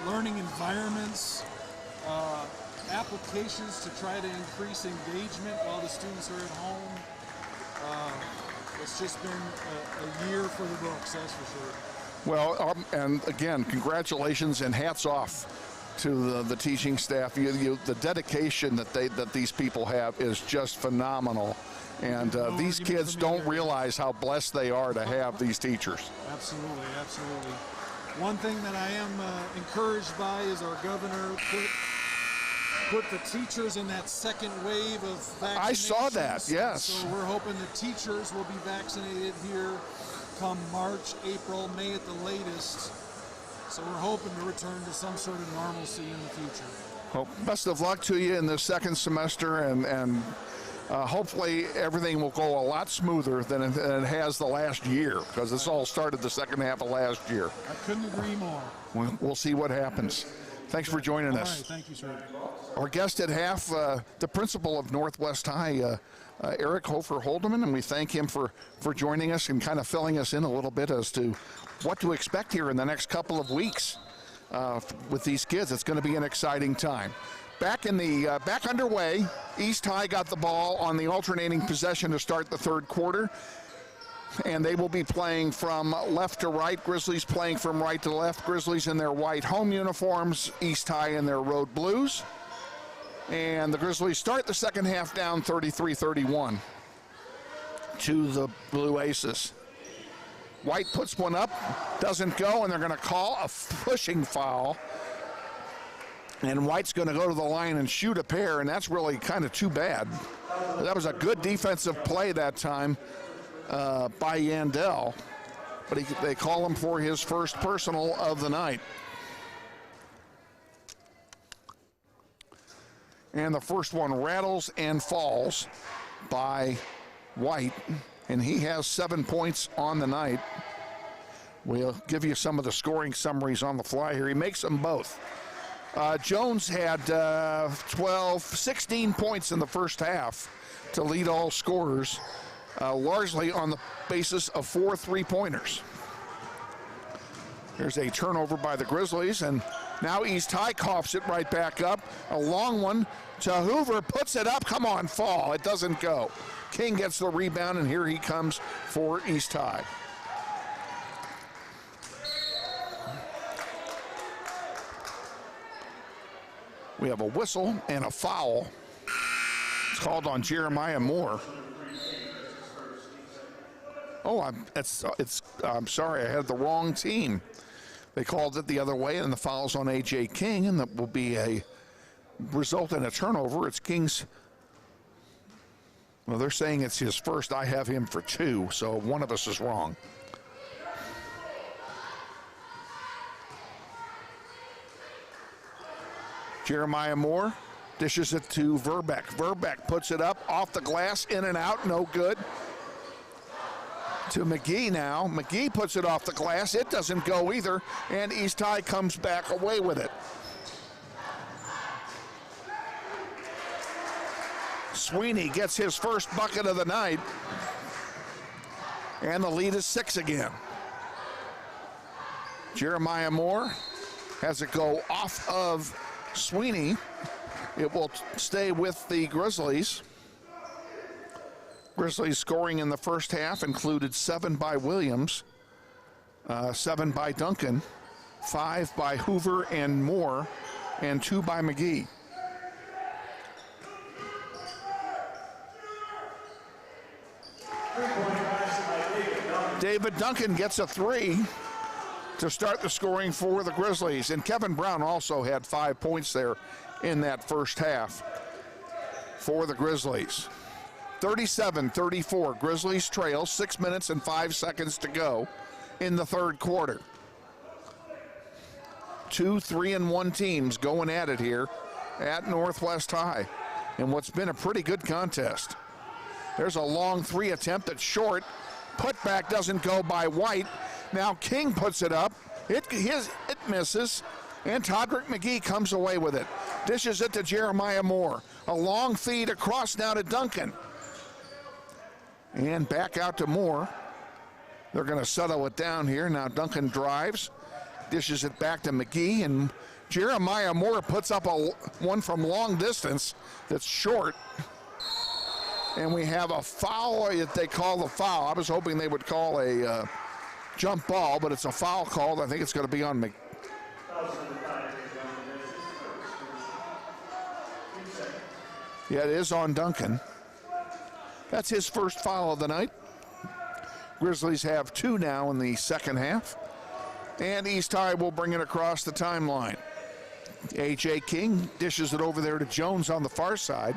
learning environments. applications to try to increase engagement while the students are at home. It's just been a year for the books, that's for sure. Well, and again, congratulations and hats off to the teaching staff. The dedication that these people have is just phenomenal. And these kids don't realize how blessed they are to have these teachers. Absolutely, absolutely. One thing that I am encouraged by is our governor put the teachers in that second wave of vaccinations. I saw that, yes. So we're hoping the teachers will be vaccinated here come March, April, May at the latest. So we're hoping to return to some sort of normalcy in the future. Well, best of luck to you in the second semester, and hopefully everything will go a lot smoother than it has the last year, because this all started the second half of last year. I couldn't agree more. We'll see what happens. Thanks for joining us. All right, thank you, sir. Our guest at half, the principal of Northwest High, Eric Hofer-Holdeman, and we thank him for joining us and kind of filling us in a little bit as to what to expect here in the next couple of weeks with these kids. It's going to be an exciting time. Back underway. East High got the ball on the alternating possession to start the third quarter, and they will be playing from left to right. Grizzlies playing from right to left. Grizzlies in their white home uniforms, East High in their road blues. And the Grizzlies start the second half down 33-31 to the Blue Aces. White puts one up, doesn't go, and they're going to call a pushing foul. And White's going to go to the line and shoot a pair, and that's really kind of too bad. That was a good defensive play that time by Yandel, but they call him for his first personal of the night. And the first one rattles and falls by White, and he has 7 points on the night. We'll give you some of the scoring summaries on the fly here. He makes them both. Jones had 16 points in the first half to lead all scorers, largely on the basis of 4 3-pointers. Here's a turnover by the Grizzlies, and now East High coughs it right back up. A long one to Hoover, puts it up. Come on, fall. It doesn't go. King gets the rebound, and here he comes for East High. We have a whistle and a foul. It's called on Jeremiah Moore. Oh, I'm sorry, I had the wrong team. They called it the other way, and the foul's on A.J. King, and that will be a result in a turnover. It's King's. Well, they're saying it's his first. I have him for 2, so one of us is wrong. Jeremiah Moore dishes it to Verbeck. Verbeck puts it up off the glass, in and out, no good. To McGee now. McGee puts it off the glass. It doesn't go either, and East High comes back away with it. Sweeney gets his first bucket of the night, and the lead is 6 again. Jeremiah Moore has it go off of Sweeney. It will stay with the Grizzlies. Grizzlies scoring in the first half included 7 by Williams, 7 by Duncan, 5 by Hoover and Moore, and 2 by McGee. David Duncan gets a 3 to start the scoring for the Grizzlies, and Kevin Brown also had 5 points there in that first half for the Grizzlies. 37-34, Grizzlies trail, 6 minutes and 5 seconds to go in the third quarter. 2 3-1 teams going at it here at Northwest High in what's been a pretty good contest. There's a long 3 attempt that's short. Putback doesn't go by White. Now King puts it up. It misses, and Todrick McGee comes away with it. Dishes it to Jeremiah Moore. A long feed across now to Duncan. And back out to Moore. They're going to settle it down here. Now Duncan drives, dishes it back to McGee, and Jeremiah Moore puts up one from long distance that's short. And we have a foul, if they call the foul. I was hoping they would call a jump ball, but it's a foul called. I think it's going to be on Yeah, it is on Duncan. That's his first foul of the night. Grizzlies have 2 now in the second half. And East High will bring it across the timeline. A.J. King dishes it over there to Jones on the far side.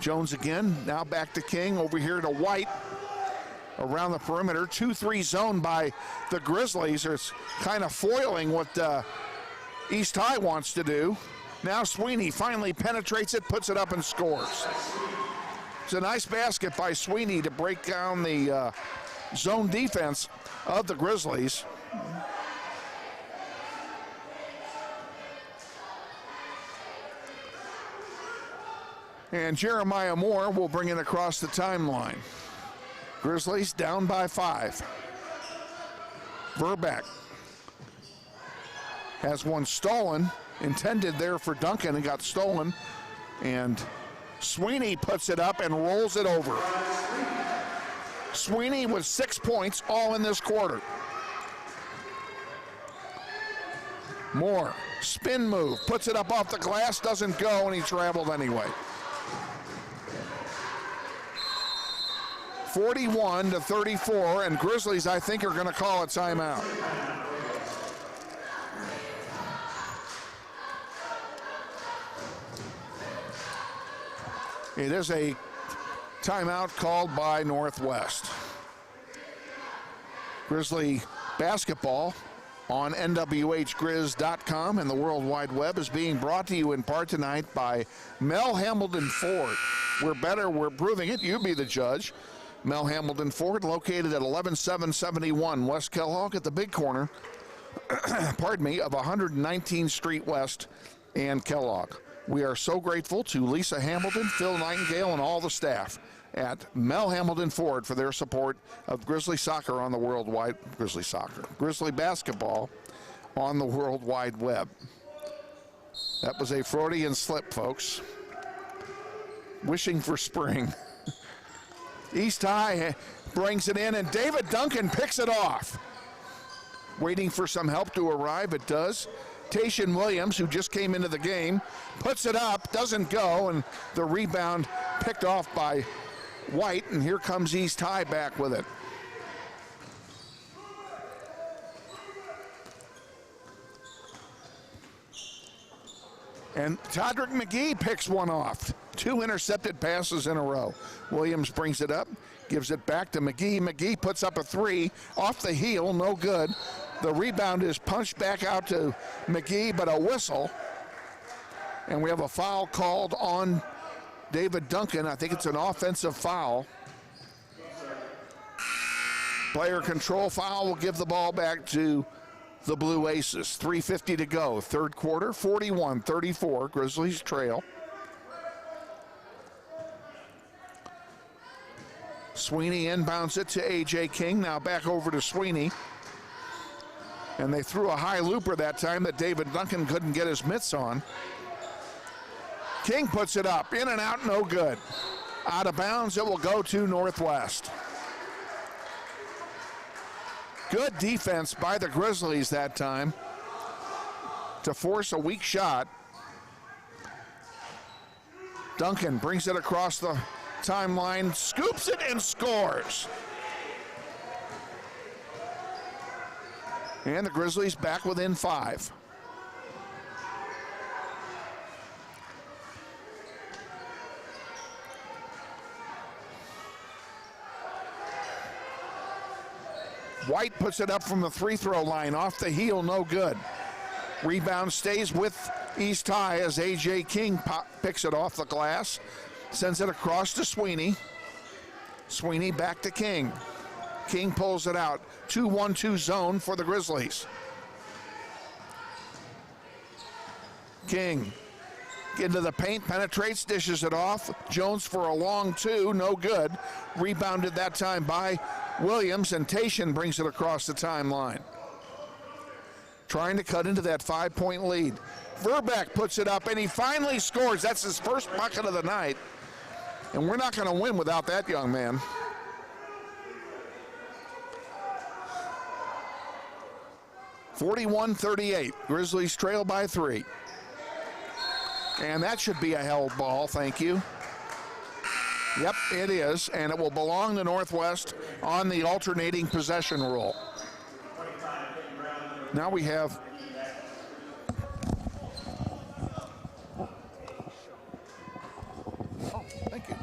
Jones again, now back to King, over here to White. Around the perimeter, 2-3 zone by the Grizzlies. It's kind of foiling what East High wants to do. Now Sweeney finally penetrates it, puts it up and scores. It's a nice basket by Sweeney to break down the zone defense of the Grizzlies. And Jeremiah Moore will bring it across the timeline. Grizzlies down by 5. Verbeck has one stolen, intended there for Duncan and got stolen. And Sweeney puts it up and rolls it over. Sweeney with 6 points, all in this quarter. Moore, spin move, puts it up off the glass, doesn't go, and he traveled anyway. 41-34, and Grizzlies, I think, are going to call a timeout. It is a timeout called by Northwest. Grizzly basketball on nwhgrizz.com and the World Wide Web is being brought to you in part tonight by Mel Hamilton Ford. We're better, we're proving it. You be the judge. Mel Hamilton Ford, located at 11771 West Kellogg at the big corner, pardon me, of 119th Street West and Kellogg. We are so grateful to Lisa Hamilton, Phil Nightingale, and all the staff at Mel Hamilton Ford for their support of Grizzly soccer on the worldwide, Grizzly basketball on the World Wide Web. That was a Freudian slip, folks. Wishing for spring. East High brings it in, and David Duncan picks it off. Waiting for some help to arrive, it does. Tayshaun Williams, who just came into the game, puts it up, doesn't go, and the rebound picked off by White, and here comes East High back with it. And Todrick McGee picks one off. 2 intercepted passes in a row. Williams brings it up, gives it back to McGee. McGee puts up a 3 off the heel, no good. The rebound is punched back out to McGee, but a whistle. And we have a foul called on David Duncan. I think it's an offensive foul. Player control foul will give the ball back to the Blue Aces. 3:50 to go, third quarter, 41-34, Grizzlies trail. Sweeney inbounds it to A.J. King, now back over to Sweeney. And they threw a high looper that time that David Duncan couldn't get his mitts on. King puts it up, in and out, no good. Out of bounds, it will go to Northwest. Good defense by the Grizzlies that time to force a weak shot. Duncan brings it across the timeline, scoops it and scores. And the Grizzlies back within 5. White puts it up from the free throw line, off the heel, no good. Rebound stays with East High as A.J. King picks it off the glass, sends it across to Sweeney. Sweeney back to King. King pulls it out. 2-1-2 zone for the Grizzlies. King into the paint, penetrates, dishes it off. Jones for a long 2, no good. Rebounded that time by Williams, and Tayshaun brings it across the timeline. trying to cut into that 5-point lead. Verbeck puts it up, and he finally scores. That's his first bucket of the night. And we're not going to win without that young man. (41-38). Grizzlies trail by 3. And that should be a held ball, thank you. Yep, it is, and it will belong to Northwest on the alternating possession rule. Now we have thank you.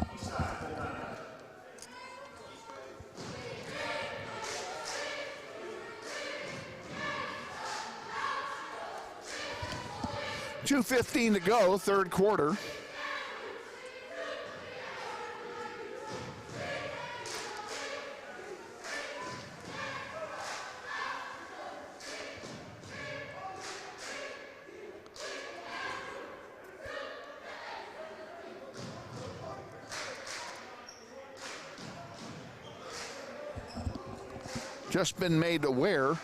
.2:15 to go, third quarter. Just been made aware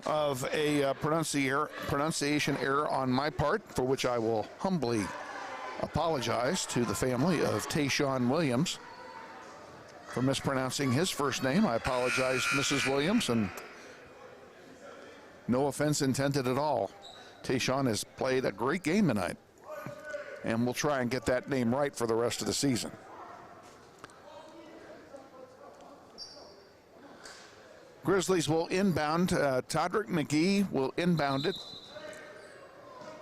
of a pronunciation error on my part, for which I will humbly apologize to the family of Tayshawn Williams for mispronouncing his first name. I apologize, Mrs. Williams, and no offense intended at all. Tayshawn has played a great game tonight, and we'll try and get that name right for the rest of the season. Grizzlies will inbound. Todrick McGee will inbound it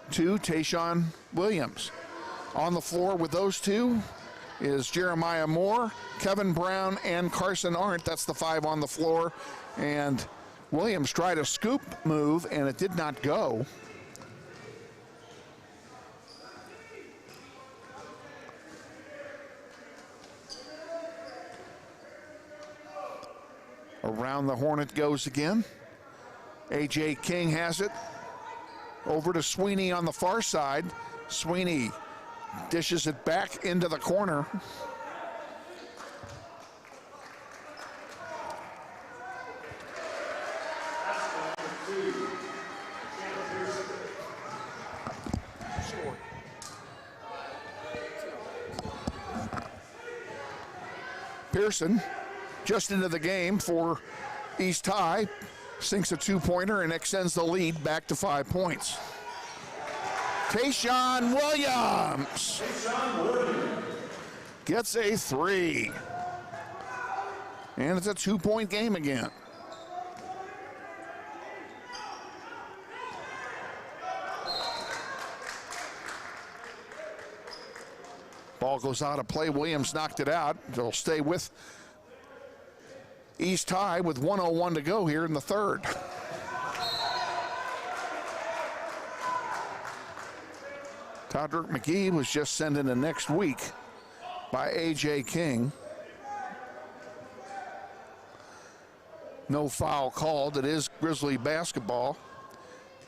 to Tayshawn Williams. On the floor with those two is Jeremiah Moore, Kevin Brown, and Carson Arndt. That's the 5 on the floor. And Williams tried a scoop move, and it did not go. Around the horn it goes again. A.J. King has it. Over to Sweeney on the far side. Sweeney dishes it back into the corner. Pearson just into the game for East High, sinks a 2-pointer and extends the lead back to 5 points. Tayshawn Williams gets a 3. And it's a 2-point game again. Ball goes out of play. Williams knocked it out. It'll stay with East High with 1:01 to go here in the third. Todrick McGee was just sent into next week by A.J. King. No foul called. It is Grizzly basketball.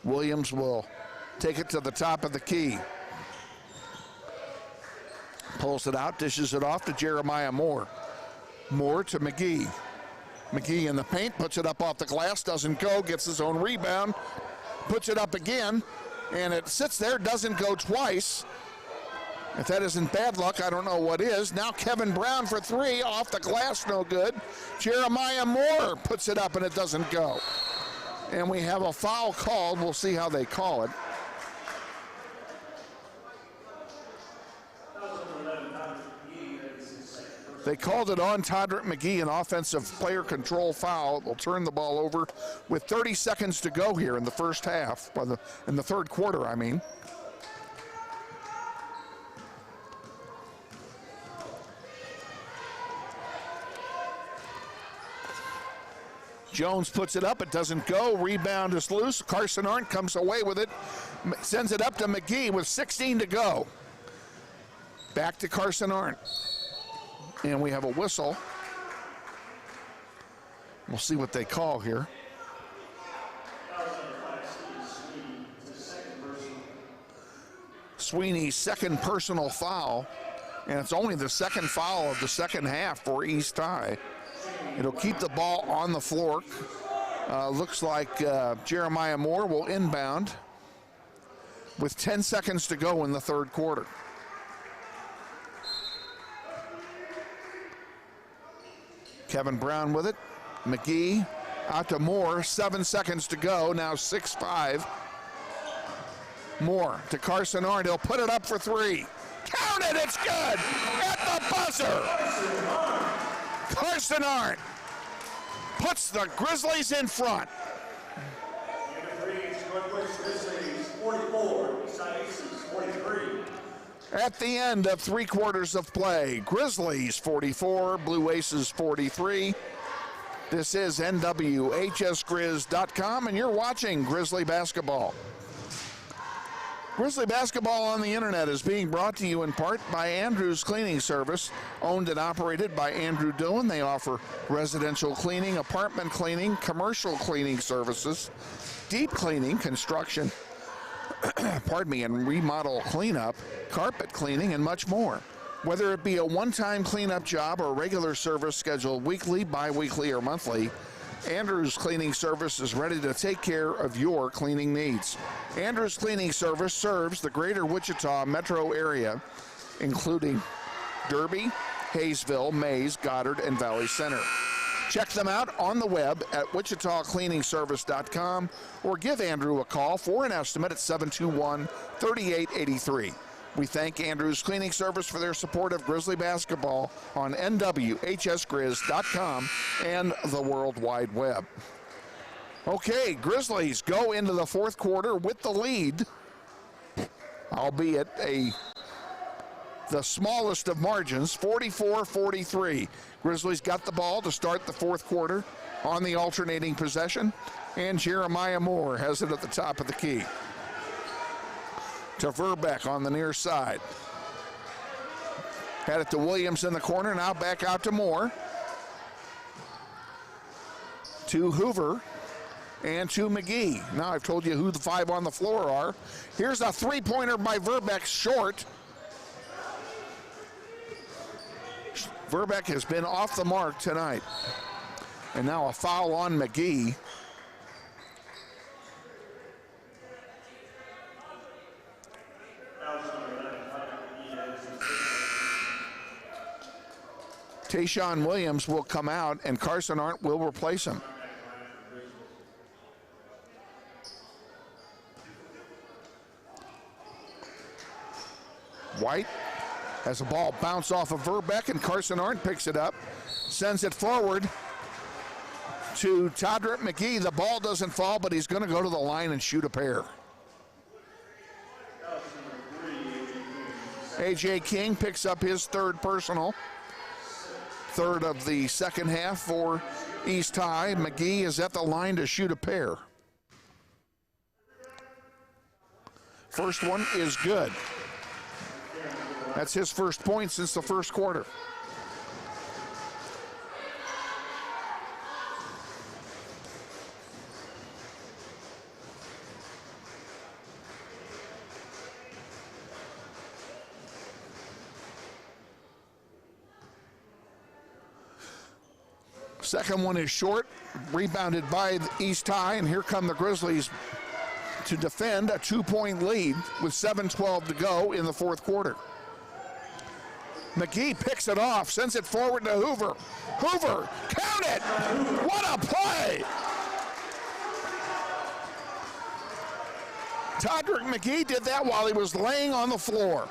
Williams will take it to the top of the key. Pulls it out, dishes it off to Jeremiah Moore. Moore to McGee. McGee in the paint, puts it up off the glass, doesn't go, gets his own rebound, puts it up again, and it sits there, doesn't go twice. If that isn't bad luck, I don't know what is. Now Kevin Brown for 3, off the glass, no good. Jeremiah Moore puts it up and it doesn't go. And we have a foul called. We'll see how they call it. They called it on Todrick McGee, an offensive player control foul. It will turn the ball over with 30 seconds to go here in the first half, in the third quarter, I mean. Jones puts it up, it doesn't go. Rebound is loose. Carson Arndt comes away with it, sends it up to McGee with 16 to go. Back to Carson Arndt. And we have a whistle. We'll see what they call here. Sweeney's second personal foul, and it's only the second foul of the second half for East High. It'll keep the ball on the floor. Looks like Jeremiah Moore will inbound with 10 seconds to go in the third quarter. Kevin Brown with it. McGee out to Moore, 7 seconds to go, now 6-5. Moore to Carson Arndt, he'll put it up for three. Count it, it's good, at the buzzer. Carson Arndt puts the Grizzlies in front. Grizzlies 44, Eastside Aces 43. At the end of 3 quarters of play, Grizzlies 44, Blue Aces 43. This is NWHSGrizz.com, and you're watching Grizzly basketball. Grizzly basketball on the internet is being brought to you in part by Andrews Cleaning Service, owned and operated by Andrew Dillon. They offer residential cleaning, apartment cleaning, commercial cleaning services, deep cleaning, construction, and remodel cleanup, carpet cleaning, and much more. Whether it be a one-time cleanup job or regular service scheduled weekly, bi-weekly, or monthly, Andrews Cleaning Service is ready to take care of your cleaning needs. Andrews Cleaning Service serves the greater Wichita metro area, including Derby, Hayesville, Mays, Goddard, and Valley Center. Check them out on the web at wichitacleaningservice.com or give Andrew a call for an estimate at 721-3883. We thank Andrews Cleaning Service for their support of Grizzly basketball on NWHSGrizz.com and the World Wide Web. Okay, Grizzlies go into the fourth quarter with the lead, albeit the smallest of margins, 44-43. Grizzlies got the ball to start the fourth quarter on the alternating possession, and Jeremiah Moore has it at the top of the key. To Verbeck on the near side. Had it to Williams in the corner, now back out to Moore. To Hoover and to McGee. Now I've told you who the 5 on the floor are. Here's a three-pointer by Verbeck, short. Verbeck has been off the mark tonight. And now a foul on McGee. Tayshawn Williams will come out, and Carson Arndt will replace him. White has a ball bounce off of Verbeck, and Carson Arndt picks it up, sends it forward to Todrick McGee. The ball doesn't fall, but he's going to go to the line and shoot a pair. A.J. King picks up his third personal. Third of the second half for East High. McGee is at the line to shoot a pair. First one is good. That's his first point since the first quarter. Second one is short, rebounded by East High, and here come the Grizzlies to defend a 2-point lead with 7:12 to go in the fourth quarter. McGee picks it off, sends it forward to Hoover. Hoover, count it! What a play! Todrick McGee did that while he was laying on the floor.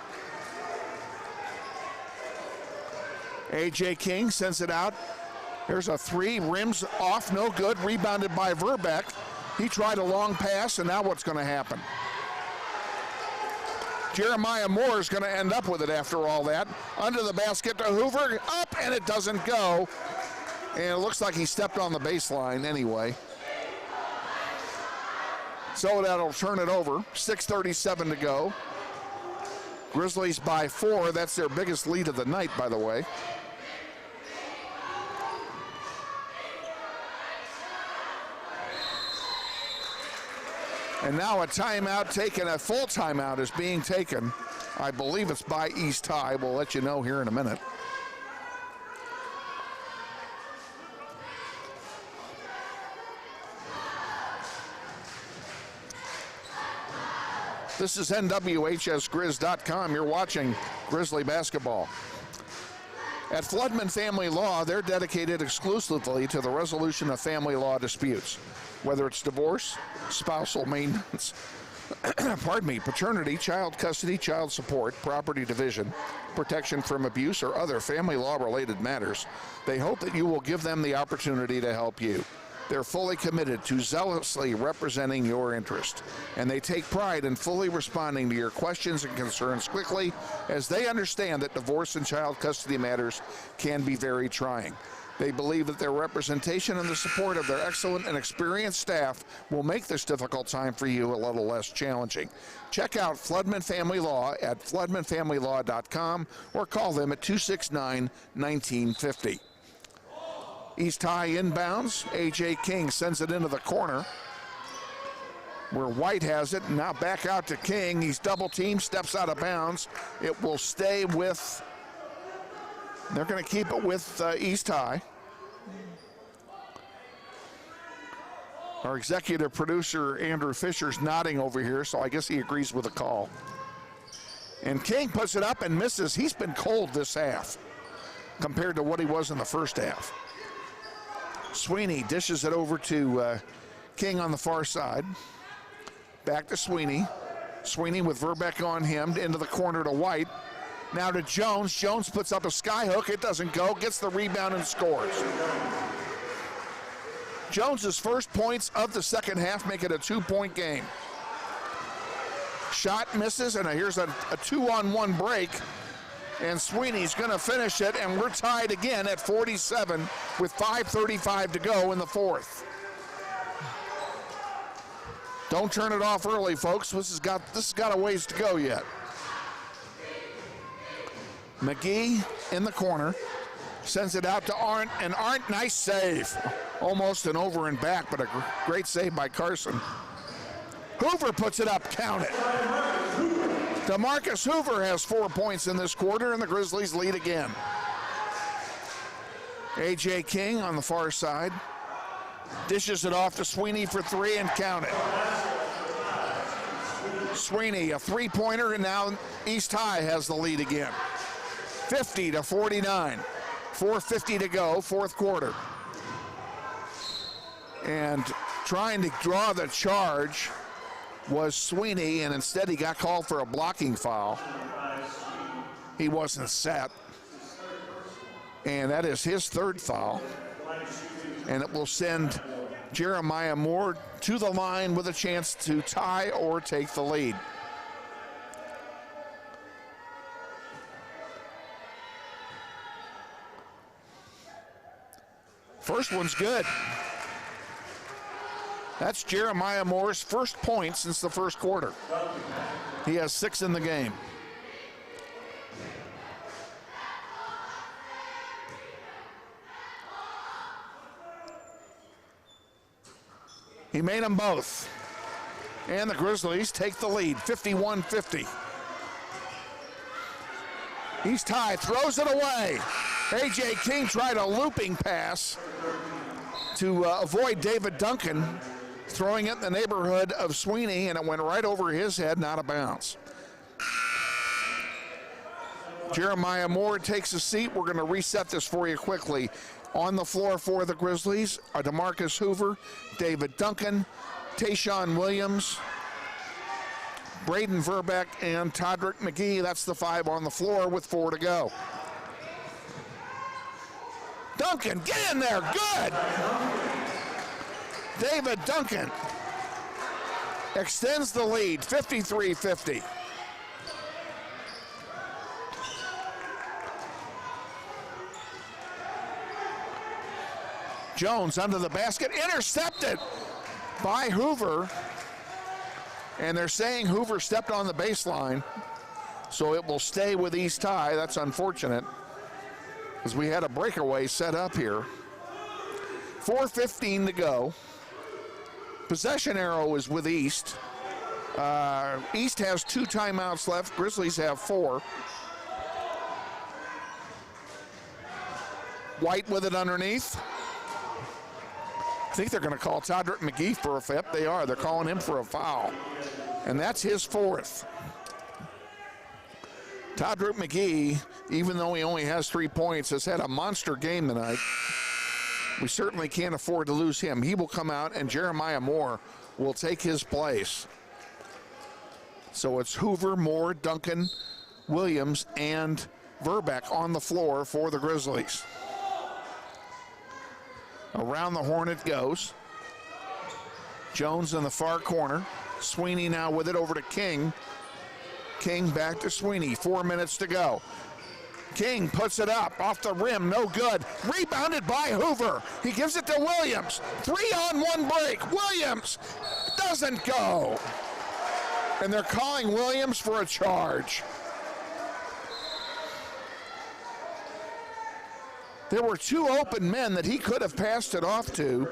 A.J. King sends it out. There's a three, rims off, no good, rebounded by Verbeck. He tried a long pass, and now what's going to happen? Jeremiah Moore is going to end up with it after all that. Under the basket to Hoover, up, and it doesn't go. And it looks like he stepped on the baseline anyway. So that'll turn it over. 6:37 to go. Grizzlies by 4. That's their biggest lead of the night, by the way. And now a timeout taken, a full timeout is being taken. I believe it's by East High. We'll let you know here in a minute. This is NWHSGrizz.com. You're watching Grizzly basketball. At Floodman Family Law, they're dedicated exclusively to the resolution of family law disputes, whether it's divorce, spousal maintenance, paternity, child custody, child support, property division, protection from abuse, or other family law-related matters. They hope that you will give them the opportunity to help you. They're fully committed to zealously representing your interest, and they take pride in fully responding to your questions and concerns quickly, as they understand that divorce and child custody matters can be very trying. They believe that their representation and the support of their excellent and experienced staff will make this difficult time for you a little less challenging. Check out Floodman Family Law at floodmanfamilylaw.com or call them at 269-1950. East High inbounds. A.J. King sends it into the corner where White has it. Now back out to King. He's double teamed, steps out of bounds. It will stay with, they're going to keep it with East High. Our executive producer, Andrew Fisher's nodding over here, so I guess he agrees with the call. And King puts it up and misses. He's been cold this half compared to what he was in the first half. Sweeney dishes it over to King on the far side. Back to Sweeney. Sweeney with Verbeck on him, into the corner to White. Now to Jones. Jones puts up a sky hook. It doesn't go. Gets the rebound and scores. Jones's first points of the second half make it a 2-point game. Shot misses, and here's a 2-on-1 break. And Sweeney's going to finish it, and we're tied again at 47 with 5:35 to go in the fourth. Don't turn it off early, folks. This has got a ways to go yet. McGee in the corner, sends it out to Arndt, and Arndt, nice save. Almost an over and back, but a great save by Carson. Hoover puts it up, count it. DeMarcus Hoover has 4 points in this quarter, and the Grizzlies lead again. A.J. King on the far side dishes it off to Sweeney for three, and count it. Sweeney, a three-pointer, and now East High has the lead again. 50-49. 4:50 to go, fourth quarter. And trying to draw the charge was Sweeney, and instead he got called for a blocking foul. He wasn't set. And that is his third foul. And it will send Jeremiah Moore to the line with a chance to tie or take the lead. First one's good. That's Jeremiah Moore's first point since the first quarter. He has 6 in the game. He made them both. And the Grizzlies take the lead, 51-50. East High throws it away. A.J. King tried a looping pass to avoid David Duncan, throwing it in the neighborhood of Sweeney, and it went right over his head and out of bounds. Jeremiah Moore takes a seat. We're going to reset this for you quickly. On the floor for the Grizzlies are DeMarcus Hoover, David Duncan, Tayshaun Williams, Braden Verbeck, and Todrick McGee. That's the 5 on the floor with 4 to go. Duncan, get in there, good! David Duncan extends the lead, 53-50. Jones under the basket, intercepted by Hoover. And they're saying Hoover stepped on the baseline, so it will stay with East High. That's unfortunate, because we had a breakaway set up here. 4:15 to go. Possession arrow is with East. East has 2 timeouts left. Grizzlies have 4. White with it underneath. I think they're going to call Todrick McGee for a FIP. They are. They're calling him for a foul. and that's his fourth. Todrick McGee, even though he only has 3 points, has had a monster game tonight. We certainly can't afford to lose him. He will come out, and Jeremiah Moore will take his place. So it's Hoover, Moore, Duncan, Williams, and Verbeck on the floor for the Grizzlies. Around the horn it goes. Jones in the far corner. Sweeney now with it over to King. King back to Sweeney. 4 minutes to go. King puts it up off the rim. No good. Rebounded by Hoover. He gives it to Williams. 3-on-1 break. Williams doesn't go. And they're calling Williams for a charge. There were 2 open men that he could have passed it off to.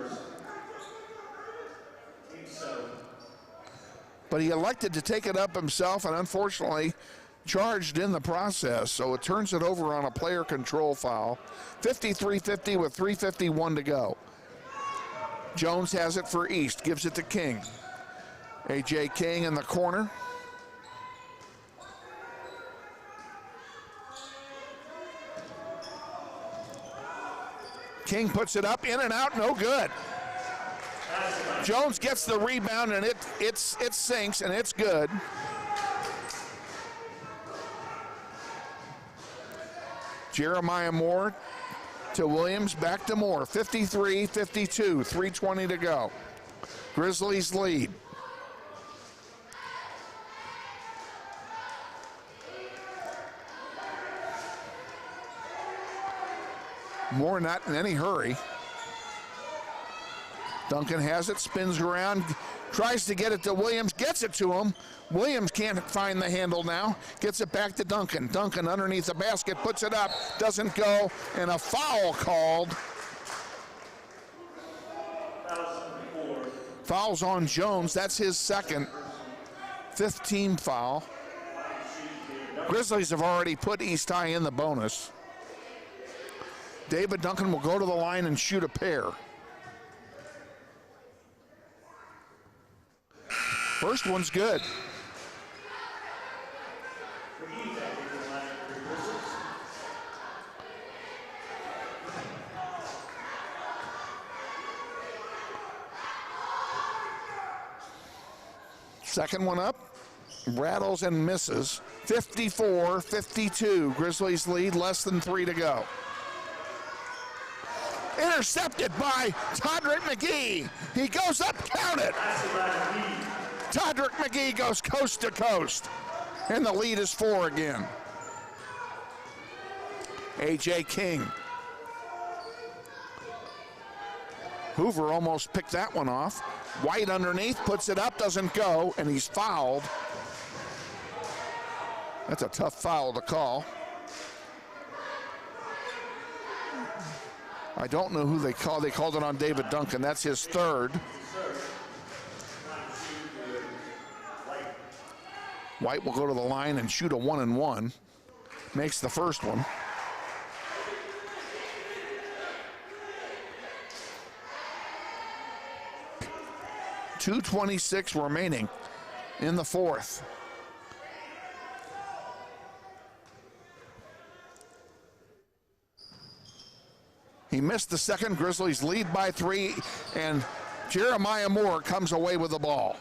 But he elected to take it up himself and unfortunately charged in the process. So it turns it over on a player control foul. 53-50 with 3:51 to go. Jones has it for East, gives it to King. A.J. King in the corner. King puts it up, in and out, no good. Jones gets the rebound, and it sinks, and it's good. Jeremiah Moore to Williams, back to Moore. 53-52, 3:20 to go. Grizzlies lead. Moore not in any hurry. Duncan has it, spins around, tries to get it to Williams, gets it to him. Williams can't find the handle now, gets it back to Duncan. Duncan underneath the basket, puts it up, doesn't go, and a foul called. Foul's on Jones, that's his second. 5th team foul. Grizzlies have already put East High in the bonus. David Duncan will go to the line and shoot a pair. First one's good. Second one up, rattles and misses. 54-52, Grizzlies lead, less than 3 to go. Intercepted by Todrick McGee. He goes up, count it. Todrick McGee goes coast to coast. And the lead is 4 again. A.J. King. Hoover almost picked that one off. White underneath, puts it up, doesn't go, and he's fouled. That's a tough foul to call. I don't know who they called. They called it on David Duncan. That's his third. White will go to the line and shoot a 1-and-1. Makes the first one. .226 remaining in the fourth. He missed the second. Grizzlies lead by 3, and Jeremiah Moore comes away with the ball.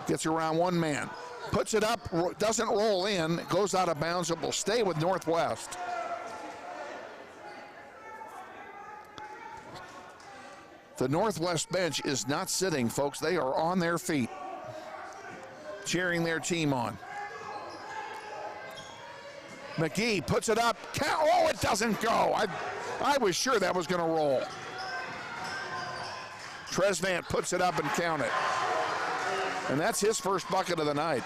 Gets around one man. Puts it up, doesn't roll in, goes out of bounds. It will stay with Northwest. The Northwest bench is not sitting, folks. They are on their feet, cheering their team on. McGee puts it up. Oh, it doesn't go. I was sure that was going to roll. Tresvant puts it up and count it. And that's his first bucket of the night.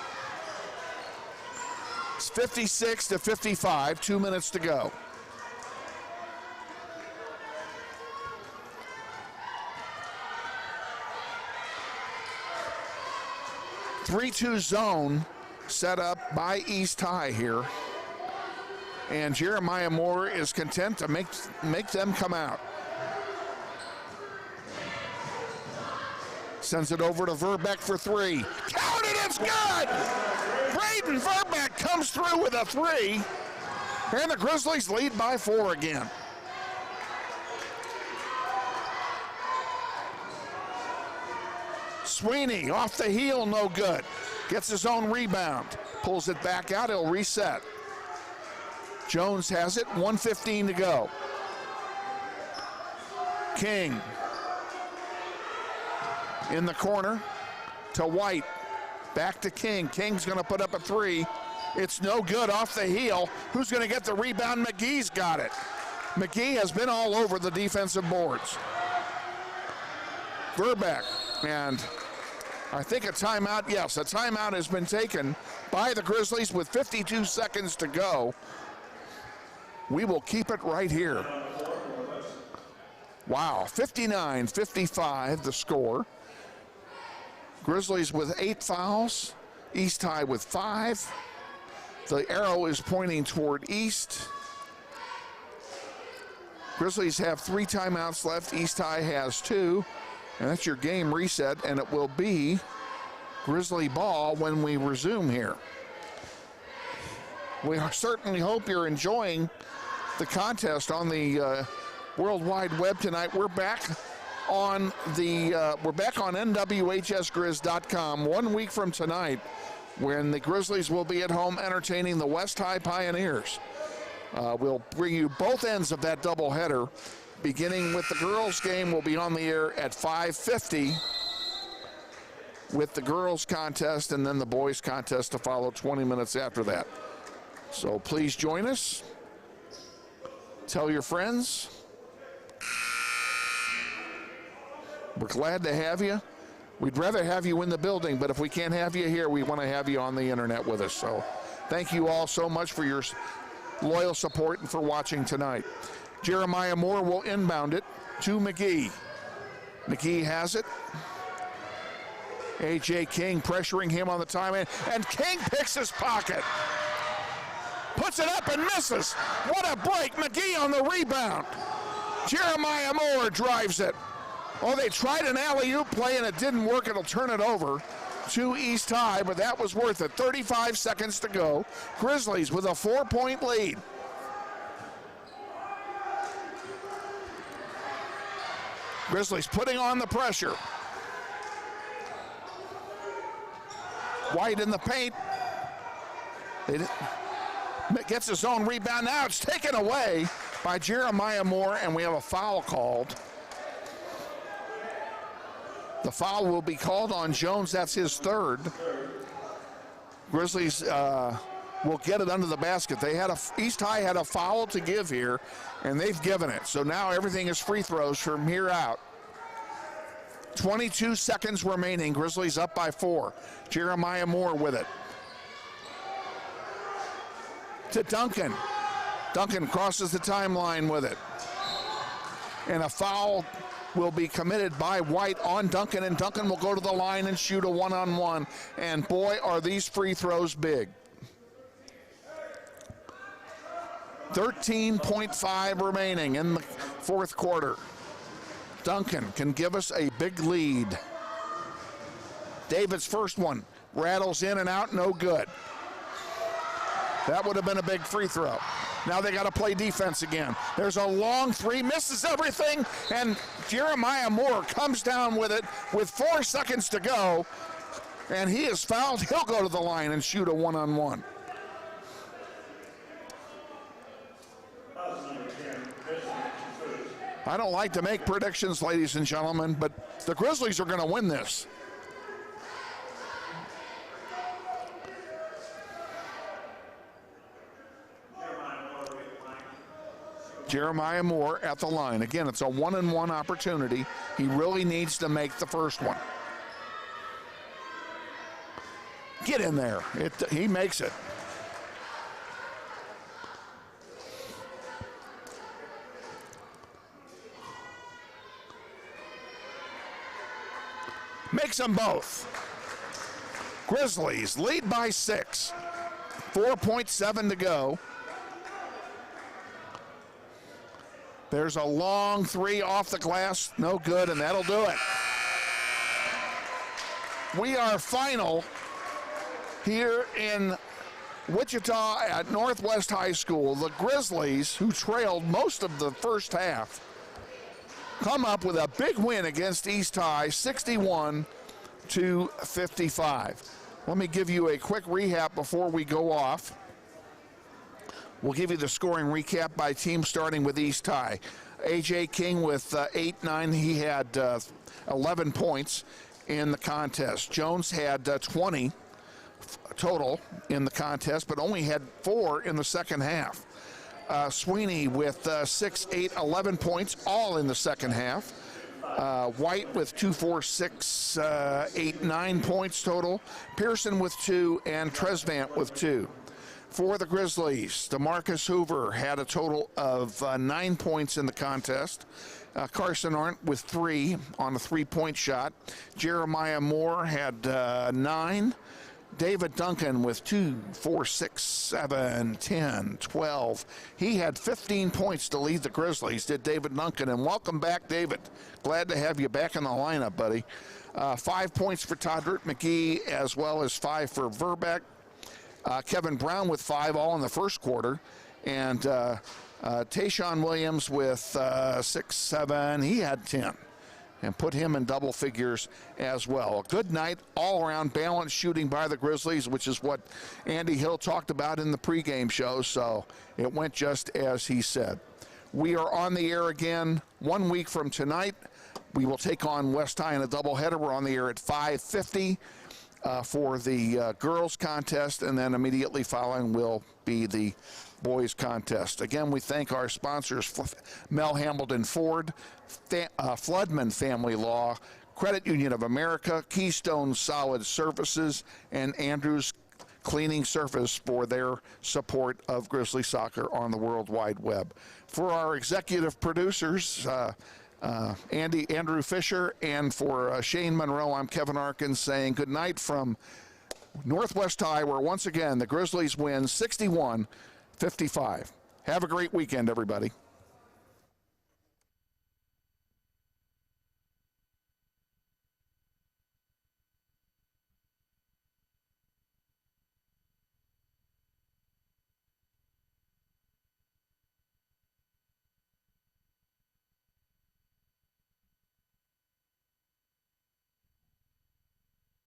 It's 56-55, 2 minutes to go. Three-two zone set up by East High here. And Jeremiah Moore is content to make them come out. Sends it over to Verbeck for three. Counted, it's good! Braden Verbeck comes through with a three. And the Grizzlies lead by 4 again. Sweeney off the heel, no good. Gets his own rebound. Pulls it back out, he'll reset. Jones has it, 1:15 to go. King in the corner to White. Back to King. King's going to put up a three. It's no good off the heel. Who's going to get the rebound? McGee's got it. McGee has been all over the defensive boards. Verbeck, and I think a timeout, yes, a timeout has been taken by the Grizzlies with 52 seconds to go. We will keep it right here. Wow, 59-55 the score. Grizzlies with 8 fouls, East High with 5. The arrow is pointing toward East. Grizzlies have 3 timeouts left, East High has 2. And that's your game reset, and it will be Grizzly ball when we resume here. We certainly hope you're enjoying the contest on the World Wide Web tonight. We're back on NWHSGrizz.com 1 week from tonight, when the Grizzlies will be at home entertaining the West High Pioneers. We'll bring you both ends of that doubleheader. Beginning with the girls' game, we'll be on the air at 5:50 with the girls' contest, and then the boys' contest to follow 20 minutes after that. So please join us. Tell your friends. We're glad to have you. We'd rather have you in the building, but if we can't have you here, we want to have you on the internet with us. So thank you all so much for your loyal support and for watching tonight. Jeremiah Moore will inbound it to McGee. McGee has it. A.J. King pressuring him on the timeline, and King picks his pocket. Puts it up and misses. What a break. McGee on the rebound. Jeremiah Moore drives it. Oh, they tried an alley-oop play and it didn't work. It'll turn it over to East High, but that was worth it. 35 seconds to go. Grizzlies with a 4-point lead. Grizzlies putting on the pressure. White in the paint. Gets his own rebound. Now it's taken away by Jeremiah Moore, and we have a foul called. The foul will be called on Jones. That's his third. Grizzlies will get it under the basket. East High had a foul to give here, and they've given it. So now everything is free throws from here out. 22 seconds remaining. Grizzlies up by 4. Jeremiah Moore with it. To Duncan. Duncan crosses the timeline with it. And a foul will be committed by White on Duncan, and Duncan will go to the line and shoot a one-on-one. And boy, are these free throws big. 13.5 remaining in the fourth quarter. Duncan can give us a big lead. David's first one rattles in and out, no good. That would have been a big free throw. Now they got to play defense again. There's a long three, misses everything, and Jeremiah Moore comes down with it with 4 seconds to go, and he is fouled. He'll go to the line and shoot a one-on-one. I don't like to make predictions, ladies and gentlemen, but the Grizzlies are going to win this. Jeremiah Moore at the line. Again, it's a 1-on-1 opportunity. He really needs to make the first one. Get in there. He makes it. Makes them both. Grizzlies lead by 6. 4.7 to go. There's a long three off the glass, no good, and that'll do it. we are final here in Wichita at Northwest High School. The Grizzlies, who trailed most of the first half, come up with a big win against East High, 61-55. Let me give you a quick recap before we go off. We'll give you the scoring recap by team, starting with East High. A.J. King with 8-9. He had 11 points in the contest. Jones had 20 total in the contest, but only had 4 in the second half. Sweeney with 6, 8, 11 points, all in the second half. White with 2, 4, 6, 8, 9 points total. Pearson with 2, and Tresvant with 2. For the Grizzlies, DeMarcus Hoover had a total of 9 points in the contest. Carson Arndt with 3 on a 3-point shot. Jeremiah Moore had 9. David Duncan with 2, 4, 6, 7, 10, 12. He had 15 points to lead the Grizzlies, did David Duncan. And welcome back, David. Glad to have you back in the lineup, buddy. 5 points for Toddert McGee, as well as 5 for Verbeck. Kevin Brown with 5, all in the first quarter. And Tayshawn Williams with 6, 7. He had 10. And put him in double figures as well. A good night, all-around balanced shooting by the Grizzlies, which is what Andy Hill talked about in the pregame show, so it went just as he said. We are on the air again 1 week from tonight. We will take on West High in a doubleheader. We're on the air at 5:50 for the girls contest, and then immediately following will be the boys contest. Again, we thank our sponsors, Mel Hambledon Ford, Floodman Family Law, Credit Union of America, Keystone Solid Services, and Andrews Cleaning Surface for their support of Grizzly soccer on the World Wide Web. For our executive producers, Andrew Fisher, and for Shane Monroe, I'm Kevin Arkin saying good night from Northwest High, where once again the Grizzlies win 61-55. Have a great weekend, everybody.